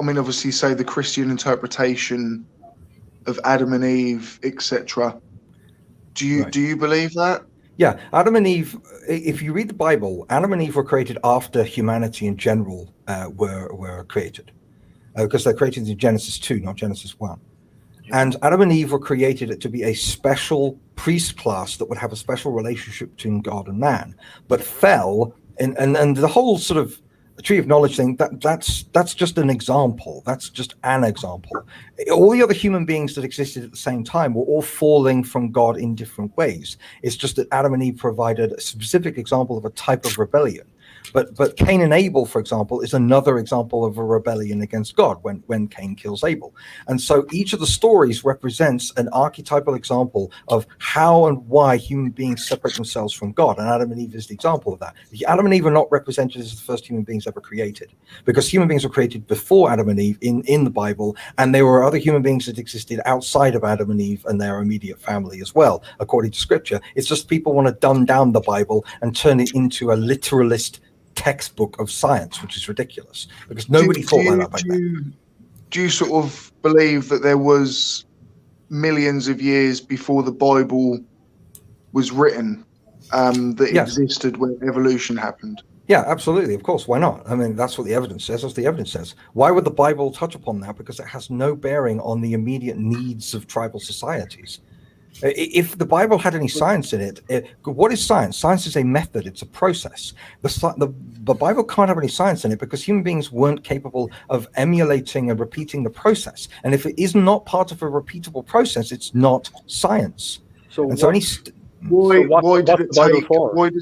mean, obviously, say the Christian interpretation of Adam and Eve, etc. Do you believe that? Yeah, Adam and Eve. If you read the Bible, Adam and Eve were created after humanity in general were created, because they're created in Genesis 2, not Genesis 1. And Adam and Eve were created to be a special priest class that would have a special relationship between God and man, but fell. And the whole sort of tree of knowledge thing, that's just an example. That's just an example. All the other human beings that existed at the same time were all falling from God in different ways. It's just that Adam and Eve provided a specific example of a type of rebellion. But Cain and Abel, for example, is another example of a rebellion against God when Cain kills Abel. And so each of the stories represents an archetypal example of how and why human beings separate themselves from God. And Adam and Eve is the example of that. Adam and Eve are not represented as the first human beings ever created, because human beings were created before Adam and Eve in the Bible, and there were other human beings that existed outside of Adam and Eve and their immediate family as well, according to scripture. It's just people want to dumb down the Bible and turn it into a literalist textbook of science, which is ridiculous, because nobody thought like that back then. Do you sort of believe that there was millions of years before the Bible was written, that existed when evolution happened? Yeah, absolutely. Of course. Why not? I mean, that's what the evidence says. That's what the evidence says. Why would the Bible touch upon that? Because it has no bearing on the immediate needs of tribal societies. If the Bible had any science in it, what is science? Science is a method. It's a process. The Bible can't have any science in it because human beings weren't capable of emulating and repeating the process. And if it is not part of a repeatable process, it's not science. So, why did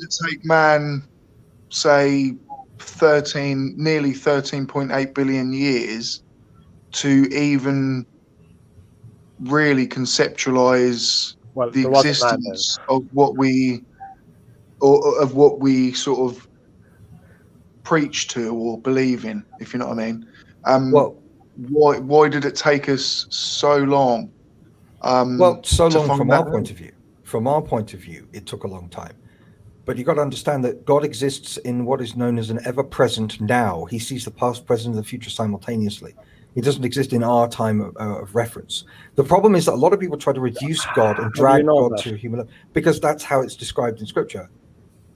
it take man, say, nearly 13.8 billion years to even really conceptualize the existence of what we sort of preach to or believe in, if you know what I mean? Why did it take us so long? So long from our point of view. From our point of view, it took a long time. But you've got to understand that God exists in what is known as an ever-present now. He sees the past, present, and the future simultaneously. He doesn't exist in our time of reference. The problem is that a lot of people try to reduce God and drag God to human, because that's how it's described in Scripture.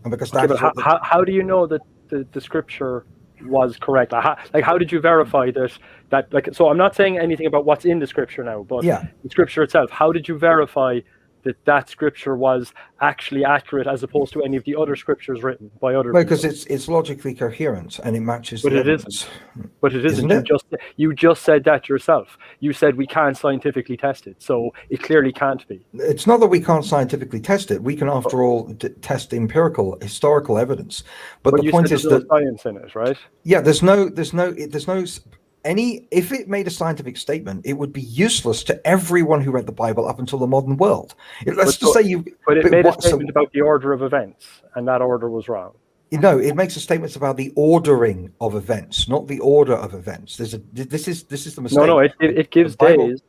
And because how do you know that the Scripture was correct? How did you verify that? So I'm not saying anything about what's in the Scripture now, but the Scripture itself. How did you verify that Scripture was actually accurate as opposed to any of the other scriptures written by other people? Because it's logically coherent and it matches but the it evidence. Isn't. But it isn't. You just said that yourself. You said we can't scientifically test it, so it clearly can't be. It's not that we can't scientifically test it. We can, after all, test empirical, historical evidence. But the point is that science in it, right? Yeah, there's no if it made a scientific statement, it would be useless to everyone who read the Bible up until the modern world. But it made a statement about the order of events, and that order was wrong. No, it makes a statement about the ordering of events, not the order of events. This is the mistake. No, it gives days.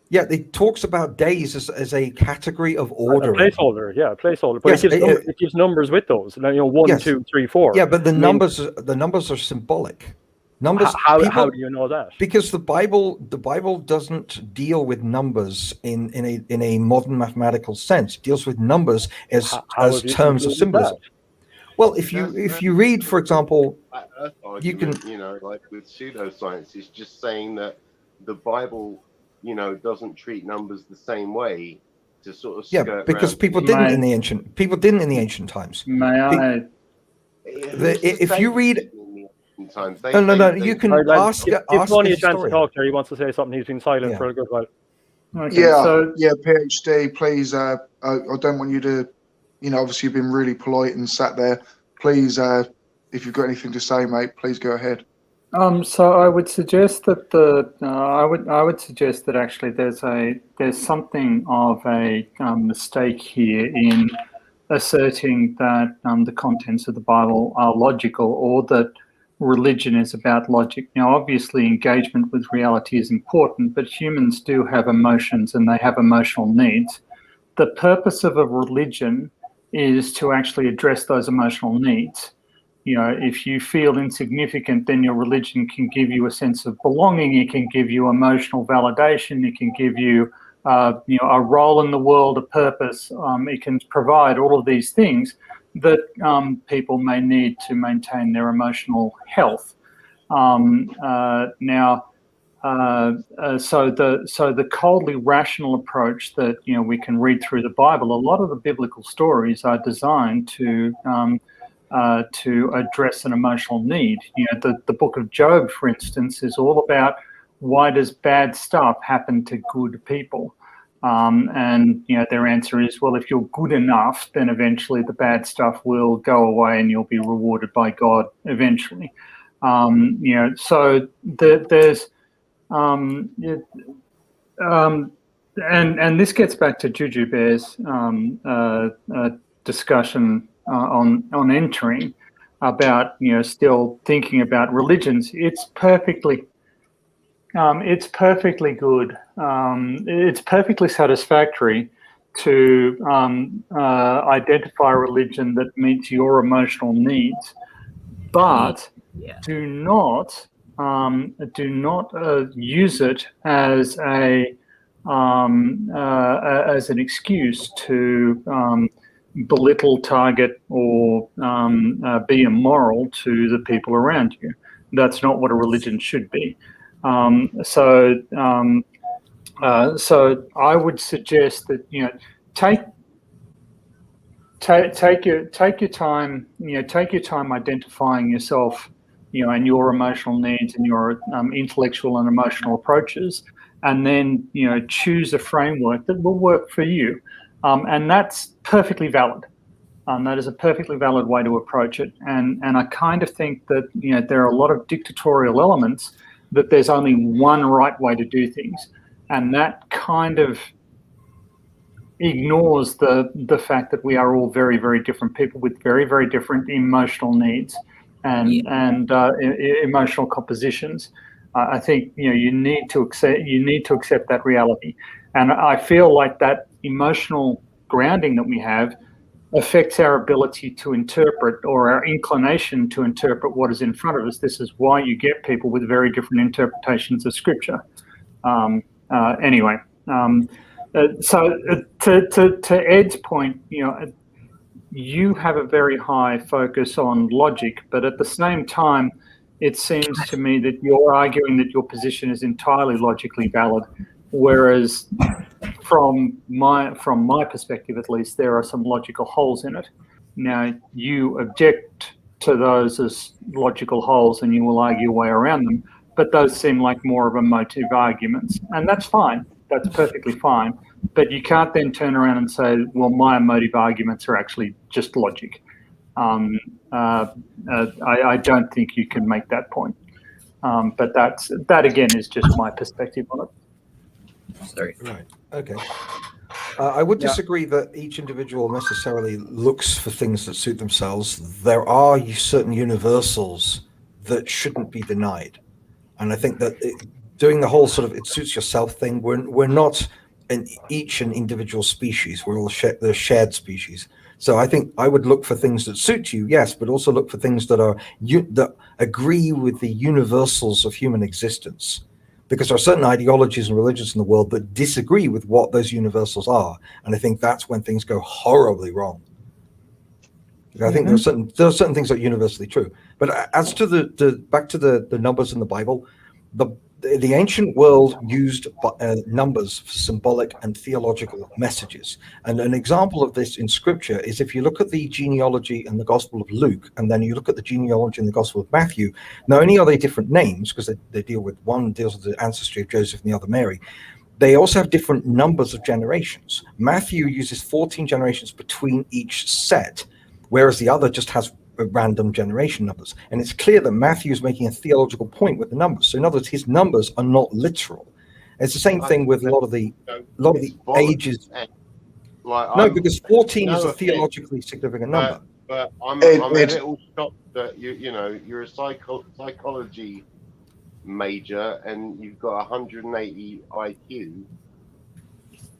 Yeah, it talks about days as a category of ordering. A placeholder. But it gives numbers with those. 1, 2, 3, 4. Yeah, but the numbers are symbolic. Numbers. How do you know that? Because the Bible doesn't deal with numbers in a modern mathematical sense. It deals with numbers as terms of symbolism. Well, if you read, for example, you can like with pseudoscience, it's just saying that the Bible, doesn't treat numbers the same way to sort of skirt because people didn't in the ancient times. If you read. No. You can ask. Give Tony a chance to talk there. He wants to say something. He's been silent for a good while. Okay, PhD, please. I don't want you to. Obviously you've been really polite and sat there. Please, if you've got anything to say, mate, please go ahead. So I would suggest that I would suggest that actually there's something of a mistake here in asserting that the contents of the Bible are logical, or that religion is about logic. Now, obviously, engagement with reality is important, but humans do have emotions and they have emotional needs. The purpose of a religion is to actually address those emotional needs. If you feel insignificant, then your religion can give you a sense of belonging. It can give you emotional validation. It can give you, a role in the world, a purpose. It can provide all of these things that people may need to maintain their emotional health. So the coldly rational approach that we can read through the Bible, a lot of the biblical stories are designed to address an emotional need. The book of Job, for instance, is all about why does bad stuff happen to good people. And their answer is, well, if you're good enough, then eventually the bad stuff will go away and you'll be rewarded by God eventually. So there's and this gets back to Juju Bear's discussion on entering about still thinking about religions. It's perfectly good. It's perfectly satisfactory to identify a religion that meets your emotional needs, but do not use it as an excuse to belittle, target, or be immoral to the people around you. That's not what a religion should be. So I would suggest that take your time. Take your time identifying yourself, and your emotional needs and your intellectual and emotional approaches, and then choose a framework that will work for you, and that's perfectly valid. That is a perfectly valid way to approach it, and I kind of think that there are a lot of dictatorial elements, that there's only one right way to do things, and that kind of ignores the fact that we are all very, very different people with very, very different emotional needs and emotional compositions. I think you need to accept that reality, and I feel like that emotional grounding that we have affects our ability to interpret, or our inclination to interpret, what is in front of us. This is why you get people with very different interpretations of Scripture. Anyway, so to Ed's point, you have a very high focus on logic, but at the same time, it seems to me that you're arguing that your position is entirely logically valid, whereas from my perspective, at least, there are some logical holes in it. Now, you object to those as logical holes, and you will argue your way around them, but those seem like more of emotive arguments, and that's fine. That's perfectly fine. But you can't then turn around and say, well, my emotive arguments are actually just logic. I don't think you can make that point. But that again is just my perspective on it. Sorry. Right. Okay. I would disagree that each individual necessarily looks for things that suit themselves. There are certain universals that shouldn't be denied, and I think that doing the whole sort of it suits yourself thing, we're not each an individual species. We're all the shared species. So I think I would look for things that suit you, yes, but also look for things that that agree with the universals of human existence. Because there are certain ideologies and religions in the world that disagree with what those universals are, and I think that's when things go horribly wrong. I think there are certain things that are universally true. But as to back to the numbers in the Bible, the ancient world used numbers for symbolic and theological messages. And an example of this in Scripture is if you look at the genealogy in the Gospel of Luke, and then you look at the genealogy in the Gospel of Matthew, not only are they different names, because they deal with, one deals with the ancestry of Joseph and the other Mary, they also have different numbers of generations. Matthew uses 14 generations between each set, whereas the other just has random generation numbers. And it's clear that Matthew is making a theological point with the numbers. So in other words, his numbers are not literal. It's the same thing with a lot of the ages. No, because 14 is a theologically significant number. But I'm a little shocked that you're a psychology major and you've got 180 IQ.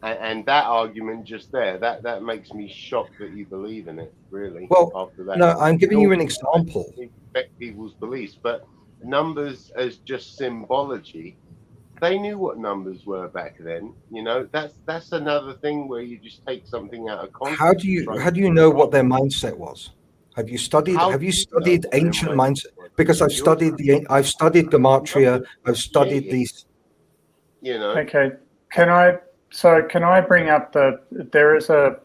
And that argument just there, that makes me shocked that you believe in it, really. Well, after that. No, I'm giving you an example. Respect people's beliefs, but numbers as just symbology, they knew what numbers were back then. That's another thing where you just take something out of context. How do you know what their mindset was? Have you studied ancient mindset? Because I've studied Gematria, I've studied these. Okay, can I bring up there's a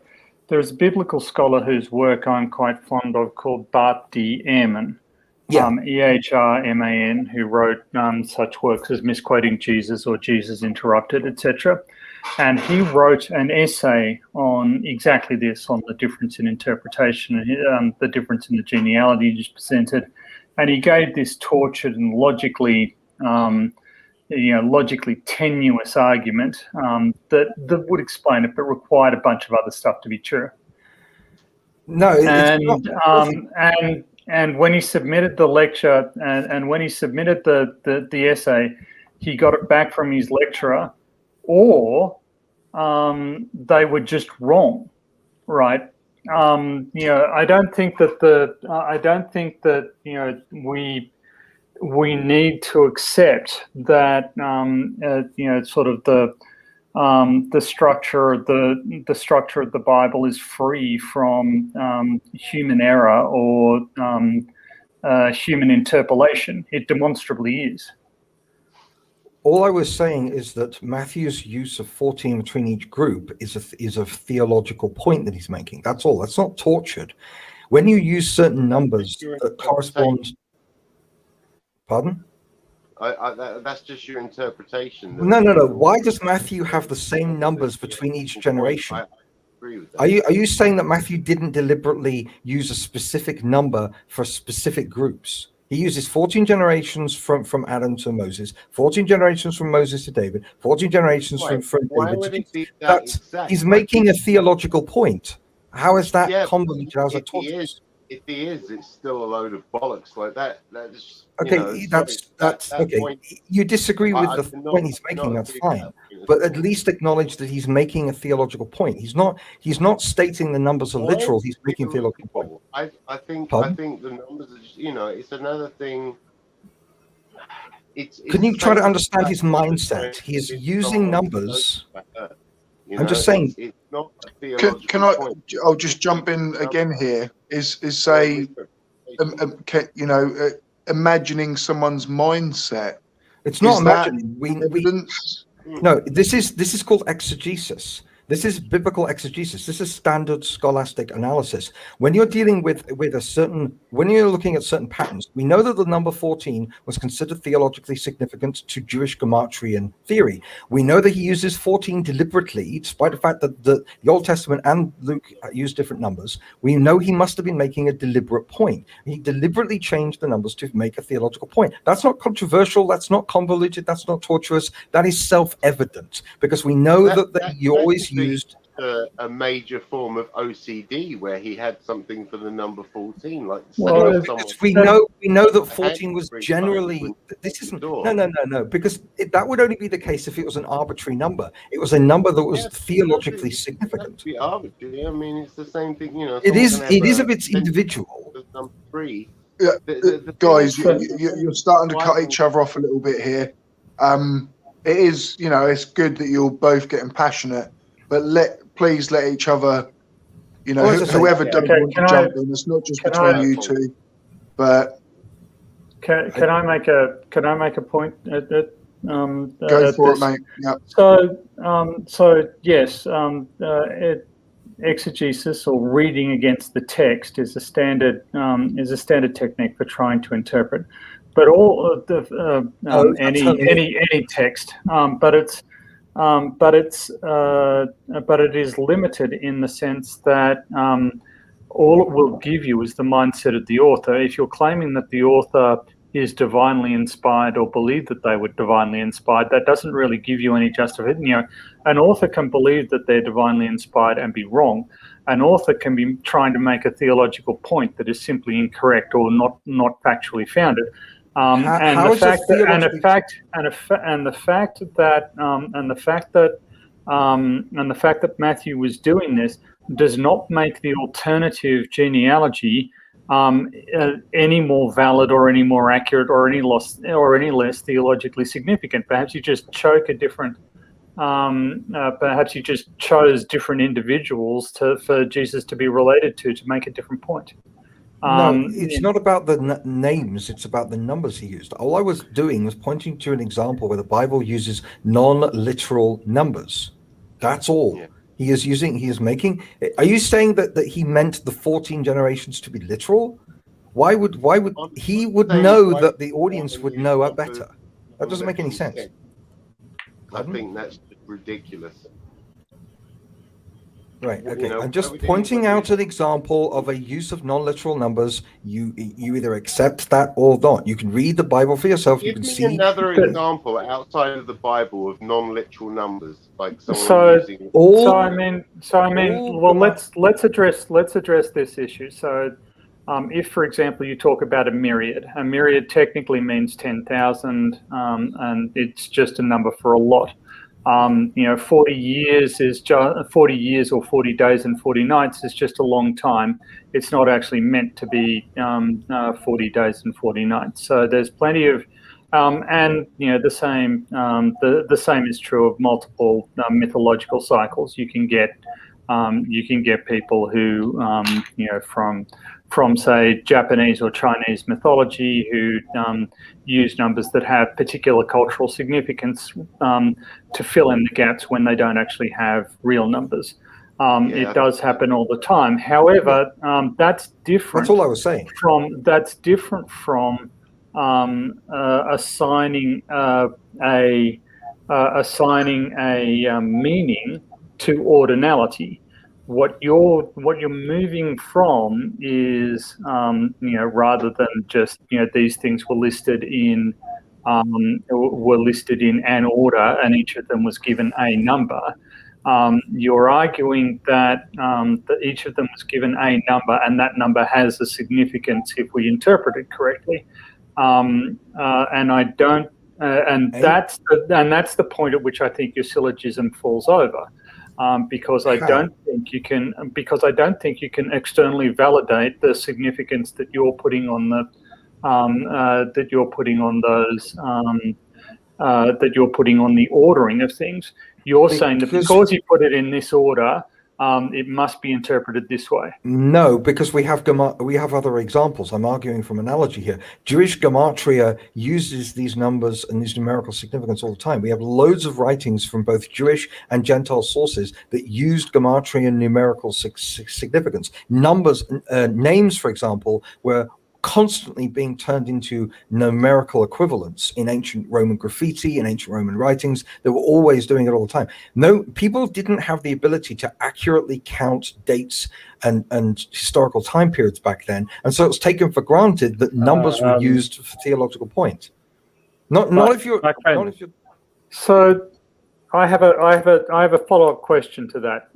biblical scholar whose work I'm quite fond of called Bart D. Ehrman, Ehrman, who wrote such works as Misquoting Jesus or Jesus Interrupted, etc. And he wrote an essay on exactly this, on the difference in interpretation and the difference in the genealogy you just presented. And he gave this tortured and logically tenuous argument that would explain it, but required a bunch of other stuff to be true. No, and when he submitted the lecture and when he submitted the essay, he got it back from his lecturer, or they were just wrong, right? I don't think that we need to accept that sort of the structure of the Bible is free from human error or human interpolation. It demonstrably is. All I was saying is that Matthew's use of 14 between each group is a theological point that he's making. That's all. That's not tortured. When you use certain numbers that correspond... Pardon? That's just your interpretation. No. Why does Matthew have the same numbers between each generation? I agree with that. Are you saying that Matthew didn't deliberately use a specific number for specific groups? He uses 14 generations from Adam to Moses, 14 generations from Moses to David, 14 generations from David to Jesus. He's making a theological point. How is that convoluted? How's that torturous? If he is, it's still a load of bollocks like that. That's okay. That's okay. Point, you disagree with the point he's making. That's fine. But at least acknowledge that he's making a theological point. He's not stating the numbers are literal. He's making a theological point. I think the numbers are just, it's another thing. Can you try to understand his mindset? He is using numbers. I'm just saying. It's not a theological can I? point. I'll just jump in again here. Is say, imagining someone's mindset. It's not imagining. No, this is called exegesis. This is biblical exegesis. This is standard scholastic analysis. When you're dealing when you're looking at certain patterns, we know that the number 14 was considered theologically significant to Jewish Gematrian theory. We know that he uses 14 deliberately, despite the fact that the Old Testament and Luke use different numbers. We know he must have been making a deliberate point. He deliberately changed the numbers to make a theological point. That's not controversial. That's not convoluted. That's not tortuous. That is self-evident, because we know that you always used a major form of OCD where he had something for the number 14, like we know that 14 was generally this isn't no because that would only be the case if it was an arbitrary number. It was a number that was theologically significant. Be arbitrary. I mean, it's the same thing, It is if it's individual. Number 3. Yeah, guys, you're starting to cut each other off a little bit here. It is, it's good that you're both getting passionate. But please let each other, whoever doesn't want to jump in. It's not just between you two. But can I make a point? Go for it, mate. Yeah. So yes, exegesis or reading against the text is a standard technique for trying to interpret. But all of the any text, but it is limited in the sense that all it will give you is the mindset of the author. If you're claiming that the author is divinely inspired or believe that they were divinely inspired, that doesn't really give you any justification. An author can believe that they're divinely inspired and be wrong. An author can be trying to make a theological point that is simply incorrect or not factually founded. The fact that Matthew was doing this does not make the alternative genealogy any more valid or any more accurate or any less theologically significant. Perhaps you just chose different individuals for Jesus to be related to make a different point. No, it's not about the names, it's about the numbers he used. All I was doing was pointing to an example where the Bible uses non-literal numbers. That's all. Yeah. Are you saying that he meant the 14 generations to be literal? Why would he would know that the audience would know it better? That doesn't make any sense. I think that's just ridiculous. Right. Okay. You know, I'm just pointing out an example of a use of non-literal numbers. You either accept that or not. You can read the Bible for yourself. You Give can me see another example outside of the Bible of non-literal numbers, like someone using. Well, let's address this issue. So, if, for example, you talk about a myriad technically means 10,000, and it's just a number for a lot. 40 years is 40 years or 40 days and 40 nights is just a long time. It's not actually meant to be 40 days and 40 nights. So there's plenty of, and the same is true of multiple mythological cycles. You can get people who from say Japanese or Chinese mythology who use numbers that have particular cultural significance to fill in the gaps when they don't actually have real numbers. It does happen all the time. However, that's different. That's all I was saying. That's different from assigning a meaning to ordinality. What you're moving from is rather than just these things were listed in an order and each of them was given a number. You're arguing that each of them was given a number and that number has a significance if we interpret it correctly. And I don't, and that's the point at which I think your syllogism falls over. Because I don't think you can externally validate the significance that you're putting on the ordering of things. You're saying that because you put it in this order, it must be interpreted this way. No, because we have other examples. I'm arguing from analogy here. Jewish gematria uses these numbers and these numerical significance all the time. We have loads of writings from both Jewish and Gentile sources that used gematria and numerical significance. Numbers, names, for example, were constantly being turned into numerical equivalents in ancient Roman graffiti and ancient Roman writings. They were always doing it all the time. No, people didn't have the ability to accurately count dates and historical time periods back then, and so it's taken for granted that numbers were used for theological point. Not if you're. So I have a follow-up question to that.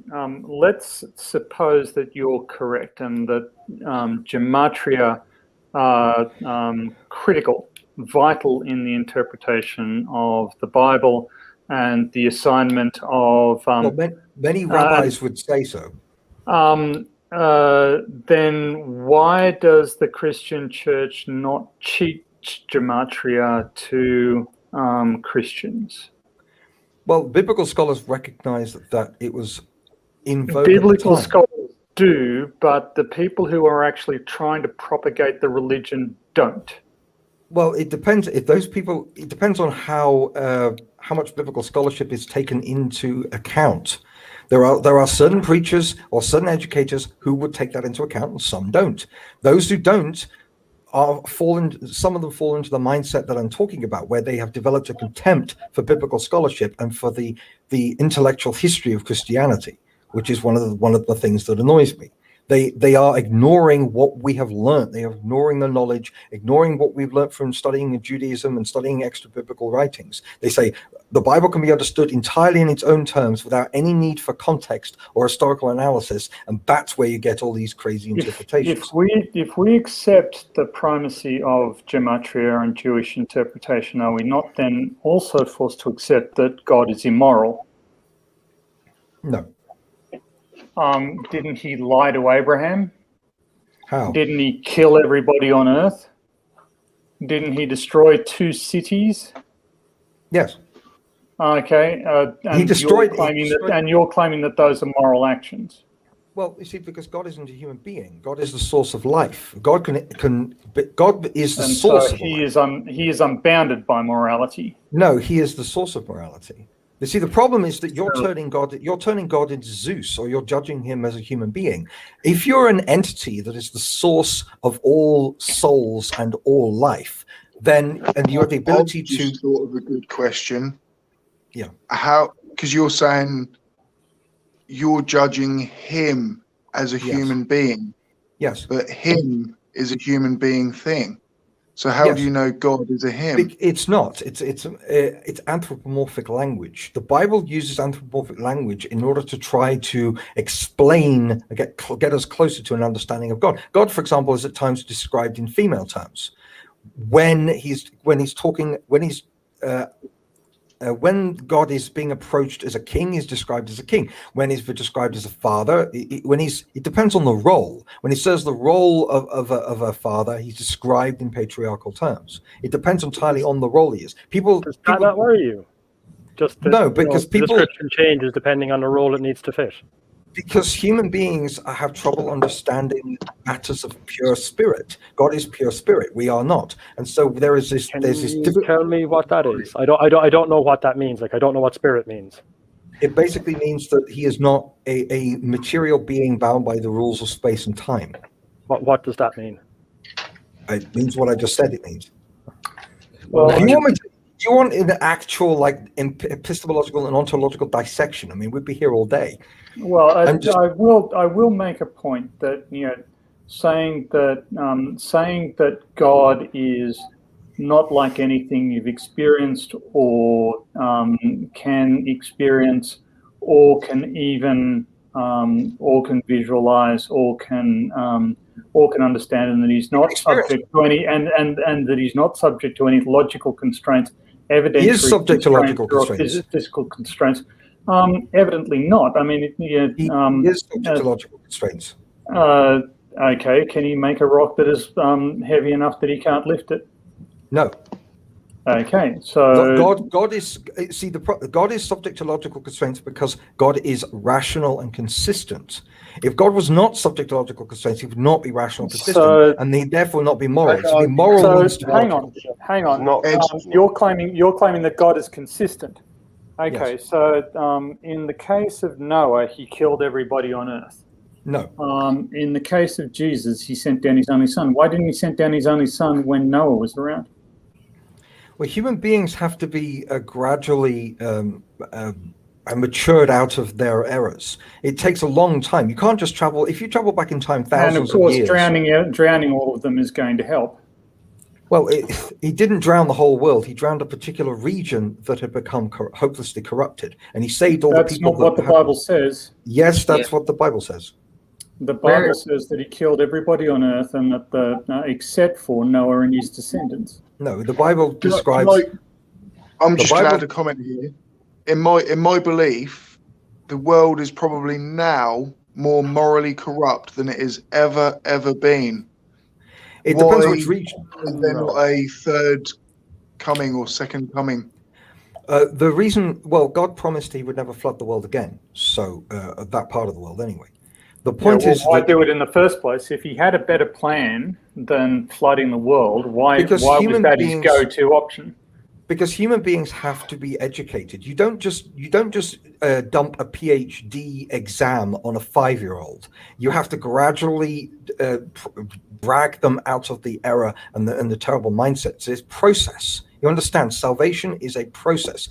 Let's suppose that you're correct and that gematria critical, vital in the interpretation of the Bible and the assignment of. Many rabbis would say so. Then why does the Christian Church not teach gematria to Christians? Well, biblical scholars recognize that it was in vogue. Biblical scholars do, but the people who are actually trying to propagate the religion don't. Well, it depends. If those people, it depends on how much biblical scholarship is taken into account. There are certain preachers or certain educators who would take that into account, and some don't. Those who don't some of them fall into the mindset that I'm talking about, where they have developed a contempt for biblical scholarship and for the intellectual history of Christianity, which is one of the things that annoys me. They are ignoring what we have learned. They are ignoring the knowledge, ignoring what we've learned from studying Judaism and studying extra biblical writings. They say the Bible can be understood entirely in its own terms without any need for context or historical analysis, and that's where you get all these crazy interpretations. If we accept the primacy of gematria and Jewish interpretation, are we not then also forced to accept that God is immoral? No. Didn't he lie to Abraham? How? Didn't he kill everybody on earth? Didn't he destroy 2 cities? Yes. Okay. And he destroyed. You're claiming that those are moral actions. Well, you see, because God isn't a human being. God is the source of life. God God is the source of life. He is unbounded by morality. No, he is the source of morality. You see, the problem is that you're turning God into Zeus, or you're judging him as a human being. If you're an entity that is the source of all souls and all life, then you have the ability to. Just thought of a good question. Yeah. How? Because you're saying you're judging him as a human being. Yes. But him is a human being thing. So how do you know God is a him? It's not. It's anthropomorphic language. The Bible uses anthropomorphic language in order to try to explain, get us closer to an understanding of God. God, for example, is at times described in female terms. When God is being approached as a king, he's described as a king. When he's described as a father, it depends on the role. When he says the role of a father, he's described in patriarchal terms. It depends entirely on the role he is. Does that not worry you? Just that, no, because the description changes depending on the role it needs to fit. Because human beings have trouble understanding matters of pure spirit. God is pure spirit. We are not, and so there is this. There's this. Tell me what that is. I don't know what that means. Like, I don't know what spirit means. It basically means that he is not a material being bound by the rules of space and time. What does that mean? It means what I just said. It means. Well, you want an actual epistemological and ontological dissection? I mean, we'd be here all day. Well, I will make a point that saying that God is not like anything you've experienced or can experience or can even or can visualize or can understand, and that he's not subject to any and that he's not subject to any logical constraints. Evidently, he is subject to logical constraints. Physical constraints. Evidently not. I mean, he is subject to logical constraints. Okay, can he make a rock that is heavy enough that he can't lift it? No. Okay, so God is God is subject to logical constraints because God is rational and consistent. If God was not subject to logical constraints, he would not be rational and consistent, and he'd therefore not be moral. To be moral means to be hang on. You're claiming that God is consistent. Okay, yes. So in the case of Noah, he killed everybody on earth. No. In the case of Jesus, he sent down his only son. Why didn't he send down his only son when Noah was around? Well, human beings have to be gradually matured out of their errors. It takes a long time. You can't just travel. If you travel back in time thousands of years. And of course, drowning all of them is going to help. Well, he didn't drown the whole world. He drowned a particular region that had become hopelessly corrupted, and he saved all the people. That's not what the Bible says. Yes, that's what the Bible says. The Bible says that he killed everybody on earth, and that except for Noah and his descendants. No, the Bible describes. I'm just going to add a comment here. In my belief, the world is probably now more morally corrupt than it has ever been. It depends on which region. They're not a third coming or second coming. The reason, well, God promised he would never flood the world again. So that part of the world, anyway. The point is, why do it in the first place? If he had a better plan than flooding the world, why was that his go-to option? Because human beings have to be educated. You don't just dump a PhD exam on a 5-year-old. You have to gradually drag them out of the error and the terrible mindsets. It's process. You understand? Salvation is a process.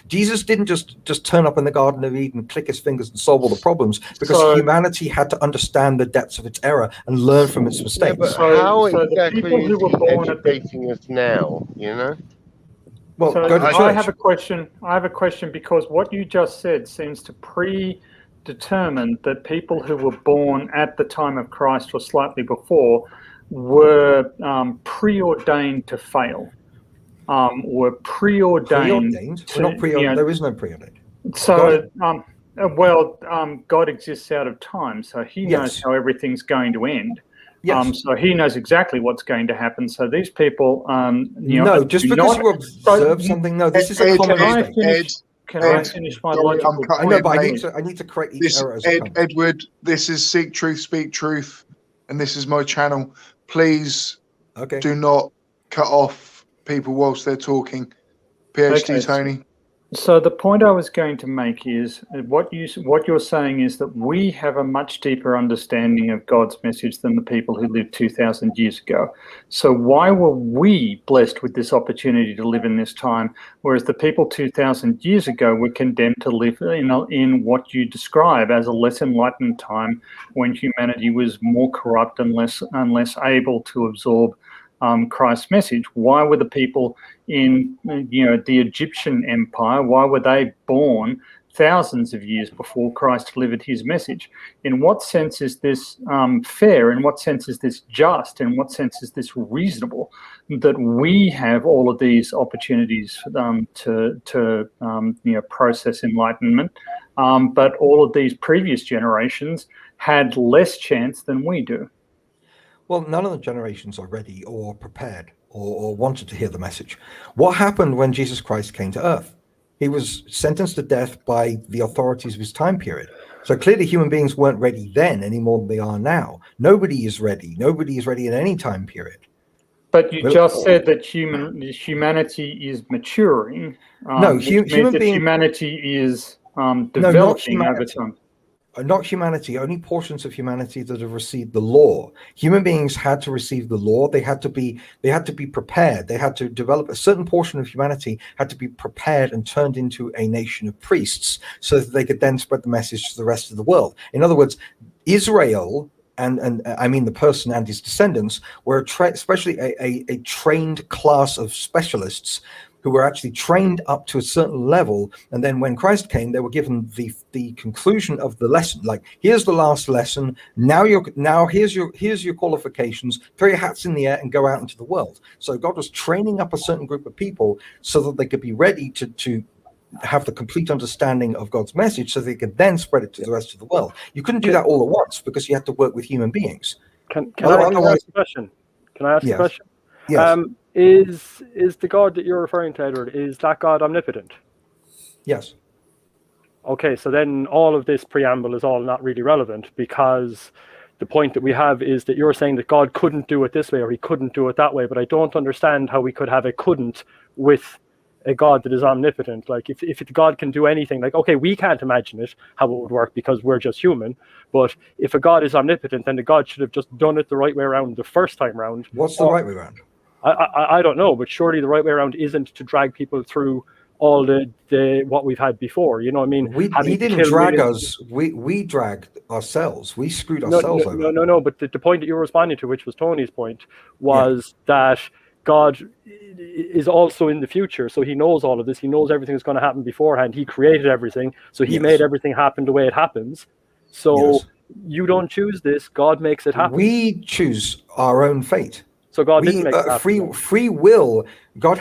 Jesus didn't just turn up in the Garden of Eden, click his fingers, and solve all the problems, because humanity had to understand the depths of its error and learn from its mistakes. Yeah, but how exactly is he educating us now? Well, I have a question. Because what you just said seems to predetermine that people who were born at the time of Christ or slightly before were preordained to fail. Were preordained. We're not preordained. There is no preordained. So, God exists out of time, so he knows how everything's going to end. Yes. So he knows exactly what's going to happen. So these people, just because you observe something. No, this is a common mistake. Can I finish my logical? I know, but I need to correct each error. Edward, this is Seek Truth, Speak Truth, and this is my channel. Please do not cut off people whilst they're talking. PhD Tony. So the point I was going to make is what you're saying is that we have a much deeper understanding of God's message than the people who lived 2,000 years ago. So why were we blessed with this opportunity to live in this time, whereas the people 2,000 years ago were condemned to live in what you describe as a less enlightened time when humanity was more corrupt and less able to absorb Christ's message? Why were the people in the Egyptian Empire, why were they born thousands of years before Christ delivered his message? In what sense is this fair? In what sense is this just? In what sense is this reasonable that we have all of these opportunities to process enlightenment, but all of these previous generations had less chance than we do? Well, none of the generations are ready or prepared or wanted to hear the message. What happened when Jesus Christ came to earth? He was sentenced to death by the authorities of his time period. So clearly human beings weren't ready then any more than they are now. Nobody is ready. Nobody is ready in any time period. But you just said that humanity is maturing. No, humanity is developing over time. Not humanity, only portions of humanity that have received the law. Human beings had to receive the law. They had to be prepared. They had to develop a certain portion of humanity, had to be prepared and turned into a nation of priests so that they could then spread the message to the rest of the world. In other words, Israel, and I mean the person and his descendants, were especially a trained class of specialists who were actually trained up to a certain level, and then when Christ came, they were given the conclusion of the lesson. Like, here's the last lesson. Now here's your qualifications. Throw your hats in the air and go out into the world. So God was training up a certain group of people so that they could be ready to have the complete understanding of God's message, so they could then spread it to the rest of the world. You couldn't do that all at once because you had to work with human beings. Can I ask a question? Can I ask a question? Yes. Is the God that you're referring to, Edward, is that God omnipotent? Yes. Okay, so then all of this preamble is all not really relevant, because the point that we have is that you're saying that God couldn't do it this way or he couldn't do it that way, but I don't understand how we could have a couldn't with a God that is omnipotent. Like, if God can do anything, like, okay, we can't imagine it, how it would work because we're just human, but if a God is omnipotent, then the God should have just done it the right way around the first time round. What's the right way around? I don't know, but surely the right way around isn't to drag people through all the what we've had before. You know what I mean? He didn't drag us. We dragged ourselves. We screwed ourselves over. No. But the point that you were responding to, which was Tony's point, was that God is also in the future, so he knows all of this. He knows everything that's going to happen beforehand. He created everything, so he made everything happen the way it happens. So you don't choose this. God makes it happen. We choose our own fate. So God didn't make it happen. Free will. God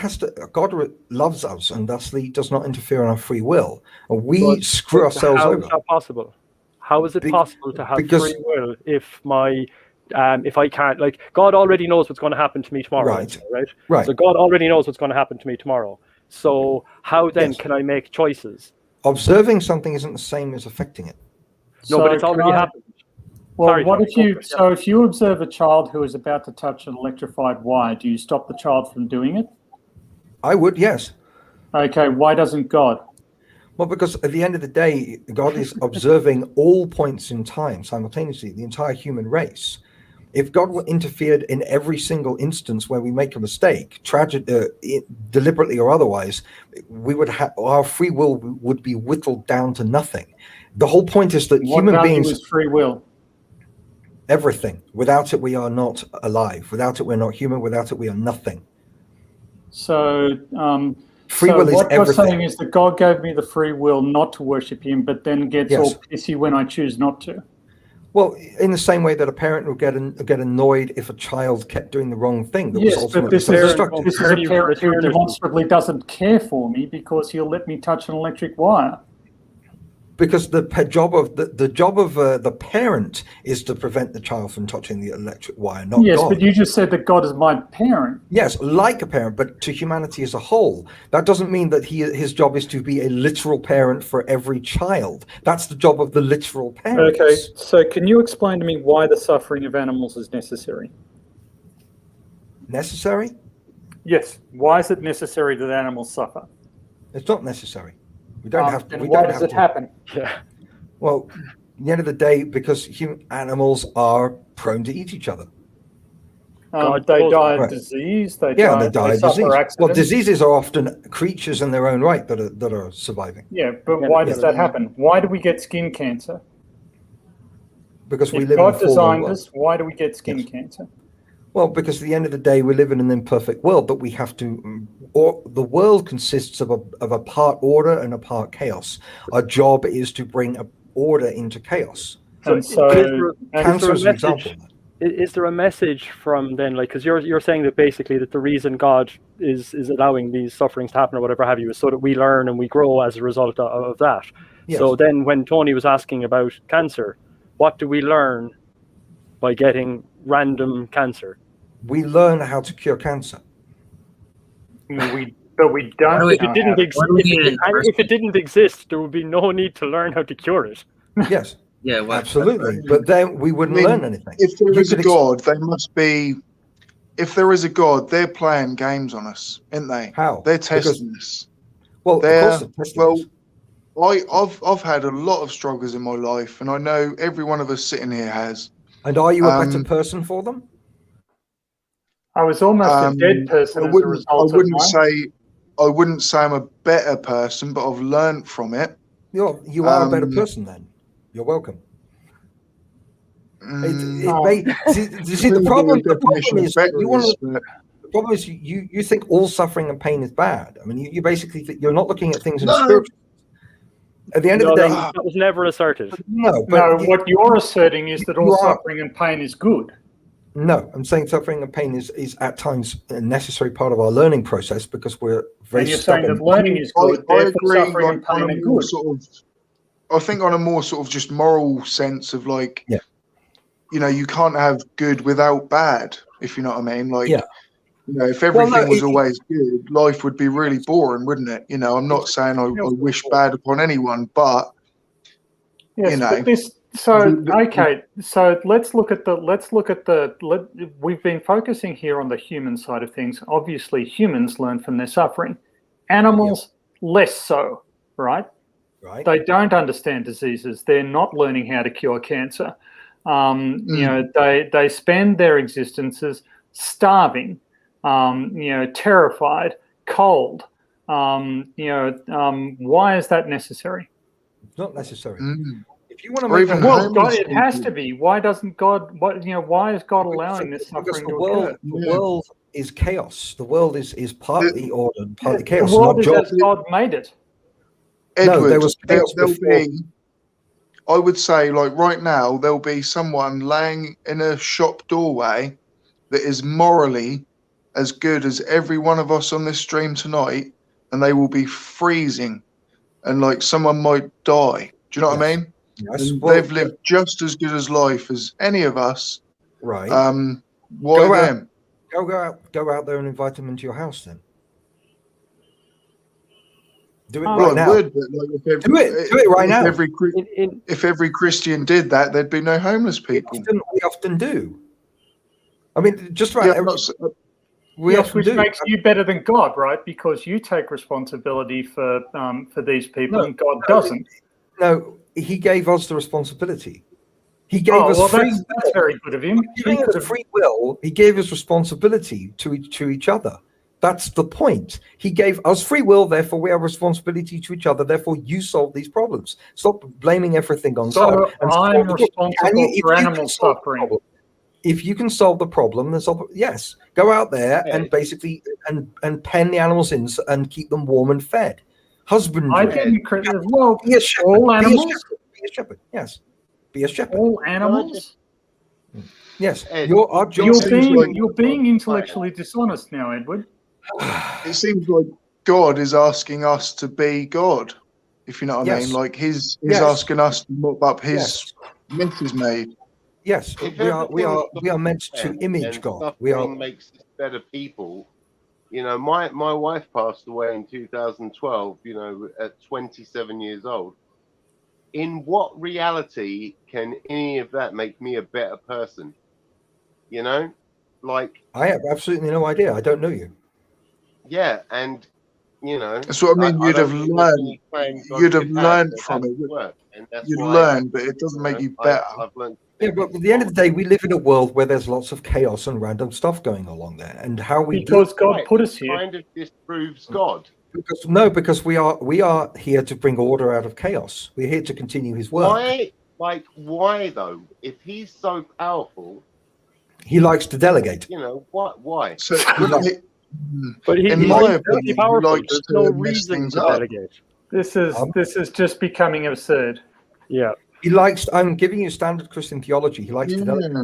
loves us and thusly does not interfere in our free will. We screw ourselves over. How is that possible? How is it possible to have free will if I can't, like, God already knows what's going to happen to me tomorrow, right? So God already knows what's going to happen to me tomorrow. So how then can I make choices? Observing something isn't the same as affecting it. No, but it's already happened. Well, if you observe a child who is about to touch an electrified wire, do you stop the child from doing it? I would, yes. Okay, why doesn't God? Well, because at the end of the day, God is observing all points in time simultaneously, the entire human race. If God were interfered in every single instance where we make a mistake, deliberately or otherwise, our free will would be whittled down to nothing. The whole point is that human beings is free will. Everything. Without it, we are not alive. Without it, we're not human. Without it, we are nothing. So, free will is everything. What you're saying is that God gave me the free will not to worship him, but then gets all pissy when I choose not to. Well, in the same way that a parent will get annoyed if a child kept doing the wrong thing. This is a parent who demonstrably doesn't care for me because he'll let me touch an electric wire. Because the job of the parent is to prevent the child from touching the electric wire, not God. Yes, but you just said that God is my parent. Yes, like a parent, but to humanity as a whole. That doesn't mean that his job is to be a literal parent for every child. That's the job of the literal parents. Okay, so can you explain to me why the suffering of animals is necessary? Necessary? Yes. Why is it necessary that animals suffer? It's not necessary. We don't have to. Then why does it happen? Yeah. Well, at the end of the day, because animals are prone to eat each other. They die of Right. disease. They Yeah, die. they die of suffer disease. accidents. Well, diseases are often creatures in their own right that are surviving. Yeah, but why does that happen? Why do we get skin cancer? Because we If live in a God fallen designed world. us, why do we get skin Yes. cancer? Well, because at the end of the day, we live in an imperfect world, but we have to. Or the world consists of a part order and a part chaos. Our job is to bring a order into chaos. Cancer is an example. Is there a message from then, like, because you're saying that basically that the reason God is allowing these sufferings to happen or whatever have you is so that we learn and we grow as a result of that. Yes. So then when Tony was asking about cancer, what do we learn by getting random cancer? We learn how to cure cancer. But we don't. If it didn't exist, there would be no need to learn how to cure it. Yes. Yeah, absolutely. But then we wouldn't learn anything. If there is a God, they must be. If there is a God, they're playing games on us, aren't they? How? They're testing us. Well, of course they're testing us. I've had a lot of struggles in my life, and I know every one of us sitting here has. And are you a better person for them? I was almost a dead person as a result I wouldn't say I'm a better person, but I've learned from it. You are a better person then. You're welcome. The problem is you think all suffering and pain is bad. I mean, you basically you're not looking at things in a spiritual. At the end of the day, that was never asserted. What you're asserting is that all suffering and pain is good. No, I'm saying suffering and pain is at times a necessary part of our learning process because we're very. And you're saying that learning is good, therefore suffering and pain are good. I think on a more sort of just moral sense of like, you can't have good without bad, if you know what I mean. Like, if everything was always good, life would be really boring, wouldn't it? I'm not saying I wish bad upon anyone, but So let's look at we've been focusing here on the human side of things. Obviously, humans learn from their suffering. Animals, less so, right? Right. They don't understand diseases. They're not learning how to cure cancer. They spend their existences starving, terrified, cold. Why is that necessary? It's not necessary. If you want to make God, it has to be. Why doesn't God? Why is God allowing this suffering to occur? The world is chaos. The world is partly order, partly chaos. The world is as God made it. Edward, there was chaos before. I would say, like right now, there'll be someone laying in a shop doorway that is morally as good as every one of us on this stream tonight, and they will be freezing, and like someone might die. Do you know what I mean? Yes. They've lived just as good as life as any of us. Right. Why them? Go out there and invite them into your house then. Do it right now. Would, but like do it right now. If every Christian did that, there'd be no homeless people. We often do. I mean, just about which makes you better than God, right? Because you take responsibility for these people, and God doesn't. No, He gave us the responsibility. He gave us free. That's very good of Him. Giving us free will. He gave us responsibility to each other. That's the point. He gave us free will, therefore we have responsibility to each other. Therefore, you solve these problems. Stop blaming everything on God. I'm responsible for animal suffering. If you can solve the problem, then yes, go out there and basically and pen the animals in and keep them warm and fed. Husbandry. I didn't be a shepherd. All animals. Be a shepherd. Yes, be a shepherd. All animals. Yes, you're being intellectually dishonest now, Edward. It seems like God is asking us to be God, if you know what I mean. Like he's asking us to mop up his messes made. Yes, we are meant to image God. We are makes us better people. My wife passed away in 2012. At 27 years old. In what reality can any of that make me a better person? Like I have absolutely no idea. I don't know you. Yeah, and You know, That's what I mean. I You'd have don't think there's learned. any claim God You'd have could learned that from it. would work, and that's You'd why, learn, but it doesn't you make know, you better. I've learned. Yeah, but at the end of the day, we live in a world where there's lots of chaos and random stuff going along there, and how we Because God Right, put it us here. kind of disproves God. because we are here to bring order out of chaos. We're here to continue His work. Why? Like, why though? If He's so powerful, He likes to delegate. you know, what? Why? So, But in he's my really opinion, powerful. he likes There's to no mess reason things to up. delegate. This is just becoming absurd. Yeah. He likes. I'm giving you standard Christian theology. He likes to delegate. Yeah.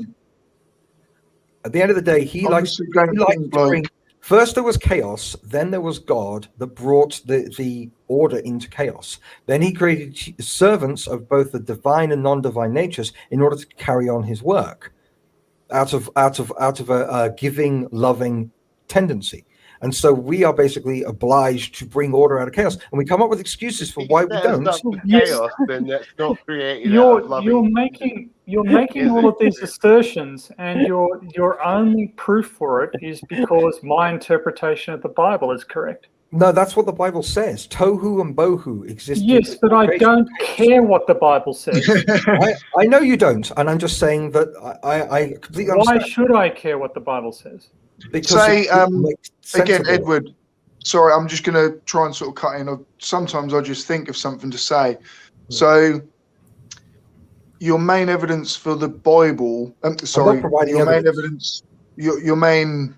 At the end of the day, he I'm likes just to going to think, like, bring. First, there was chaos. Then there was God that brought the order into chaos. Then He created servants of both the divine and non-divine natures in order to carry on His work, out of a giving, loving tendency. And so we are basically obliged to bring order out of chaos, and we come up with excuses for why we don't. Up with Yes. chaos, then that's not created out of loving. You're making Is all it? of these assertions, and your only proof for it is because my interpretation of the Bible is correct. No, that's what the Bible says. Tohu and bohu exist. Yes, but I don't care what the Bible says. I know you don't, and I'm just saying that I completely Why understand. should I care what the Bible says? Because Say, it makes sense again, of it. Edward, sorry, I'm just going to try and sort of cut in. Sometimes I just think of something to say. So, your main evidence for the Bible, your main evidence, your main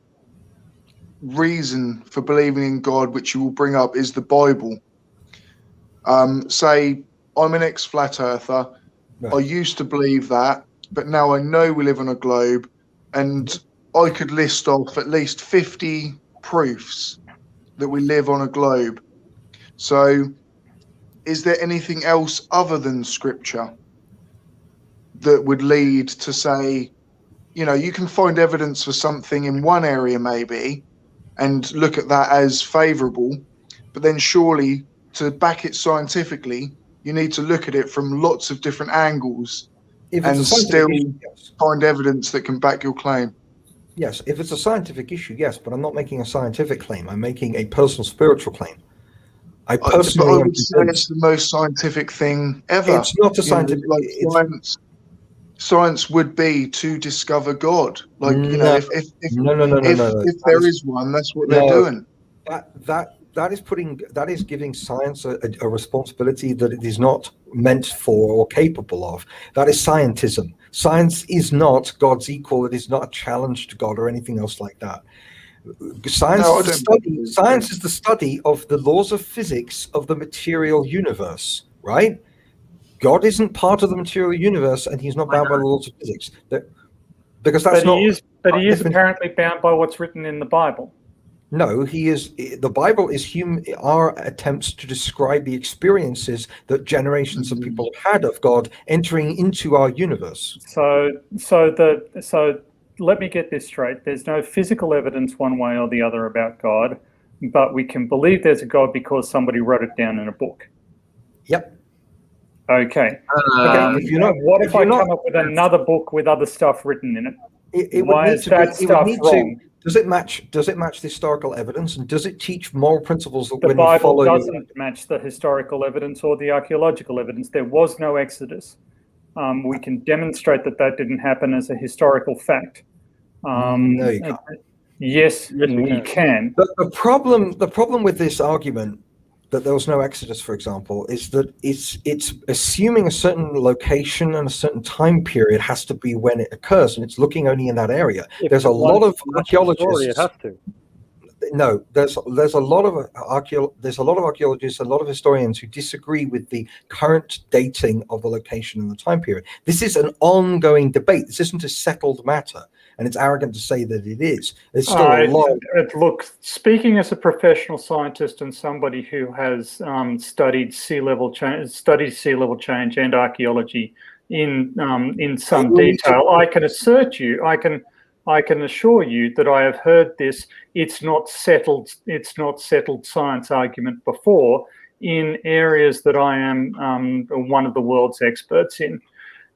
reason for believing in God, which you will bring up, is the Bible. Say, I'm an ex-flat earther. Right. I used to believe that, but now I know we live on a globe, and I could list off at least 50 proofs that we live on a globe. So, is there anything else other than Scripture that would lead to say, you know, you can find evidence for something in one area maybe and look at that as favorable, but then surely to back it scientifically, you need to look at it from lots of different angles and still find evidence that can back your claim. Yes, if it's a scientific issue, yes, but I'm not making a scientific claim. I'm making a personal spiritual claim. I personally would say it's the most scientific thing ever. It's not a scientific. Like science would be to discover God. Like, you know, if there is one, that's what they're doing. That is giving science a responsibility that it is not meant for or capable of. That is scientism. Science is not God's equal. It is not a challenge to God or anything else like that. Science is the study of the laws of physics of the material universe, right? God isn't part of the material universe, and He's not bound by the laws of physics. Because that's not. But he is apparently bound by what's written in the Bible. No, he is. The Bible is our attempts to describe the experiences that generations of people have had of God entering into our universe. So let me get this straight. There's no physical evidence one way or the other about God, but we can believe there's a God because somebody wrote it down in a book. Yep. Okay. What if I come up with another book with other stuff written in it? Why is that stuff wrong? Does it match the historical evidence, and does it teach moral principles that the Bible doesn't match the historical evidence or the archaeological evidence? There was no Exodus. We can demonstrate that didn't happen as a historical fact. No, you can't. Yes, we can. The problem with this argument that there was no Exodus, for example, is that it's assuming a certain location and a certain time period has to be when it occurs, and it's looking only in that area. There's a lot of archaeologists. It has to. No, there's a lot of archaeologists, a lot of historians who disagree with the current dating of the location and the time period. This is an ongoing debate. This isn't a settled matter, and it's arrogant to say that it is. There's still a lot. Look, speaking as a professional scientist and somebody who has studied sea level change and archaeology in some detail, I can assure you that I have heard this. It's not settled science argument before in areas that I am one of the world's experts in,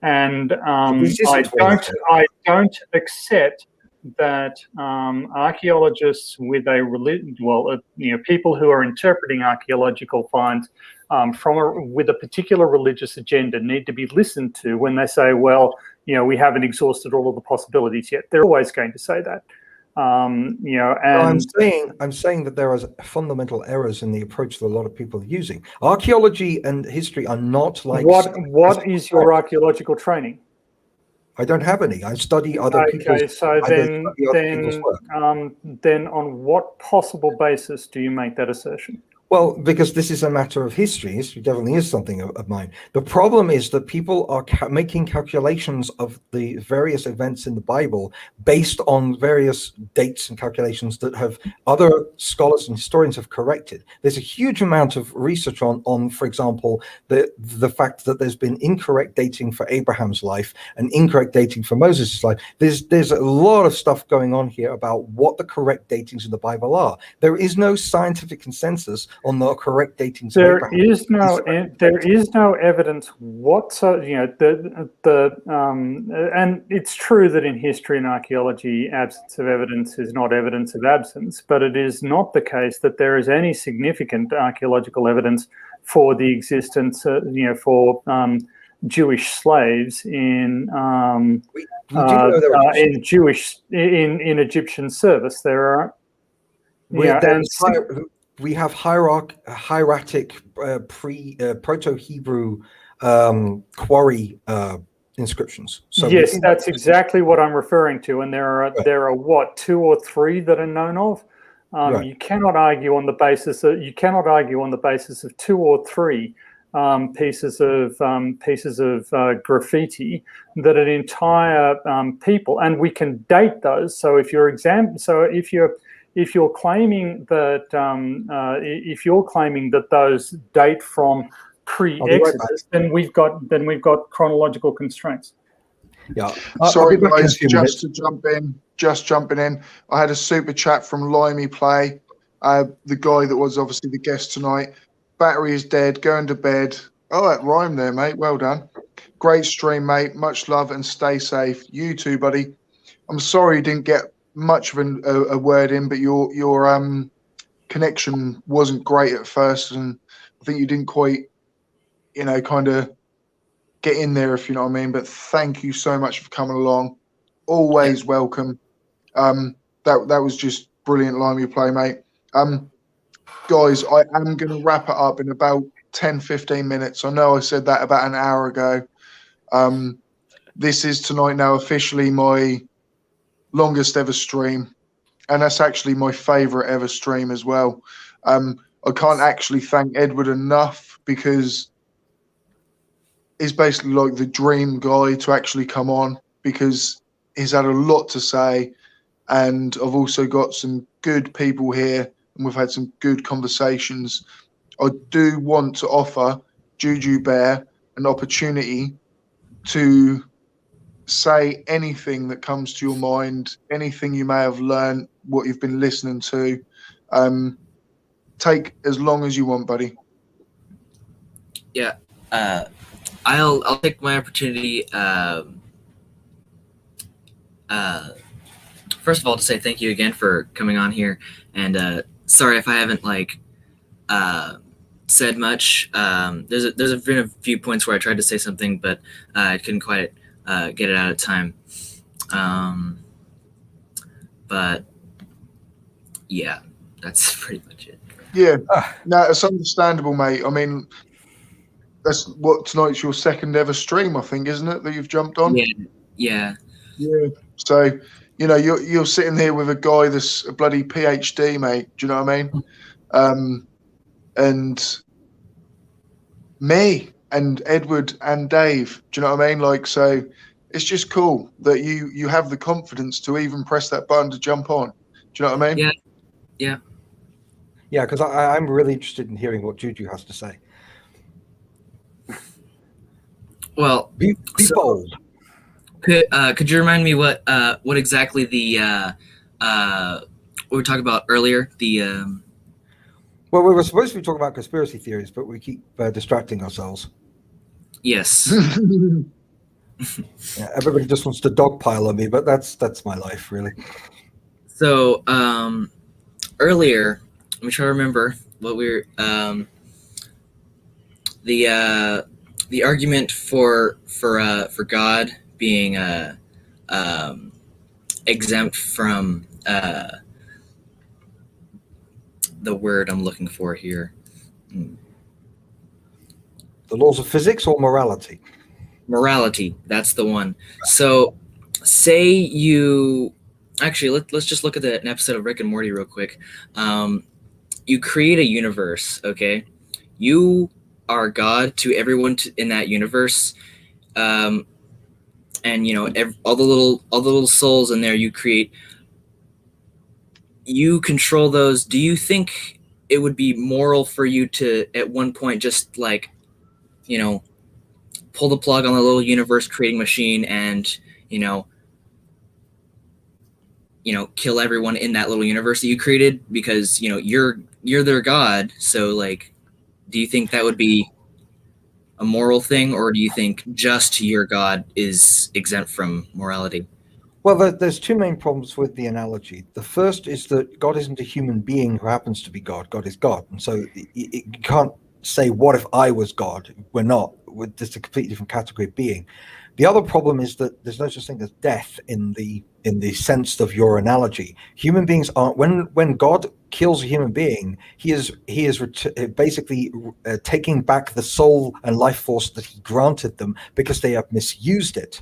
and I don't accept that archaeologists with people who are interpreting archaeological finds with a particular religious agenda need to be listened to when they say, well, we haven't exhausted all of the possibilities yet. They're always going to say that. And I'm saying that there are fundamental errors in the approach that a lot of people are using. Archaeology and history are not like. What is your archaeological training? I don't have any. I study other people's. Okay, so then on what possible basis do you make that assertion? Well, because this is a matter of history. History definitely is something of mine. The problem is that people are making calculations of the various events in the Bible based on various dates and calculations that have other scholars and historians have corrected. There's a huge amount of research on, for example, the fact that there's been incorrect dating for Abraham's life and incorrect dating for Moses' life. There's a lot of stuff going on here about what the correct datings in the Bible are. There is no scientific consensus on the correct datings. There is no evidence whatsoever. And it's true that in history and archaeology, absence of evidence is not evidence of absence, but it is not the case that there is any significant archaeological evidence for the existence, for Jewish slaves in Egyptian service. There are. We have hieratic proto-Hebrew quarry inscriptions. So yes, that's exactly what I'm referring to. And there are what, 2 or 3 that are known of. Right. You cannot argue on the basis of 2 or 3 pieces of graffiti that an entire people, and we can date those. So if you're claiming that those date from pre-Exodus, then we've got chronological constraints. Yeah. Sorry guys, just jumping in. I had a super chat from Limey Play, the guy that was obviously the guest tonight. Battery is dead, going to bed. Oh, that rhymed there, mate. Well done. Great stream, mate. Much love and stay safe. You too, buddy. I'm sorry you didn't get much of a word in, but your connection wasn't great at first, and I think you didn't quite, kind of get in there, if you know what I mean. But thank you so much for coming along. Always welcome. That was just brilliant, Limey Play, mate. Guys, I am going to wrap it up in about 10-15 minutes. I know I said that about an hour ago. This is tonight now officially my longest ever stream, and that's actually my favorite ever stream as well. I can't actually thank Edward enough, because he's basically like the dream guy to actually come on, because he's had a lot to say, and I've also got some good people here and we've had some good conversations. I do want to offer Juju Bear an opportunity to say anything that comes to your mind, anything you may have learned, what you've been listening to. Take as long as you want, buddy. Yeah, I'll take my opportunity. First of all, to say thank you again for coming on here, and sorry if I haven't said much. There's been a few points where I tried to say something, but I couldn't quite get it out of time. But yeah, that's pretty much it. Yeah, no, it's understandable, mate. I mean, that's what tonight's your second ever stream, I think, isn't it, that you've jumped on? Yeah. So, you're sitting here with a guy that's a bloody PhD, mate. Do you know what I mean? And me and Edward and Dave. Do you know what I mean? So it's just cool that you have the confidence to even press that button to jump on. Do you know what I mean? Yeah. Yeah, because I'm really interested in hearing what Juju has to say. Well, be bold. Could you remind me what exactly the what we were talking about earlier? Well, we were supposed to be talking about conspiracy theories, but we keep distracting ourselves. Yes. Yeah, everybody just wants to dogpile on me, but that's my life, really. So earlier, let me try to remember what we were. The argument for God being exempt from the word I'm looking for here. The laws of physics or morality? Morality, that's the one. So say you actually let's just look at an episode of Rick and Morty real quick. You create a universe, okay? You are God to everyone in that universe, and you know all the little souls in there you create. You control those. Do you think it would be moral for you to at one point just like, you know, pull the plug on the little universe creating machine and kill everyone in that little universe that you created because you're their god? So like, do you think that would be a moral thing, or do you think just your god is exempt from morality? Well, there's two main problems with the analogy. The first is that God isn't a human being who happens to be God. God is God. And so you can't say, what if I was God? We're not. We're just a completely different category of being. The other problem is that there's no such thing as death in the sense of your analogy. Human beings aren't. When God kills a human being, he is basically taking back the soul and life force that he granted them because they have misused it.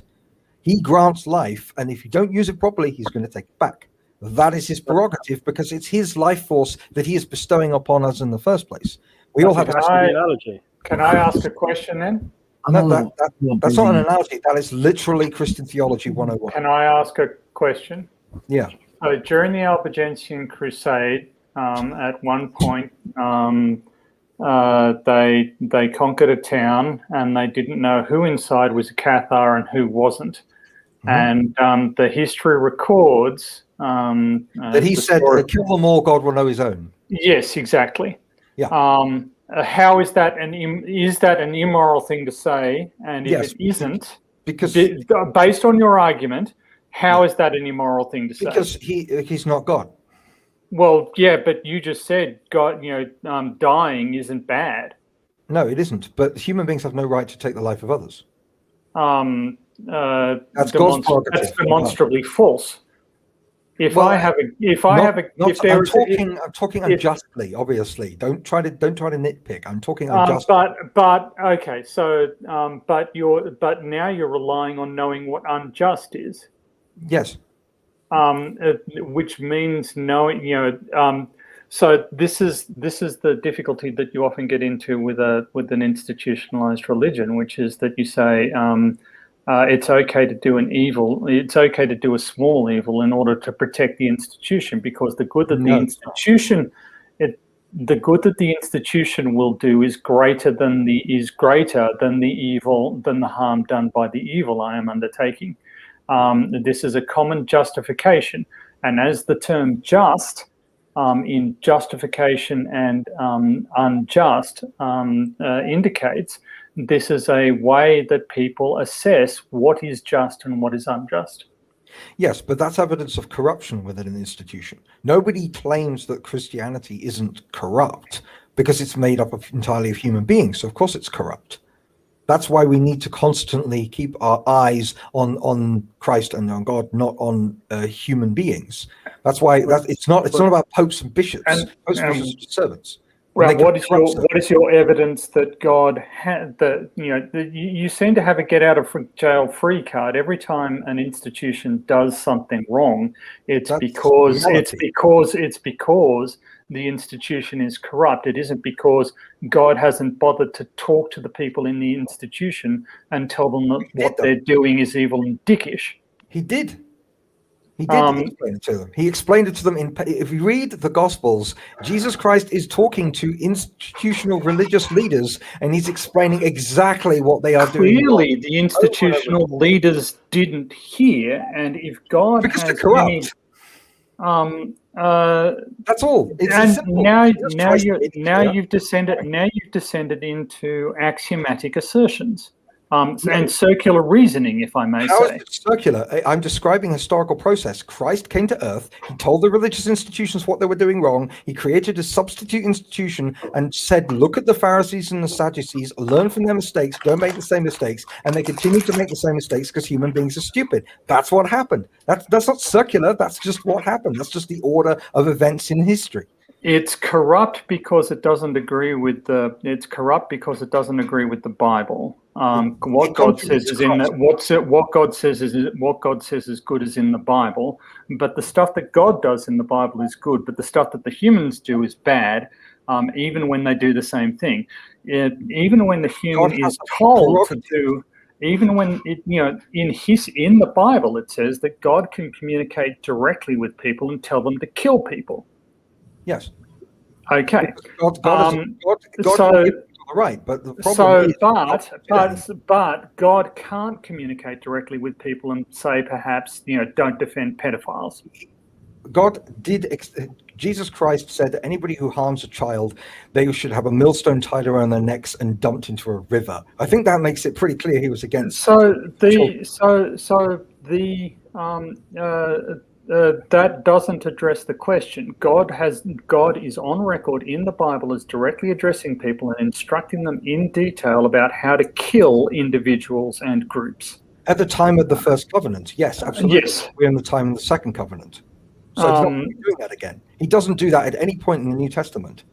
He grants life, and if you don't use it properly, he's going to take it back. That is his prerogative because it's his life force that he is bestowing upon us in the first place. We all have an analogy. Can I ask a question then? No, that's not an analogy. That is literally Christian theology 101. Can I ask a question? Yeah. So during the Albigensian Crusade, at one point, they conquered a town and they didn't know who inside was a Cathar and who wasn't. And the history records that he said, "Kill them all, God will know his own." Yes, exactly. Yeah. How is that an immoral thing to say? And if it isn't, because based on your argument, how is that an immoral thing to say? Because he's not God. Well, yeah, but you just said God, dying isn't bad. No, it isn't. But human beings have no right to take the life of others. That's demonstrably false. I'm talking unjustly. Obviously, don't try to nitpick. I'm talking unjustly. But okay, so but now you're relying on knowing what unjust is. Yes. Which means knowing, so this is the difficulty that you often get into with an institutionalized religion, which is that you say it's okay to do an evil, it's okay to do a small evil in order to protect the institution, because the good that the good that the institution will do is greater than the evil, than the harm done by the evil I am undertaking. This is a common justification, and as the term just in justification and unjust indicates, this is a way that people assess what is just and what is unjust. Yes, but that's evidence of corruption within an institution. Nobody claims that Christianity isn't corrupt because it's made up entirely of human beings. So of course it's corrupt. That's why we need to constantly keep our eyes on Christ and on God, not on human beings. That's why it's not about popes and bishops. Popes and bishops are servants. Right. What is your evidence that God had that you seem to have a get out of jail free card every time an institution does something wrong? It's because the institution is corrupt. It isn't because God hasn't bothered to talk to the people in the institution and tell them that what they're doing is evil and dickish. He did. He did explain it to them. He explained it to them. If you read the Gospels, Jesus Christ is talking to institutional religious leaders, and he's explaining exactly what they are doing. Clearly, the institutional leaders didn't hear, and if God because they're corrupt. That's all. Now you've descended into axiomatic assertions. and circular reasoning, if I may How say. is it circular? I'm describing a historical process. Christ came to earth. He told the religious institutions what they were doing wrong. He created a substitute institution and said, look at the Pharisees and the Sadducees, learn from their mistakes, don't make the same mistakes. And they continue to make the same mistakes because human beings are stupid. That's what happened. That's not circular. That's just what happened. That's just the order of events in history. It's corrupt because it doesn't agree with the. It's corrupt because it doesn't agree with the Bible. What God says is in what God says is good is in the Bible. But the stuff that God does in the Bible is good. But the stuff that the humans do is bad. Even when they do the same thing, even when the human is told to do. Even when in the Bible it says that God can communicate directly with people and tell them to kill people. Yes. Okay. God right, but the problem but God can't communicate directly with people and say, perhaps, don't defend pedophiles. God did. Jesus Christ said that anybody who harms a child, they should have a millstone tied around their necks and dumped into a river. I think that makes it pretty clear he was against. That doesn't address the question. God is on record in the Bible as directly addressing people and instructing them in detail about how to kill individuals and groups. At the time of the first covenant, yes, absolutely. Yes. We're in the time of the second covenant. So it's not doing that again. He doesn't do that at any point in the New Testament.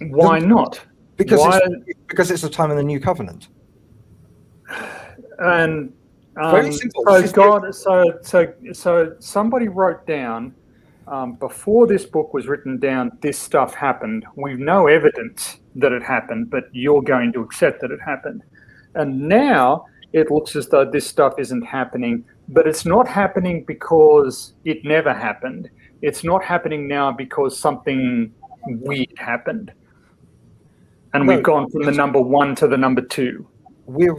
Why not? Because it's the time of the New Covenant. And very simple. So somebody wrote down before this book was written down, this stuff happened. We've no evidence that it happened, but you're going to accept that it happened. And now it looks as though this stuff isn't happening, but it's not happening because it never happened. It's not happening now because something weird happened. And we've gone from the number 1 to the number 2. We're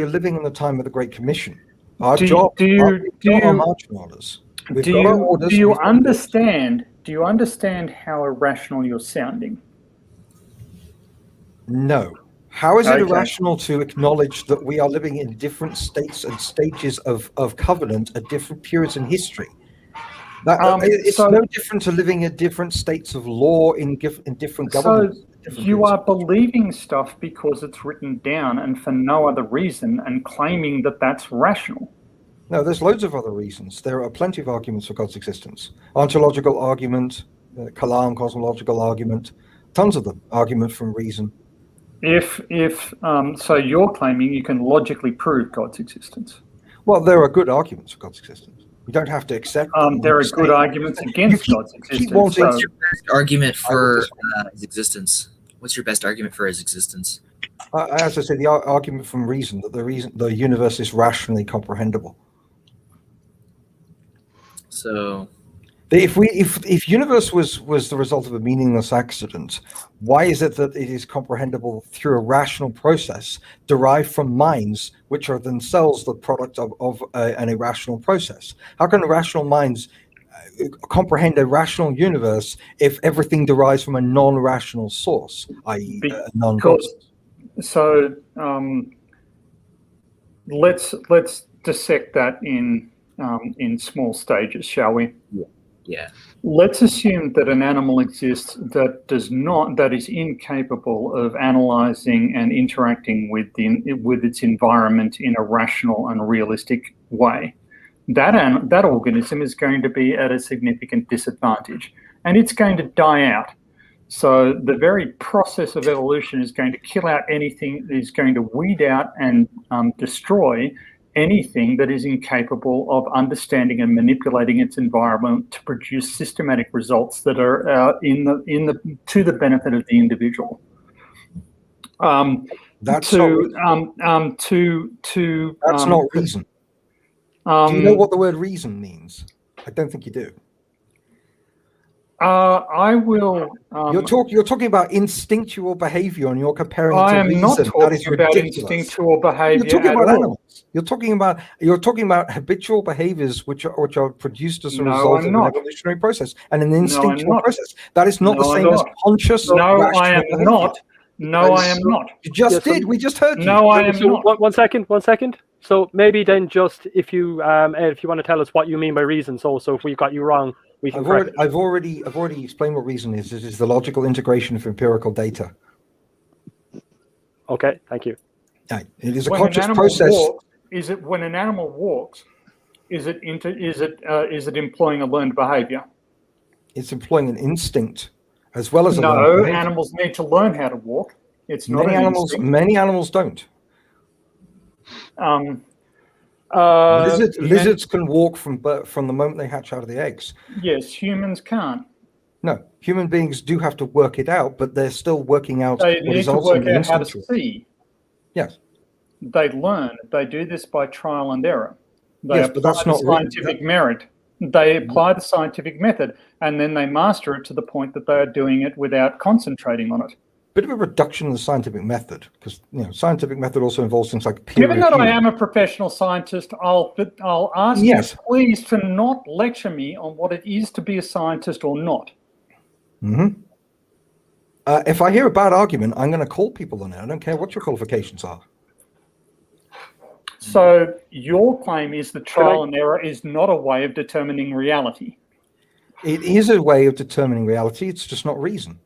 living in the time of the Great Commission. Our Do you understand how irrational you're sounding? No. How is it irrational to acknowledge that we are living in different states and stages of covenant at different periods in history? It's no different to living in different states of law in different governments. So you are believing stuff because it's written down and for no other reason, and claiming that that's rational. No, there's loads of other reasons. There are plenty of arguments for God's existence. Ontological argument, Kalam cosmological argument, tons of them. Argument from reason. So you're claiming you can logically prove God's existence. Well, there are good arguments for God's existence. You don't have to accept them. There are good arguments against God's existence. What's your best argument for his existence? What's your best argument for his existence? As I say, the argument from reason, that the universe is rationally comprehensible. So, if universe was the result of a meaningless accident, why is it that it is comprehensible through a rational process derived from minds which are themselves the product of an irrational process? How can rational minds comprehend a rational universe if everything derives from a non-rational source, i.e. non-conscious? So let's dissect that in small stages, shall we? Yeah. Let's assume that an animal exists that is incapable of analyzing and interacting with its environment in a rational and realistic way. That organism is going to be at a significant disadvantage, and it's going to die out. So the very process of evolution is going to kill out anything, is going to weed out and destroy anything that is incapable of understanding and manipulating its environment to produce systematic results that are to the benefit of the individual. That's not reason. Do you know what the word reason means? I don't think you do. I will. You're talking about instinctual behavior, and you're comparing it to I am reason. not That is talking about ridiculous. instinctual behavior. You're talking about all. animals. You're talking about habitual behaviors which are produced as a result of an evolutionary process and an instinctual process. That is not the same as conscious. No, I am behavior. not. No, I am not. You just Yes, did. We just heard you. No, I am So not. one second. So maybe then just if you want to tell us what you mean by reason, so if we've got you wrong, we can correct it. I've already explained what reason is. It is the logical integration of empirical data. Okay, thank you. Right. It is a When conscious an animal process. walks, is it when an animal walks? Is it employing a learned behavior? It's employing an instinct as well as a No, learned behavior. animals need to learn how to walk. It's not Many an animals. instinct. Many animals don't. Lizards Lizards can walk from the moment they hatch out of the eggs. Yes, humans can't. No, human beings do have to work it out, but they're still working out They what need is to work ultimately out how to instinctual. see. Yes. They learn. They do this by trial and error. They Yes, but that's apply not the scientific merit. They apply the scientific method, and then they master it to the point that they are doing it without concentrating on it. Bit of a reduction in the scientific method, because scientific method also involves things like peer Given that I review. am a professional scientist, I'll ask Yes. you please to not lecture me on what it is to be a scientist or not. Mm-hmm. If I hear a bad argument, I'm going to call people on it. I don't care what your qualifications are. So your claim is that trial and error is not a way of determining reality. It is a way of determining reality. It's just not reason.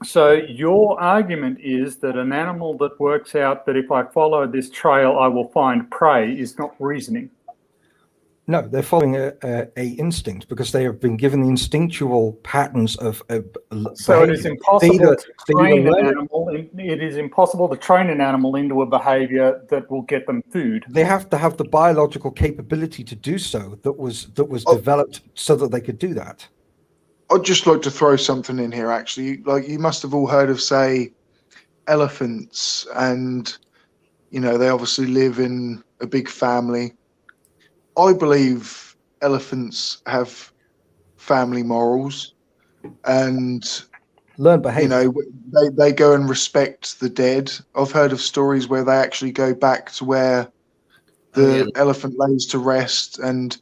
So your argument is that an animal that works out that if I follow this trail, I will find prey is not reasoning. No, they're following a instinct because they have been given the instinctual patterns of So it is behavior. impossible to train an learn it. animal. It is impossible to train an animal into a behavior that will get them food. They have to have the biological capability to do so that was developed so that they could do that. I'd just like to throw something in here, actually. Like, you must have all heard of, say, elephants, and, they obviously live in a big family. I believe elephants have family morals, and learn behavior. They go and respect the dead. I've heard of stories where they actually go back to where the elephant lays to rest, and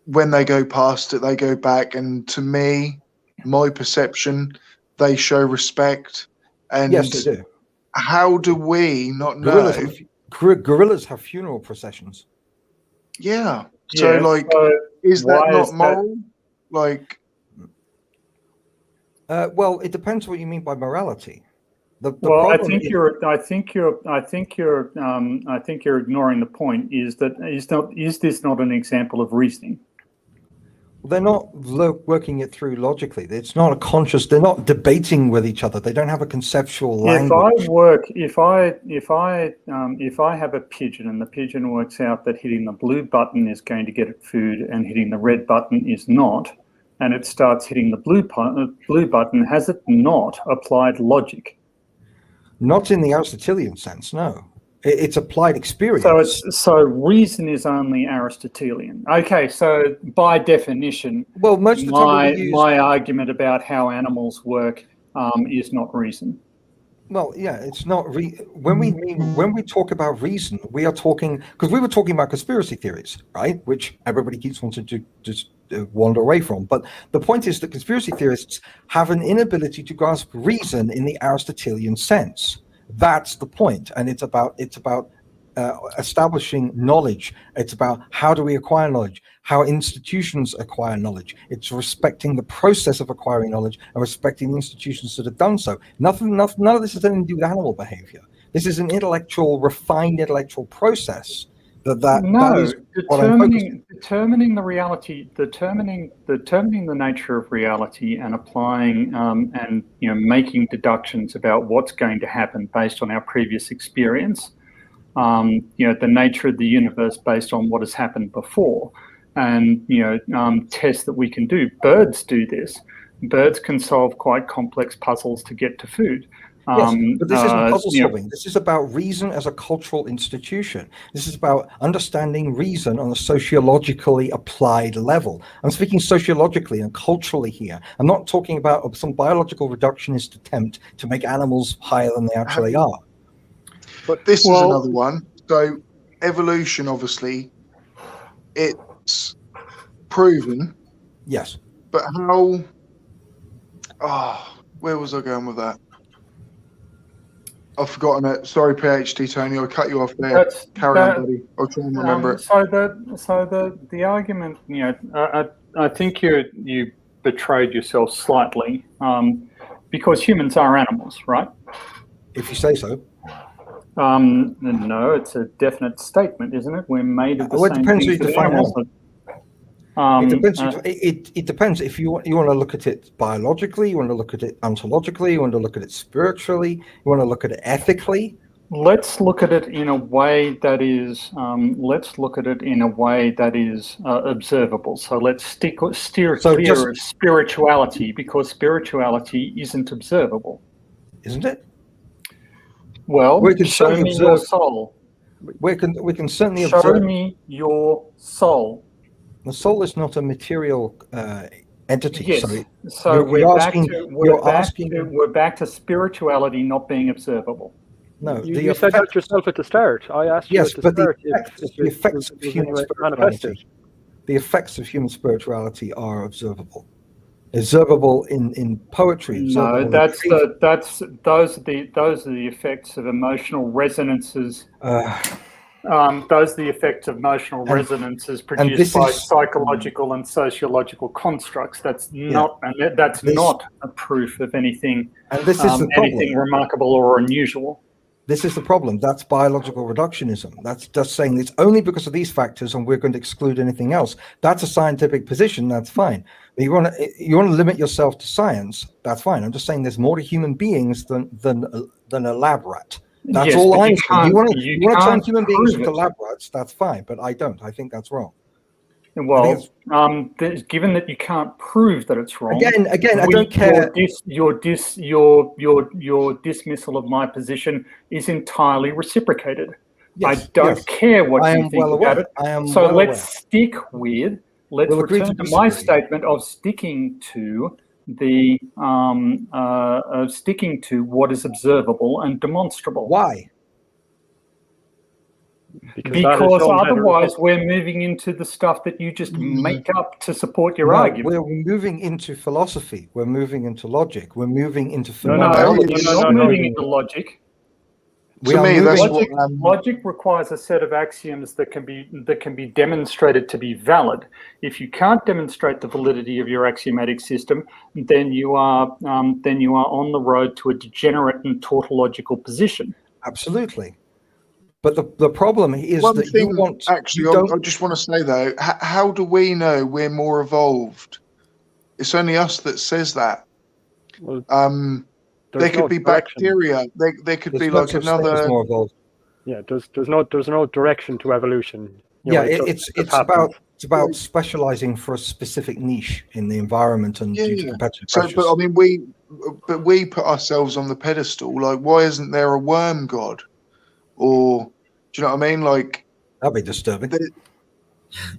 when they go past it, they go back. And to me, my perception, they show respect. And yes, they do. How do we not know? Gorillas have funeral processions. Yeah. So, is that not moral? Well, it depends what you mean by morality. I think you're ignoring the point. Is this not an example of reasoning? They're not working it through logically. It's not a conscious. They're not debating with each other. They don't have a conceptual language. If I have a pigeon and the pigeon works out that hitting the blue button is going to get it food and hitting the red button is not, and it starts hitting the blue button, has it not applied logic? Not in the Aristotelian sense, no. It's applied experience. So reason is only Aristotelian. Okay, so by definition, well, most of the time my argument about how animals work is not reason. Well, yeah, it's not. When we talk about reason, we are talking, because we were talking about conspiracy theories, right? Which everybody keeps wanting to just wander away from. But the point is that conspiracy theorists have an inability to grasp reason in the Aristotelian sense. That's the point, and it's about establishing knowledge. It's about how do we acquire knowledge, how institutions acquire knowledge. It's respecting the process of acquiring knowledge and respecting the institutions that have done so. None of this has anything to do with animal behavior. This is an refined intellectual process. That is determining the reality, determining the nature of reality, and applying and making deductions about what's going to happen based on our previous experience. The nature of the universe based on what has happened before, and tests that we can do. Birds do this. Birds can solve quite complex puzzles to get to food. Yes, but this isn't puzzle solving. This is about reason as a cultural institution. This is about understanding reason on a sociologically applied level. I'm speaking sociologically and culturally here. I'm not talking about some biological reductionist attempt to make animals higher than they actually are. But this is another one. So evolution, obviously, it's proven. Yes. But how? where was I going with that? I've forgotten it. Sorry, PhD Tony. I'll cut you off there. Carry on, buddy. I'll try and remember it. So the argument, I think you betrayed yourself slightly, because humans are animals, right? If you say so. No, it's a definite statement, isn't it? We're made of the same things that animals are. It depends. It depends if you want to look at it biologically, you want to look at it ontologically, you want to look at it spiritually, you want to look at it ethically. Let's look at it in a way that is. Observable. So let's steer clear of spirituality, because spirituality isn't observable, isn't it? Well, we can show me your soul. We can certainly show observe. me your soul. The soul is not a material entity. Yes. So we're back to spirituality not being observable. No, you said that yourself at the start. I asked you at the start the effects of human spirituality. The effects of human spirituality are observable. Observable in poetry. No, those are the effects of emotional resonances. Those are the effects of emotional resonances produced by psychological and sociological constructs. That's not a proof of anything. And this is the problem. Anything remarkable or unusual. This is the problem. That's biological reductionism. That's just saying it's only because of these factors and we're going to exclude anything else. That's a scientific position. That's fine. But you want to limit yourself to science. That's fine. I'm just saying there's more to human beings than a lab rat. That's all I'm saying. You want to turn human beings into lab rats. That's fine. But I don't. I think that's wrong. Well, given that you can't prove that it's wrong, again, I don't care. Your dismissal of my position is entirely reciprocated. Yes, I don't care what you think about it. So let's stick with. Let's return to my statement of sticking to the what is observable and demonstrable. Why? Because otherwise we're moving into the stuff that you just make up to support your argument. We're moving into philosophy. We're moving into logic. We're moving into phenomenology. You're not moving into logic. Logic requires a set of axioms that can be demonstrated to be valid. If you can't demonstrate the validity of your axiomatic system, then you are on the road to a degenerate and tautological position. Absolutely. But the problem is I just want to say though, how do we know we're more evolved? It's only us that says that. Well, there could be bacteria. There could be like another. More evolved. Yeah, there's no direction to evolution. It's about specializing for a specific niche in the environment and due to competitive pressures. But I mean, we put ourselves on the pedestal. Like, why isn't there a worm god? Or do you know what I mean? Like, that'd be disturbing.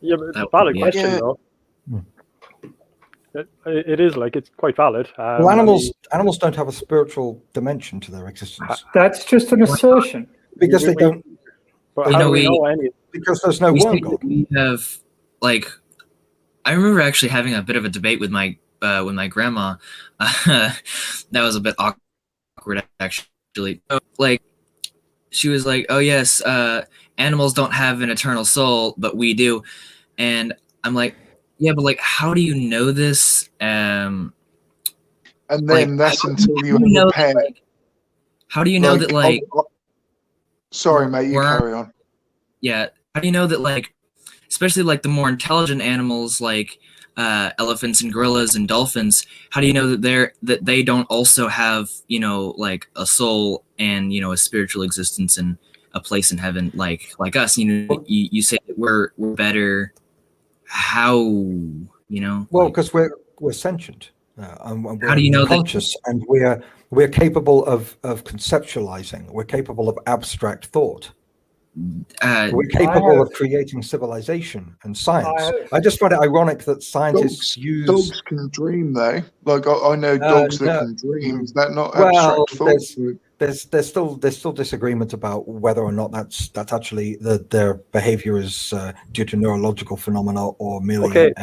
Yeah, but it's a valid question though. It is it's quite valid. Well, animals don't have a spiritual dimension to their existence. That's just an assertion. Because they don't. But how do we know any? Because there's no worm god. We have I remember actually having a bit of a debate with my grandma. That was a bit awkward actually. She was like, "Oh yes, animals don't have an eternal soul, but we do," and I'm like, "Yeah, but how do you know this?" And then that's until you have a pet. How do you know that? Sorry, mate. You carry on. Yeah. How do you know that? Especially the more intelligent animals, like elephants and gorillas and dolphins. How do you know that they don't also have a soul and a spiritual existence and a place in heaven like us? You say that we're better. How Well, because we're sentient. How do you know conscious and we're capable of conceptualizing. We're capable of abstract thought. We're capable of creating civilization and science. I just find it ironic that scientists use dogs can dream though. I know dogs that can dream. Is that not abstract thought? There's still disagreement about whether or not that's actually their behavior is due to neurological phenomena or merely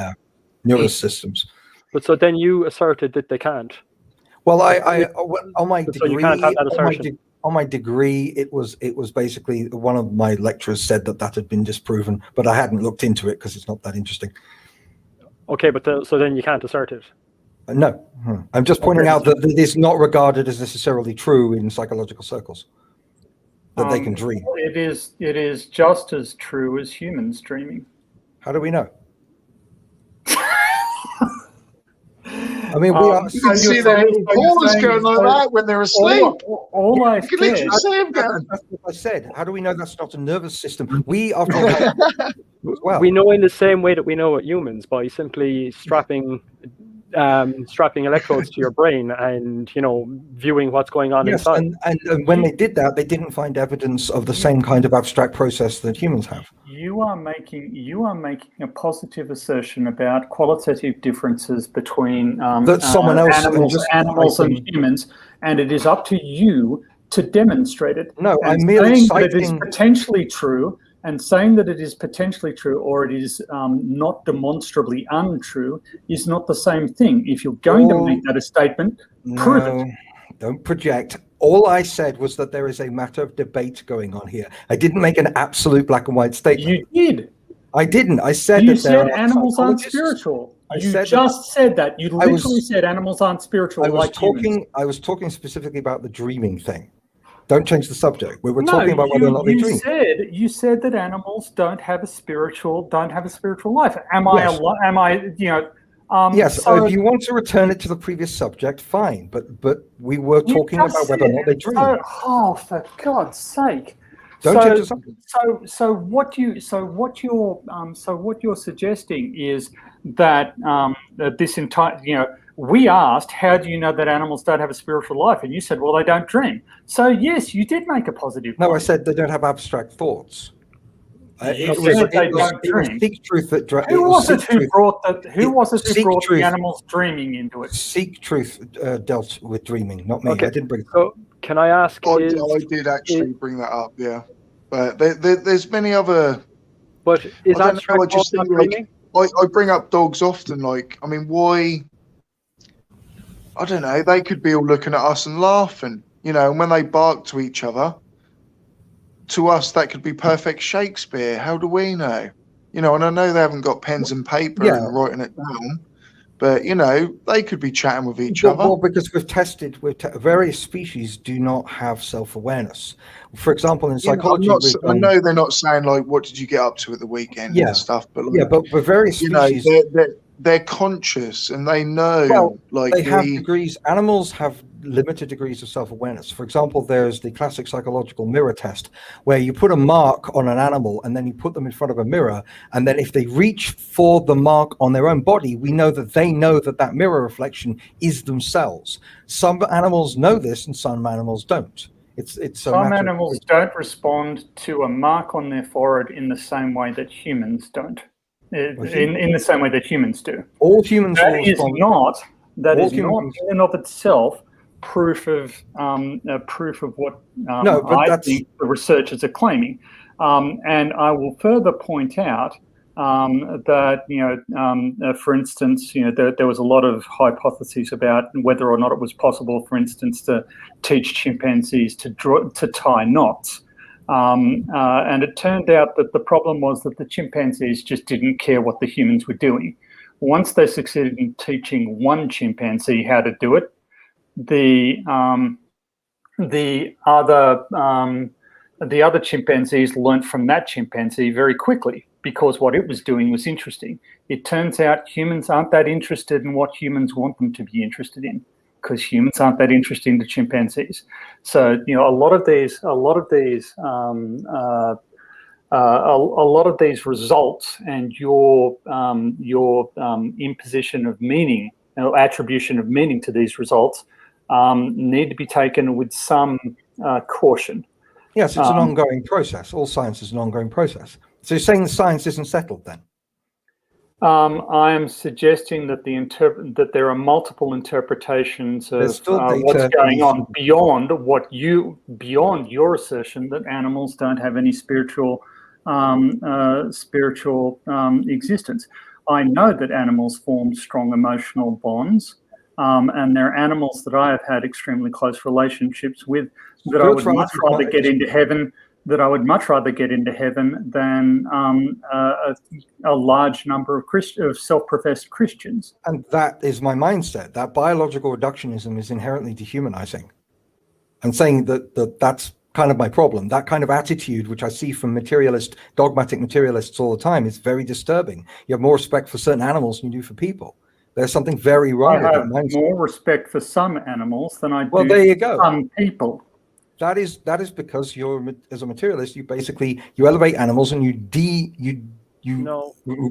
neural systems. But so then you asserted that they can't. Well, on my So you can't have that assertion. on my degree, it was basically one of my lecturers said that had been disproven, but I hadn't looked into it because it's not that interesting. Okay, but so then you can't assert it. No, I'm just pointing out that it is not regarded as necessarily true in psychological circles that they can dream. It is just as true as humans dreaming. How do we know? I mean, we are. You can see their little paws going like that when they're asleep. All I You can literally see them going. That's what I said. How do we know that's not a nervous system? We are. As well. We know in the same way that we know what humans, by simply strapping electrodes to your brain and viewing what's going on inside. And when they did that, they didn't find evidence of the same kind of abstract process that humans have. You are making a positive assertion about qualitative differences between animals and humans, and it is up to you to demonstrate it. No, and I'm merely saying that it is citing potentially true. And saying that it is potentially true or it is not demonstrably untrue is not the same thing. If you're going to make that a statement, prove it. Don't project. All I said was that there is a matter of debate going on here. I didn't make an absolute black and white statement. You did. I didn't. I said you that there said are animals aren't spiritual. You said just said that. You literally said animals aren't spiritual. I was talking specifically about the dreaming thing. Don't change the subject. We were talking about whether or not they dream. You said that animals don't have a spiritual life. Am I? Yes. So if you want to return it to the previous subject, fine. But we were talking about whether or not they dream. For God's sake! Don't change the subject. So what you're suggesting is that this entire we asked, how do you know that animals don't have a spiritual life? And you said, well, they don't dream. So, yes, you did make a positive point. No, I said they don't have abstract thoughts. It was Seek Truth that Who was it who brought the animals dreaming into it? Seek Truth dealt with dreaming, not me. Okay. I didn't bring it up. So, can I ask? I did actually bring that up, yeah. But there's many other. But is abstract thought not dreaming? I bring up dogs often. Why? I don't know. They could be all looking at us and laughing, and when they bark to each other, to us, that could be perfect Shakespeare. How do we know? And I know they haven't got pens and paper and writing it down, but, they could be chatting with each other. Well, because we've tested, various species do not have self-awareness. For example, in psychology, I know they're not saying, what did you get up to at the weekend and stuff, but but with various species, they're conscious and they know. They have degrees. Animals have limited degrees of self-awareness. For example, there's the classic psychological mirror test, where you put a mark on an animal and then you put them in front of a mirror, and then if they reach for the mark on their own body, we know that they know that mirror reflection is themselves. Some animals know this and some animals don't. Some animals don't respond to a mark on their forehead in the same way that humans don't. In the same way that humans do. All humans is not in and of itself proof of what I think the researchers are claiming. And I will further point out that for instance, there was a lot of hypotheses about whether or not it was possible, for instance, to teach chimpanzees to tie knots. And it turned out that the problem was that the chimpanzees just didn't care what the humans were doing. Once they succeeded in teaching one chimpanzee how to do it, the other chimpanzees learnt from that chimpanzee very quickly, because what it was doing was interesting. It turns out humans aren't that interested in what humans want them to be interested in, because humans aren't that interesting to chimpanzees. So a lot of these results and your imposition of meaning, attribution of meaning to these results need to be taken with some caution. Yes, it's an ongoing process. All science is an ongoing process. So you're saying the science isn't settled then? I am suggesting that that there are multiple interpretations of what's going on beyond your assertion that animals don't have any spiritual existence. I know that animals form strong emotional bonds and they're animals that I have had extremely close relationships with, that I would much rather get into heaven. That I would much rather get into heaven than a large number of self-professed Christians. And that is my mindset. That biological reductionism is inherently dehumanizing. I'm saying that's kind of my problem. That kind of attitude, which I see from dogmatic materialists all the time, is very disturbing. You have more respect for certain animals than you do for people. There's something very wrong with that mindset. I have more respect for some animals than I do for some people. That is because as a materialist, you elevate animals and you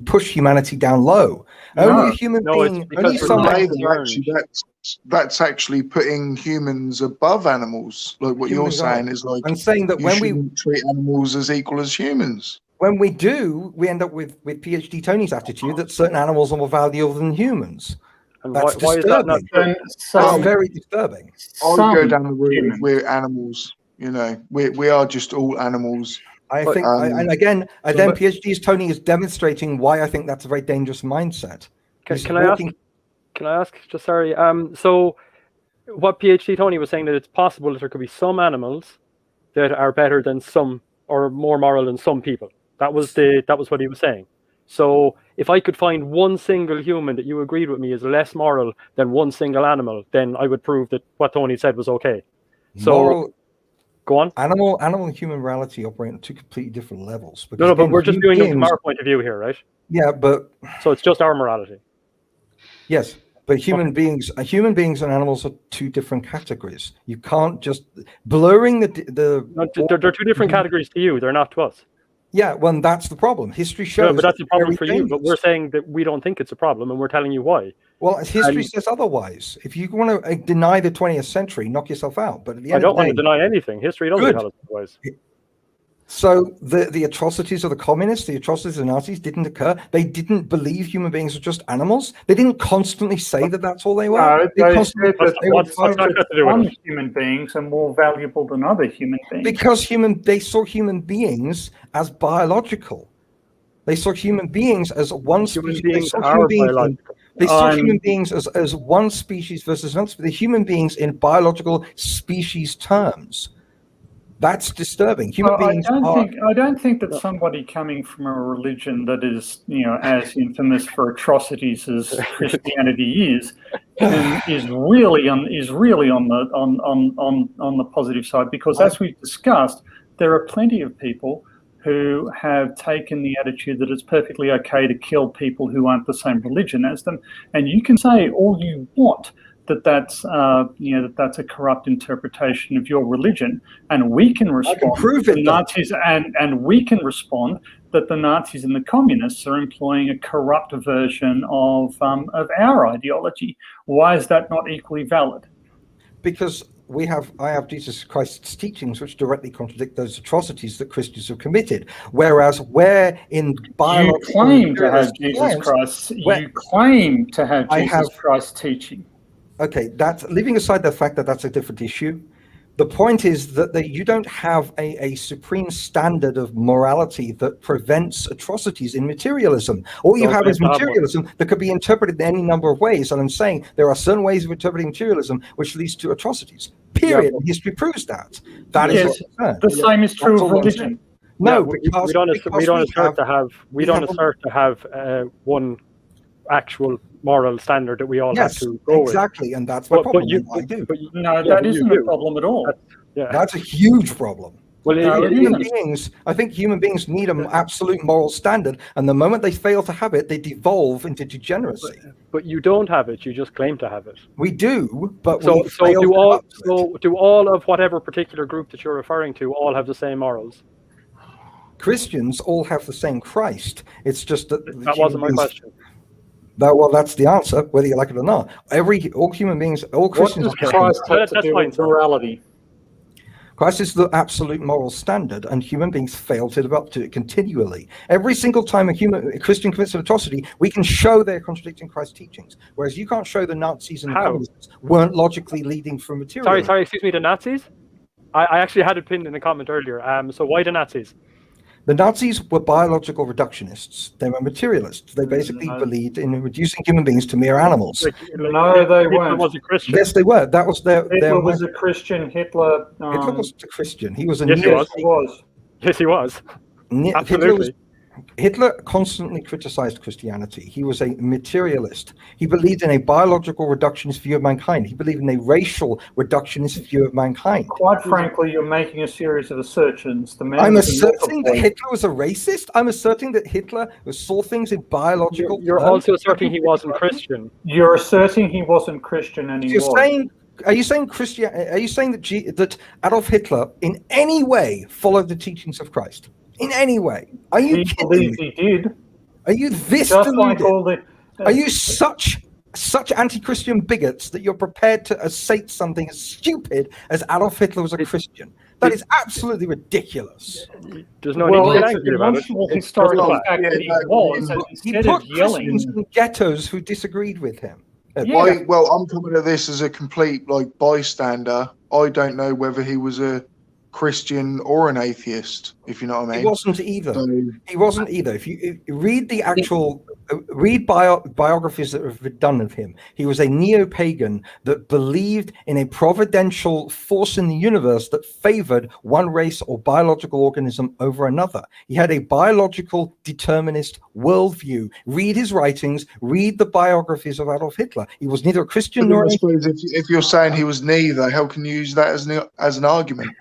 push humanity down low. Only a human being. That's actually putting humans above animals. Like what you're saying is like, I'm saying that when we treat animals as equal as humans. When we do, we end up with PhD Tony's attitude that certain animals are more valuable than humans. And that's why is that not true? That's very disturbing. I would go down the route of we're animals. You know, we are just all animals. I think, and again, PhD's Tony is demonstrating why I think that's a very dangerous mindset. Can I ask? Just sorry. So, what PhD Tony was saying, that it's possible that there could be some animals that are better than some, or more moral than some people. That was what he was saying. So, if I could find one single human that you agreed with me is less moral than one single animal, then I would prove that what Tony said was okay. So, go on. Animal and human morality operate on two completely different levels. No, but we're just doing it from our point of view here, right? Yeah, but so it's just our morality. Yes, but human beings and animals are two different categories. You can't just blurring the. No, they're two different categories to you. They're not to us. Yeah, well, that's the problem. History shows. No, but that's a problem for you. But we're saying that we don't think it's a problem, and we're telling you why. Well, history says otherwise. If you want to deny the 20th century, knock yourself out. But at the end I don't want to deny anything. History doesn't tell us otherwise. So the atrocities of the communists, the atrocities of the Nazis didn't occur. They didn't believe human beings were just animals. They didn't constantly say that that's all they were. No, they said that some human beings are more valuable than other human beings. Because they saw human beings as biological. They saw human beings as one species. They saw human beings as one species versus another. The human beings in biological species terms. That's disturbing. I don't think that somebody coming from a religion that is, as infamous for atrocities as Christianity is really on the positive side. Because as we've discussed, there are plenty of people who have taken the attitude that it's perfectly okay to kill people who aren't the same religion as them, and you can say all you want that's a corrupt interpretation of your religion, and we can respond to the Nazis, and we can respond that the Nazis and the communists are employing a corrupt version of our ideology. Why is that not equally valid? Because I have Jesus Christ's teachings which directly contradict those atrocities that Christians have committed. Whereas where in biological you claim to have Jesus Christ's teaching. Okay, that's leaving aside the fact that that's a different issue. The point is that you don't have a supreme standard of morality that prevents atrocities in materialism. All you have is materialism that could be interpreted in any number of ways. And I'm saying there are certain ways of interpreting materialism which leads to atrocitive. Period. Yeah. History proves that. That is the same is true of religion. No, because we don't assert to have one actual moral standard that we all have to go with. Exactly, and that's my problem. That isn't a problem at all. That's a huge problem. Well, I think human beings need an absolute moral standard, and the moment they fail to have it, they devolve into degeneracy. But you don't have it; you just claim to have it. We do, but do all of whatever particular group that you're referring to all have the same morals? Christians all have the same Christ. It's just that wasn't my question. That's the answer, whether you like it or not. All human beings, all Christians. What does Christ have to do with morality? Christ is the absolute moral standard, and human beings fail to live up to it continually. Every single time a Christian commits an atrocity, we can show they're contradicting Christ's teachings. Whereas you can't show the Nazis and the communists weren't logically leading from material. Sorry, excuse me, the Nazis? I actually had it pinned in a comment earlier. So why the Nazis? The Nazis were biological reductionists. They were materialists. They basically believed in reducing human beings to mere animals. No, they weren't. Was a Christian. Yes, they were. That was their. Hitler was a Christian. Hitler wasn't a Christian. He was a Yes, he was. He was. Yes, he was. Absolutely. Hitler constantly criticized Christianity. He was a materialist. He believed in a biological reductionist view of mankind. He believed in a racial reductionist view of mankind. Quite frankly, you're making a series of assertions. I'm asserting that Hitler was a racist. I'm asserting that Hitler saw things in biological. You're also asserting he wasn't Christian. You're asserting he wasn't Christian, and he was. Are you saying Are you saying that Adolf Hitler in any way followed the teachings of Christ? In any way? Are you kidding me? He did. Are you this Just deluded? like all the. Are you such anti-Christian bigots that you're prepared to assert something as stupid as Adolf Hitler was a Christian? That is absolutely ridiculous. There's no need to get it's angry about it. historical fact that he was. And He instead put of yelling, Christians in ghettos who disagreed with him. Yeah. Well, I'm coming at this as a complete bystander. I don't know whether he was a Christian or an atheist, if you know what I mean. He wasn't either. So, He wasn't either. If you read the actual biographies that have been done of him, he was a neo-pagan that believed in a providential force in the universe that favored one race or biological organism over another. He had a biological determinist worldview. Read his writings, read the biographies of Adolf Hitler. He was neither a Christian nor I suppose if you're saying he was neither, how can you use that as an argument?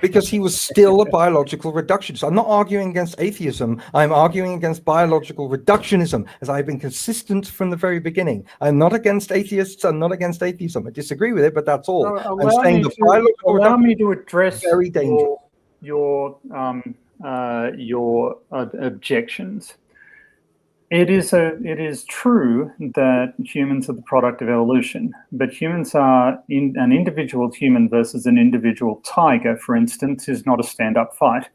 Because he was still a biological reductionist. I'm not arguing against atheism. I'm arguing against biological reductionism, as I've been consistent from the very beginning. I'm not against atheists. I'm not against atheism. I disagree with it, but that's all. I'm saying the biological allow me to address very dangerous. your objections. It is true that humans are the product of evolution, but humans are an individual human versus an individual tiger, for instance, is not a stand-up fight.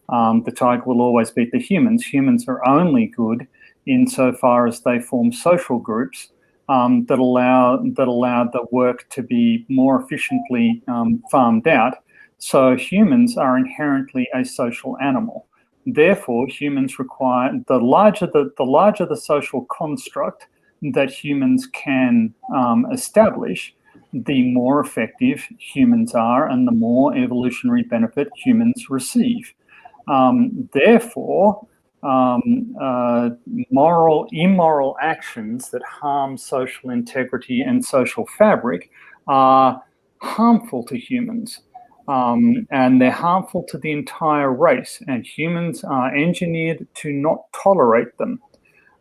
The tiger will always beat the humans. Humans are only good insofar as they form social groups that allow the work to be more efficiently farmed out. So humans are inherently a social animal. Therefore, humans require the larger the social construct that humans can establish, the more effective humans are, and the more evolutionary benefit humans receive. Therefore, immoral actions that harm social integrity and social fabric are harmful to humans. And they're harmful to the entire race, and humans are engineered to not tolerate them.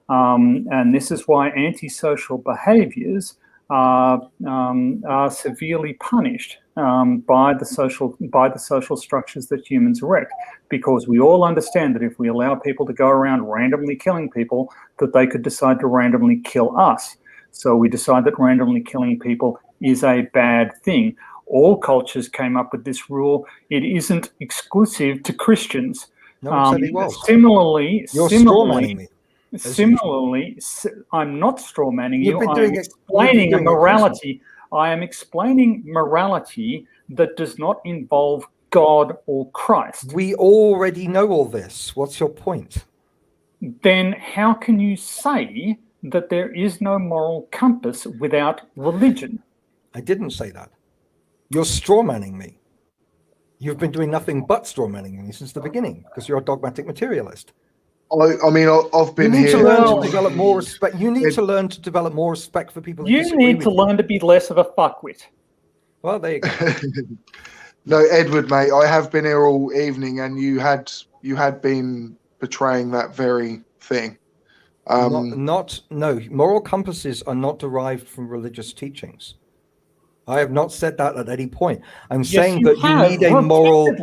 And this is why antisocial behaviors are severely punished by the social structures that humans erect, because we all understand that if we allow people to go around randomly killing people, that they could decide to randomly kill us. So we decide that randomly killing people is a bad thing. All cultures came up with this rule. It isn't exclusive to Christians. No, it was. Similarly, I'm not straw manning you. I'm explaining a morality. I am explaining morality that does not involve God or Christ. We already know all this. What's your point? Then how can you say that there is no moral compass without religion? I didn't say that. You're straw manning me. You've been doing nothing but straw manning me since the beginning, because you're a dogmatic materialist. I mean, I've been here. You need to learn to develop more respect. You need to learn to develop more respect for people. You need to learn to be less of a fuckwit. Well, there you go. No, Edward, mate, I have been here all evening, and you had been portraying that very thing. No, moral compasses are not derived from religious teachings. I have not said that at any point. I'm saying that you need a moral.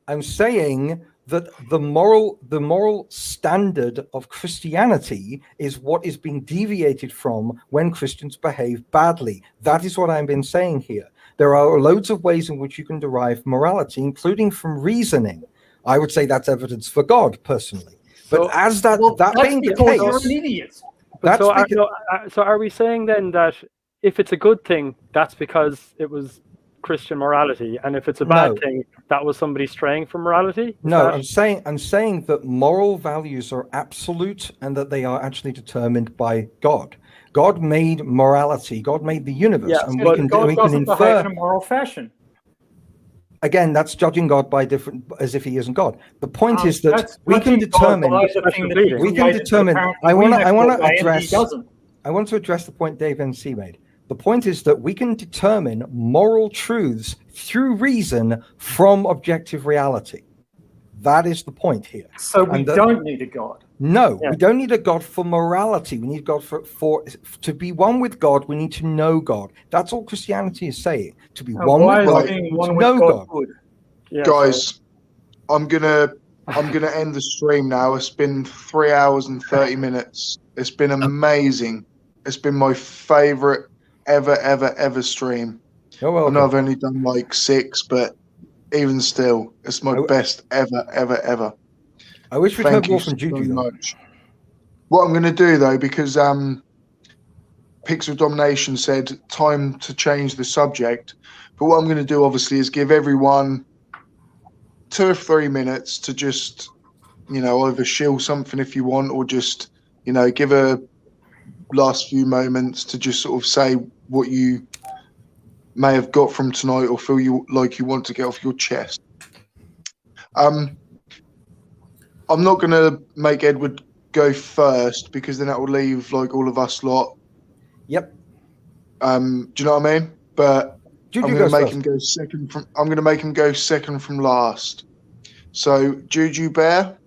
I'm saying that the moral standard of Christianity is what is being deviated from when Christians behave badly. That is what I've been saying here. There are loads of ways in which you can derive morality, including from reasoning. I would say that's evidence for God, personally. But being the case, so are we saying then that if it's a good thing, that's because it was Christian morality, and if it's a bad No. thing, that was somebody straying from morality? Is No, that- I'm saying that moral values are absolute and that they are actually determined by God. God made morality. God made the universe, Yeah, and but God we can doesn't behave infer. in a moral fashion. Again, that's judging God by different, as if He isn't God. The point is that That's we can judging God determine. by the thing that he We can created, determine. apparently I we want have to God by and he address. doesn't. I want to address the point Dave NC made. The point is that we can determine moral truths through reason from objective reality. That is the point here. So we don't need a God. No, Yeah. we don't need a God for morality. We need God for to be one with God. We need to know God. That's all Christianity is saying. To be one Why with is God, being to one with know God God. good? Yeah, Guys, I'm gonna end the stream now. It's been 3 hours and 30 minutes. It's been amazing. It's been my favorite ever stream. You're I know welcome. I've only done like 6, but even still, it's my best ever. I wish we'd Thank heard you more so from Juju though. much. What I'm going to do though, because Pixel Domination said time to change the subject, but what I'm going to do obviously is give everyone 2 or 3 minutes to just, either shill something if you want, or just, give a last few moments to just sort of say what you may have got from tonight or feel you want to get off your chest. I'm not going to make Edward go first because then that will leave like all of us lot. Yep. Do you know what I mean? But Juju I'm going goes to make first. him go second from. I'm going to make him go second from last. So Juju Bear,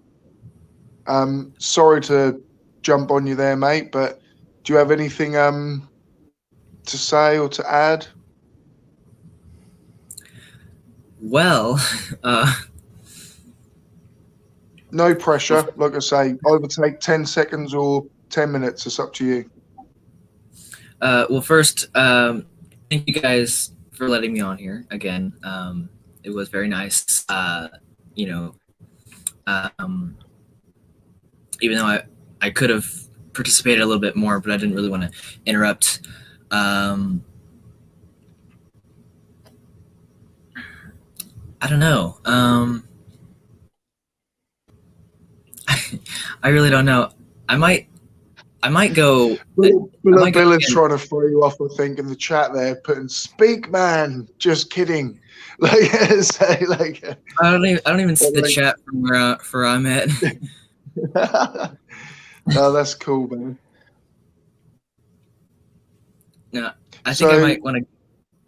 sorry to jump on you there, mate, but do you have anything to say or to add? Well, No pressure. Like I say, either take 10 seconds or 10 minutes. It's up to you. well, first, thank you guys for letting me on here again. It was very nice. Even though I could have participated a little bit more, but I didn't really want to interrupt. I don't know. I really don't know. I might go. Bill is trying to throw you off, I think, in the chat there, putting "Speak, man." Just kidding. Like, say, like. I don't even see the chat from where I'm at. No, that's cool, man. No, I think I might want to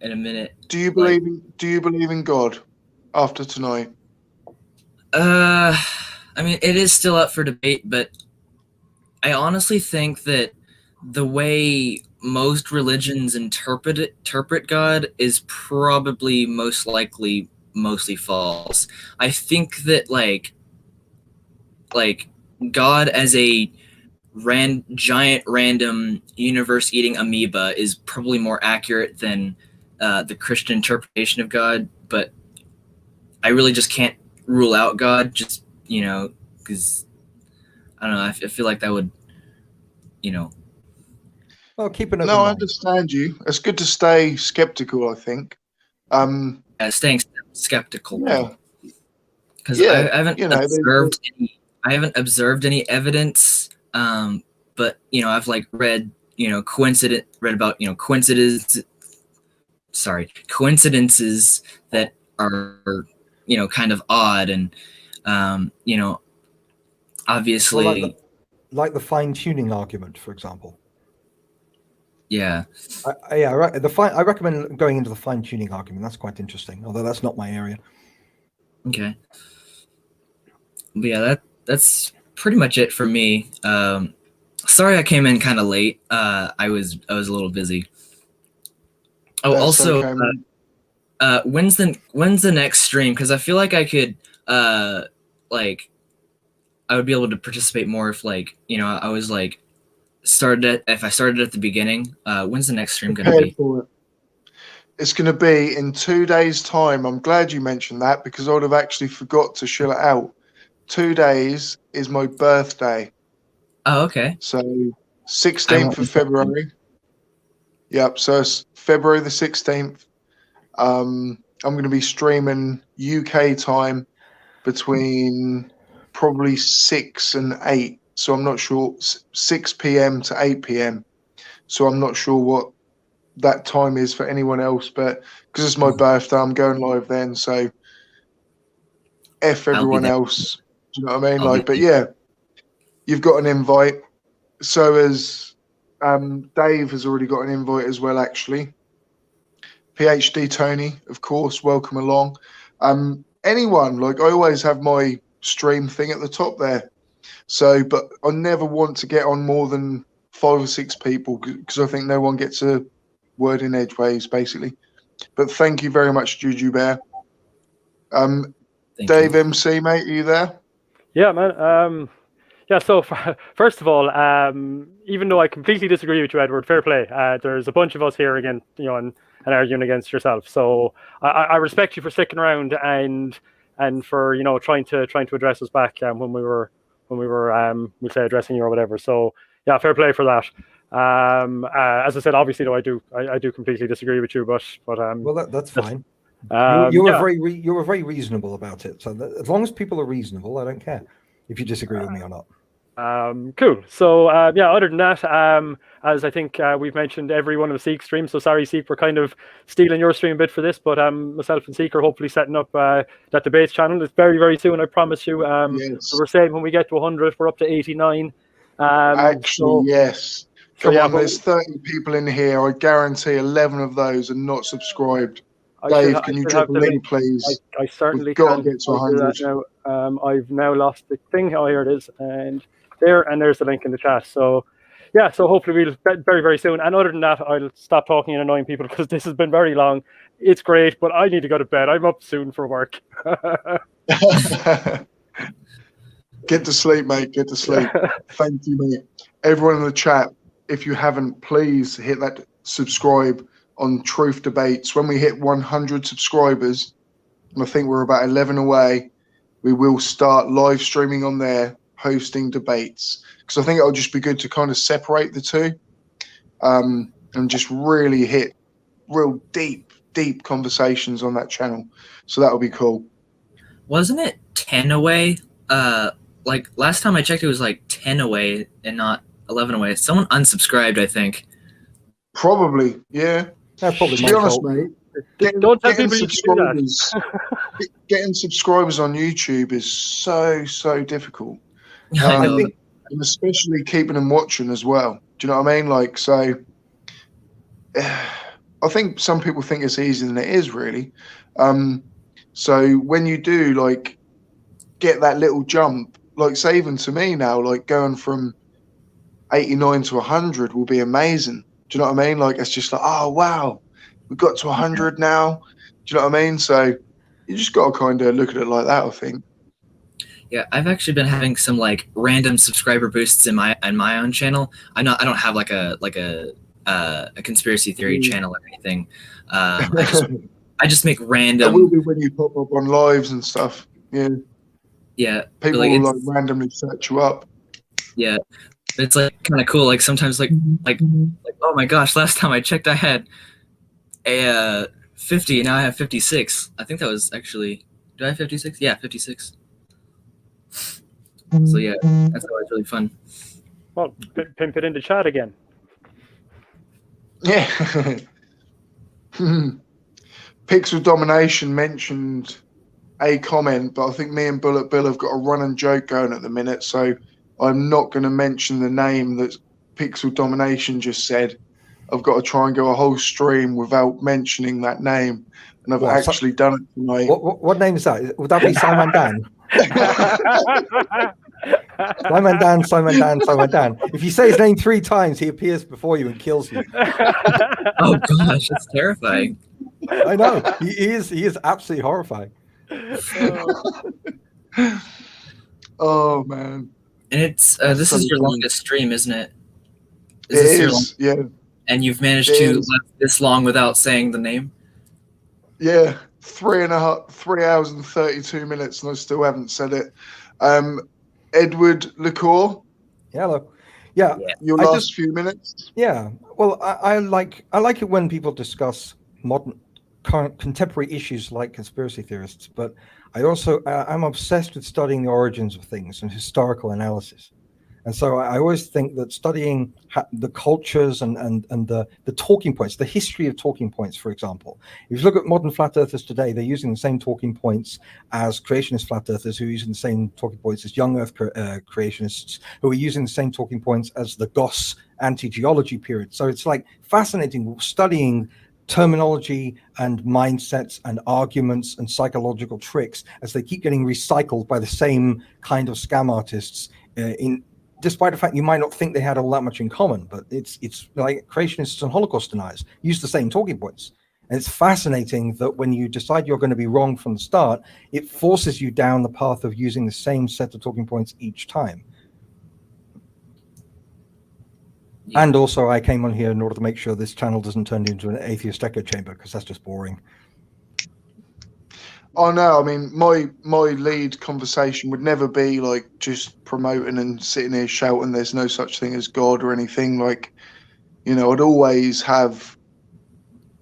in a minute. Do you believe in God after tonight? I mean, it is still up for debate, but I honestly think that the way most religions interpret God is probably most likely mostly false. I think that like God as a giant random universe-eating amoeba is probably more accurate than the Christian interpretation of God, but I really just can't rule out God, just, because, I don't know, I feel like that would, Well, keep an open No, I mind. understand you. It's good to stay skeptical, I think. Staying skeptical. Yeah. Because Yeah, I haven't observed any evidence, but I've like read about coincidences that are kind of odd, and obviously Well, like the fine-tuning argument, for example. yeah. I recommend going into the fine-tuning argument. That's quite interesting, although that's not my area. Okay. But yeah, that's pretty much it for me. Sorry I came in kind of late. I was a little busy. Oh, That's also, okay, man. when's the next stream? Because I feel like I could I would be able to participate more if I was like if I started at the beginning. When's the next stream going to be? It's going to be in 2 days' time. I'm glad you mentioned that because I would have actually forgot to shill it out. 2 days is my birthday. Oh, okay. So 16th of February. Yep. So it's February the 16th. I'm going to be streaming UK time between probably 6 and 8. So I'm not sure, 6 p.m. to 8 p.m. So I'm not sure what that time is for anyone else, but because it's my birthday, I'm going live then. So F everyone else. Do you know what I mean? Like, but yeah, you've got an invite. So as Dave has already got an invite as well, actually. PhD Tony, of course, welcome along. Anyone, like I always have my stream thing at the top there. So, but I never want to get on more than 5 or 6 people because I think no one gets a word in edgeways, basically. But thank you very much, Juju Bear. Dave you. MC, mate, are you there? Yeah, man. Yeah, so first of all, even though I completely disagree with you, Edward, fair play. There's a bunch of us here again, you know, and arguing against yourself. So I respect you for sticking around and for, you know, trying to address us back when we were we'll say addressing you or whatever. So yeah, fair play for that. As I said, obviously though, I do completely disagree with you, but well, that's fine. You were very reasonable about it. So as long as people are reasonable, I don't care if you disagree with me or not. Cool. So yeah, other than that, as I think we've mentioned every one of the Seek streams, so sorry Seek, we're kind of stealing your stream a bit for this, but myself and Seek are hopefully setting up that debates channel. It's very, very soon, I promise you. Yes. So we're saying when we get to 100, we're up to 89. Actually, yes. So, Come on, there's 30 people in here. I guarantee 11 of those are not subscribed. Dave, can you drop a link, please? I certainly We've got can. to get to 100. Now. I've now lost the thing. Oh, here it is. And there's the link in the chat. So, yeah, so hopefully we'll very, very soon. And other than that, I'll stop talking and annoying people because this has been very long. It's great, but I need to go to bed. I'm up soon for work. Get to sleep, mate. Get to sleep. Thank you, mate. Everyone in the chat, if you haven't, please hit that subscribe on Truth Debates. When we hit 100 subscribers, and I think we're about 11 away, we will start live streaming on there, hosting debates. Because I think it'll just be good to kind of separate the two and just really hit real deep conversations on that channel. So that'll be cool. Wasn't it 10 away? Like last time I checked, it was like 10 away and not 11 away. Someone unsubscribed, I think. Probably, yeah. That's probably To my be honest, fault. mate, Don't tell people you can do that. getting subscribers on YouTube is so difficult. I know. And especially keeping them watching as well. Do you know what I mean? Like, so I think some people think it's easier than it is, really. So when you do like get that little jump, like say even to me now, like going from 89 to 100 will be amazing. Do you know what I mean? Like it's just like, oh wow, we got to 100 now. Do you know what I mean? So you just got to kind of look at it like that, I think. Yeah, I've actually been having some like random subscriber boosts in my own channel. I don't have like a conspiracy theory channel or anything. I just make random. It will be when you pop up on lives and stuff. Yeah. Yeah. People like, will like randomly search you up. Yeah. It's like kind of cool. Like sometimes like oh my gosh, last time I checked I had a 50 and now I have 56. I think that was actually, did I have 56? Yeah, 56. So yeah, that's always really fun. Well, pimp it in the chat again. Yeah. Pixel Domination mentioned a comment, but I think me and Bullet Bill have got a run and joke going at the minute, so I'm not going to mention the name that Pixel Domination just said. I've got to try and go a whole stream without mentioning that name, and I've actually done it tonight. What name is that? Would that be Simon Dan? Simon Dan, Simon Dan, Simon Dan. If you say his name 3 times, he appears before you and kills you. Oh gosh, that's terrifying. I know. He is absolutely horrifying. Oh man. And it's this is your longest stream, isn't it? It is, yeah. And you've managed to live this long without saying the name? Yeah, 3 hours and 32 minutes, and I still haven't said it. Edward Licour. Hello. Yeah. Your last few minutes. Yeah. Well, I like it when people discuss modern contemporary issues like conspiracy theorists, but I also I'm obsessed with studying the origins of things and historical analysis. And so I always think that studying the cultures and the talking points, the history of talking points, for example, if you look at modern flat earthers today, they're using the same talking points as creationist flat earthers, who are using the same talking points as young earth creationists, who are using the same talking points as the Goss anti-geology period. So it's like fascinating studying terminology and mindsets and arguments and psychological tricks as they keep getting recycled by the same kind of scam artists despite the fact you might not think they had all that much in common. But it's like creationists and Holocaust deniers use the same talking points. And it's fascinating that when you decide you're going to be wrong from the start, it forces you down the path of using the same set of talking points each time. Yeah. And also I came on here in order to make sure this channel doesn't turn into an atheist echo chamber, because that's just boring. Oh no, I mean, my lead conversation would never be like just promoting and sitting here shouting there's no such thing as God or anything. Like, you know, I'd always have,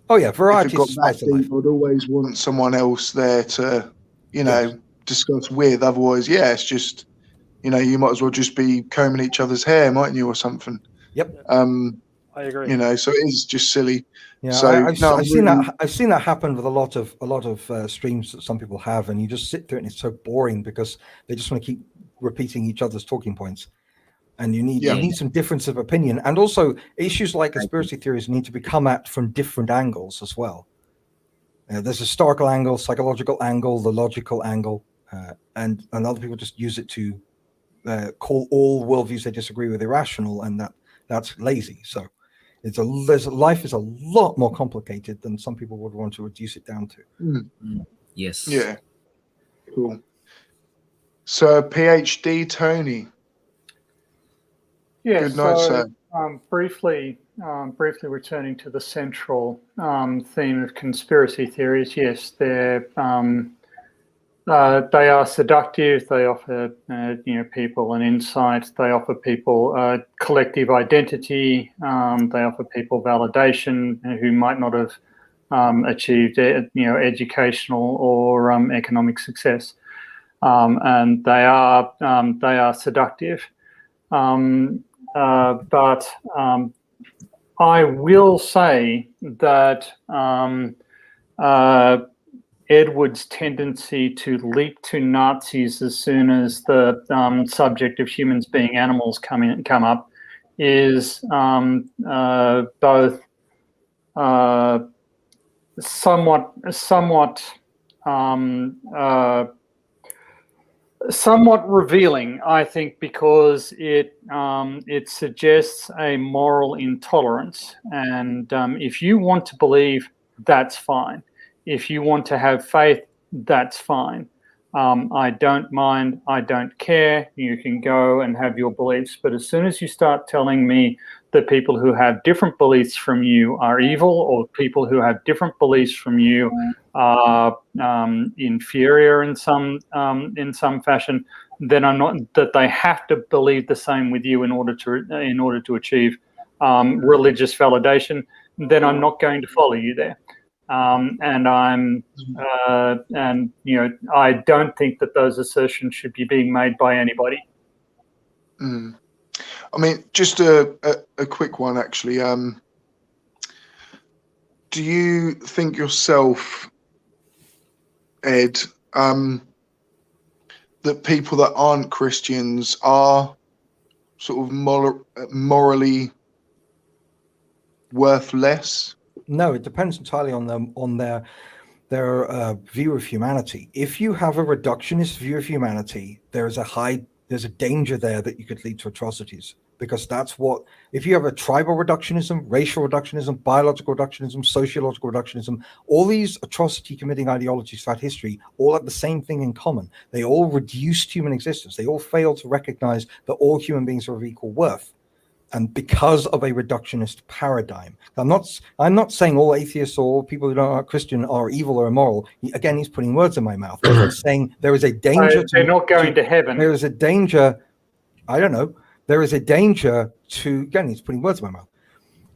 oh yeah, variety. I'd always want someone else there to, you know, discuss with. Otherwise, yeah, it's just, you know, you might as well just be combing each other's hair, mightn't you, or something? Yep. I agree. You know, so it is just silly. Yeah, so I've seen that happen with a lot of streams that some people have, and you just sit through it and it's so boring because they just want to keep repeating each other's talking points. And you need some difference of opinion, and also issues like conspiracy theories need to be come at from different angles as well. There's a historical angle, psychological angle, the logical angle, and other people just use it to call all worldviews they disagree with irrational, and that's lazy. So life is a lot more complicated than some people would want to reduce it down to. Yes. Yeah. Cool. So PhD Tony. Yeah. Good night, sir. Briefly returning to the central theme of conspiracy theories. Yes, they are seductive. They offer people an insight. They offer people collective identity. They offer people validation who might not have achieved educational or economic success, and they are seductive. But I will say that Edward's tendency to leap to Nazis as soon as the subject of humans being animals come up is both somewhat revealing, I think, because it suggests a moral intolerance. And if you want to believe, that's fine. If you want to have faith, that's fine. I don't mind. I don't care. You can go and have your beliefs. But as soon as you start telling me that people who have different beliefs from you are evil, or people who have different beliefs from you are inferior in some fashion, then I'm not, that they have to believe the same with you in order to achieve religious validation, then I'm not going to follow you there. And I don't think that those assertions should be being made by anybody. I mean, just a quick one, actually. Do you think yourself, Ed, that people that aren't Christians are sort of morally worth less? No, it depends entirely on them, on their view of humanity. If you have a reductionist view of humanity, there's a danger there that you could lead to atrocities, because that's what, if you have a tribal reductionism, racial reductionism, biological reductionism, sociological reductionism, all these atrocity committing ideologies throughout history all have the same thing in common. They all reduced human existence. They all fail to recognize that all human beings are of equal worth. And because of a reductionist paradigm, I'm not saying all atheists or all people who aren't Christian are evil or immoral. Again, he's putting words in my mouth. He's saying there is a danger. They're not going to heaven. There is a danger. I don't know. There is a danger to. Again, he's putting words in my mouth.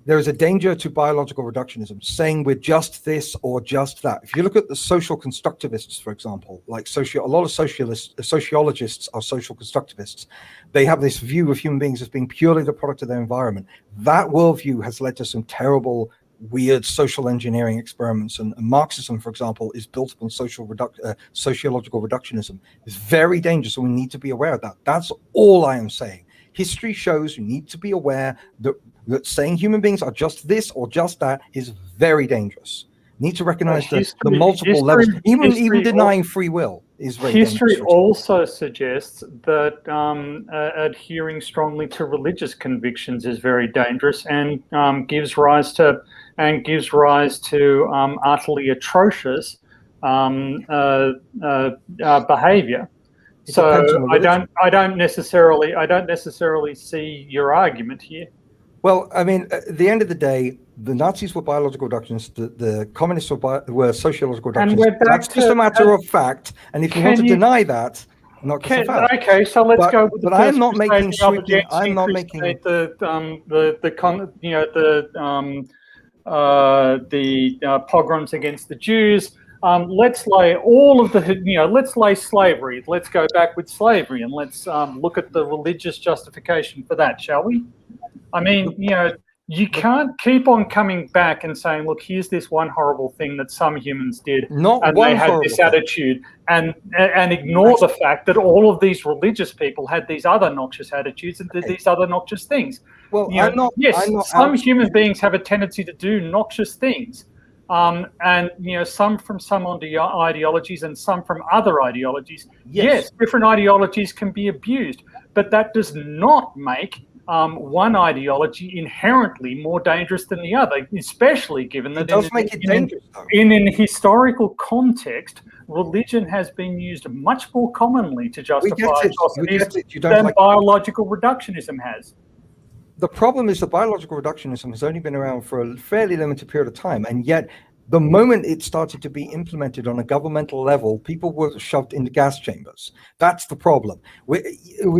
there is a danger to biological reductionism, saying we're just this or just that. If you look at the social constructivists, for example, like a lot of sociologists are social constructivists. They have this view of human beings as being purely the product of their environment. That worldview has led to some terrible, weird social engineering experiments, and Marxism, for example, is built upon sociological reductionism. It's very dangerous, and we need to be aware of that. That's all I am saying. History shows you need to be aware that saying human beings are just this or just that is very dangerous. Need to recognize the multiple levels. Even denying free will is very dangerous. History also suggests that adhering strongly to religious convictions is very dangerous, and gives rise to utterly atrocious behavior. So I don't necessarily see your argument here. Well, I mean, at the end of the day, the Nazis were biological reductionists, the communists were sociological reductionists. That's just a matter of fact. And if you want to deny that, not just a fact. Okay, so let's go with the But I'm not making sweeping. I'm not making the pogroms against the Jews. Let's lay all of the, let's lay slavery. Let's go back with slavery, and let's look at the religious justification for that, shall we? I mean, you can't keep on coming back and saying, look, here's this one horrible thing that some humans did, and they had this attitude, and ignore the fact that all of these religious people had these other noxious attitudes and did these other noxious things. Well, some human beings have a tendency to do noxious things. And some from some ideologies and some from other ideologies. Yes, different ideologies can be abused, but that does not make one ideology inherently more dangerous than the other, especially given that in an historical context, religion has been used much more commonly to justify atrocities than biological reductionism has. The problem is that biological reductionism has only been around for a fairly limited period of time, and yet the moment it started to be implemented on a governmental level, people were shoved into gas chambers. That's the problem. We're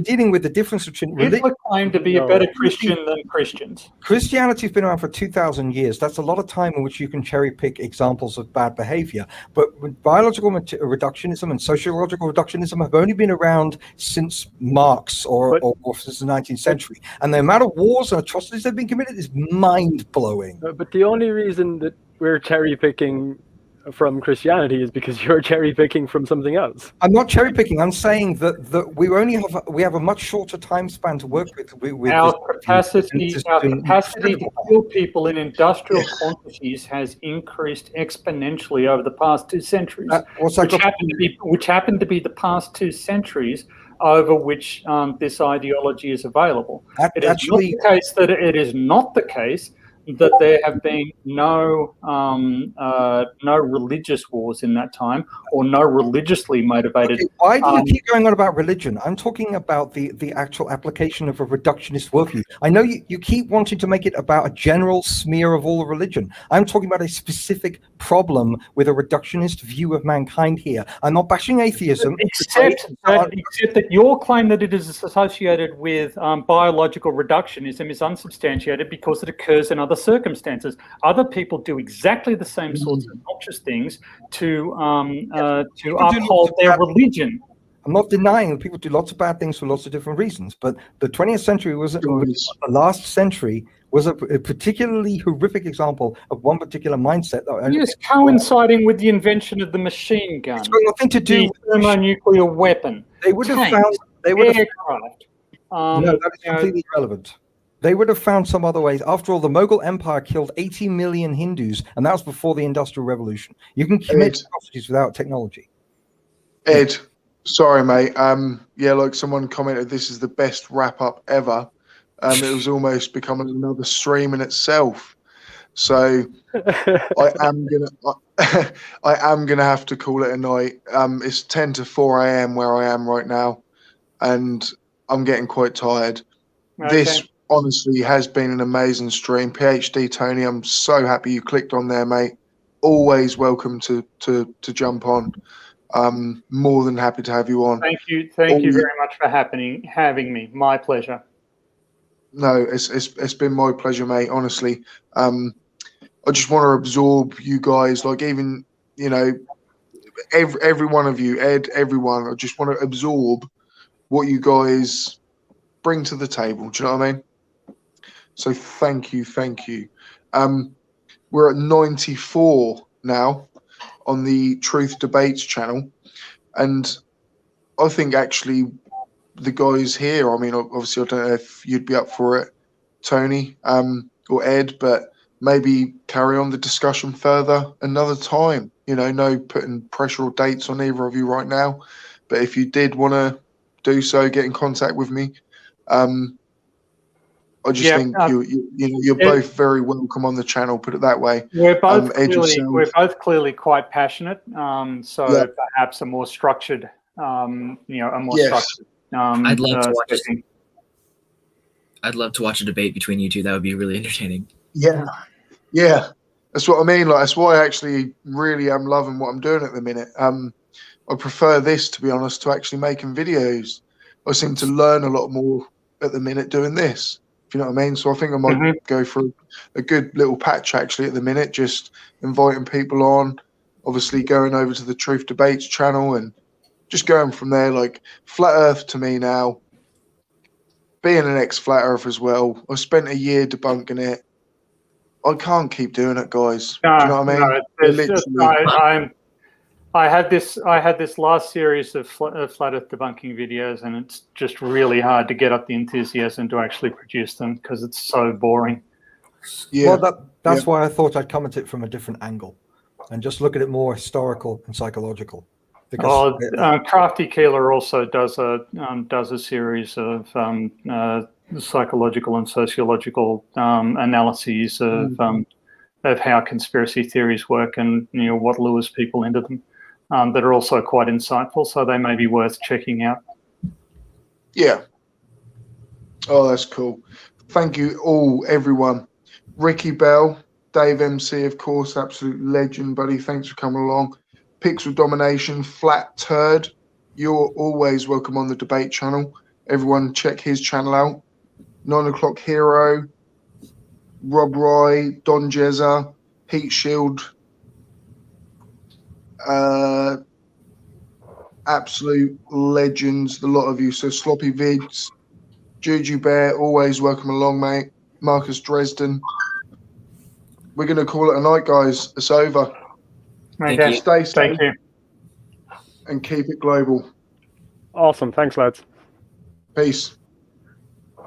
dealing with the difference between religion. People claim to be a better Christian than Christians. Christianity has been around for 2,000 years. That's a lot of time in which you can cherry pick examples of bad behavior. But biological reductionism and sociological reductionism have only been around since Marx or since the 19th century. And the amount of wars and atrocities that have been committed is mind-blowing. But the only reason that we're cherry picking from Christianity is because you're cherry picking from something else. I'm not cherry picking. I'm saying that we have a much shorter time span to work with our capacity to kill people in industrial quantities has increased exponentially over the past 2 centuries, which happened to be the past 2 centuries over which this ideology is available. It is not the case that there have been no religious wars in that time, or no religiously motivated. Okay, why do you keep going on about religion? I'm talking about the actual application of a reductionist worldview. I know you keep wanting to make it about a general smear of all the religion. I'm talking about a specific problem with a reductionist view of mankind here. I'm not bashing atheism. Except that your claim that it is associated with biological reductionism is unsubstantiated because it occurs in other circumstances. Other people do exactly the same sorts of noxious things to uphold their religion. I'm not denying that people do lots of bad things for lots of different reasons, but the 20th century the last century was a particularly horrific example of one particular mindset. Yes, coinciding with the invention of the machine gun. It's got nothing to do with the thermonuclear weapon. They would have found aircraft. No, that is completely irrelevant. They would have found some other ways. After all, the Mughal Empire killed 80 million Hindus, and that was before the Industrial Revolution. You can commit atrocities without technology. Ed, sorry, mate. Like someone commented, this is the best wrap-up ever. It was almost becoming another stream in itself. So I am gonna have to call it a night. It's 10 to 4 a.m. where I am right now, and I'm getting quite tired. Okay. This honestly has been an amazing stream. PhD Tony, I'm so happy you clicked on there, mate. Always welcome to jump on. More than happy to have you on. Thank you very much for having me. My pleasure. No, it's been my pleasure, mate. Honestly, I just want to absorb you guys, like even every one of you, Ed, everyone. I just want to absorb what you guys bring to the table. Do you know what I mean? So thank you. We're at 94 now on the Truth Debates channel, and I think actually the guys here, I mean, obviously I don't know if you'd be up for it, Tony, or Ed, but maybe carry on the discussion further another time. No putting pressure or dates on either of you right now, but if you did want to do so, get in contact with me. I just think you're both very welcome on the channel. Put it that way. We're both clearly quite passionate. So perhaps a more structured, structured. I'd love to watch it. I'd love to watch a debate between you two. That would be really entertaining. Yeah, that's what I mean. Like, that's why I actually really am loving what I'm doing at the minute. I prefer this, to be honest, to actually making videos. I seem to learn a lot more at the minute doing this. If you know what I mean. So I think I might go for a good little patch actually at the minute, just inviting people on, obviously going over to the Truth Debates channel and just going from there. Like, Flat Earth to me now, being an ex-Flat Earth as well, I spent a year debunking it. I can't keep doing it, guys. Do you know what I mean? I had this last series of flat Earth debunking videos, and it's just really hard to get up the enthusiasm to actually produce them because it's so boring. Yeah, well, that's why I thought I'd come at it from a different angle and just look at it more historical and psychological. Because Crafty Keeler also does a series of psychological and sociological analyses of how conspiracy theories work and what lures people into them. That are also quite insightful, so they may be worth checking out. Yeah. Oh, that's cool. Thank you all, everyone. Ricky Bell, Dave MC, of course, absolute legend, buddy. Thanks for coming along. Pixel Domination, Flat Turd, you're always welcome on the debate channel. Everyone check his channel out. 9 O'Clock Hero, Rob Roy, Don Jezza, Heat Shield, absolute legends, the lot of you. So Sloppy Vids, Juju Bear, always welcome along, mate. Marcus Dresden. We're going to call it a night, guys. It's over. Okay. Stay safe. Thank you. And keep it global. Awesome. Thanks, lads. Peace.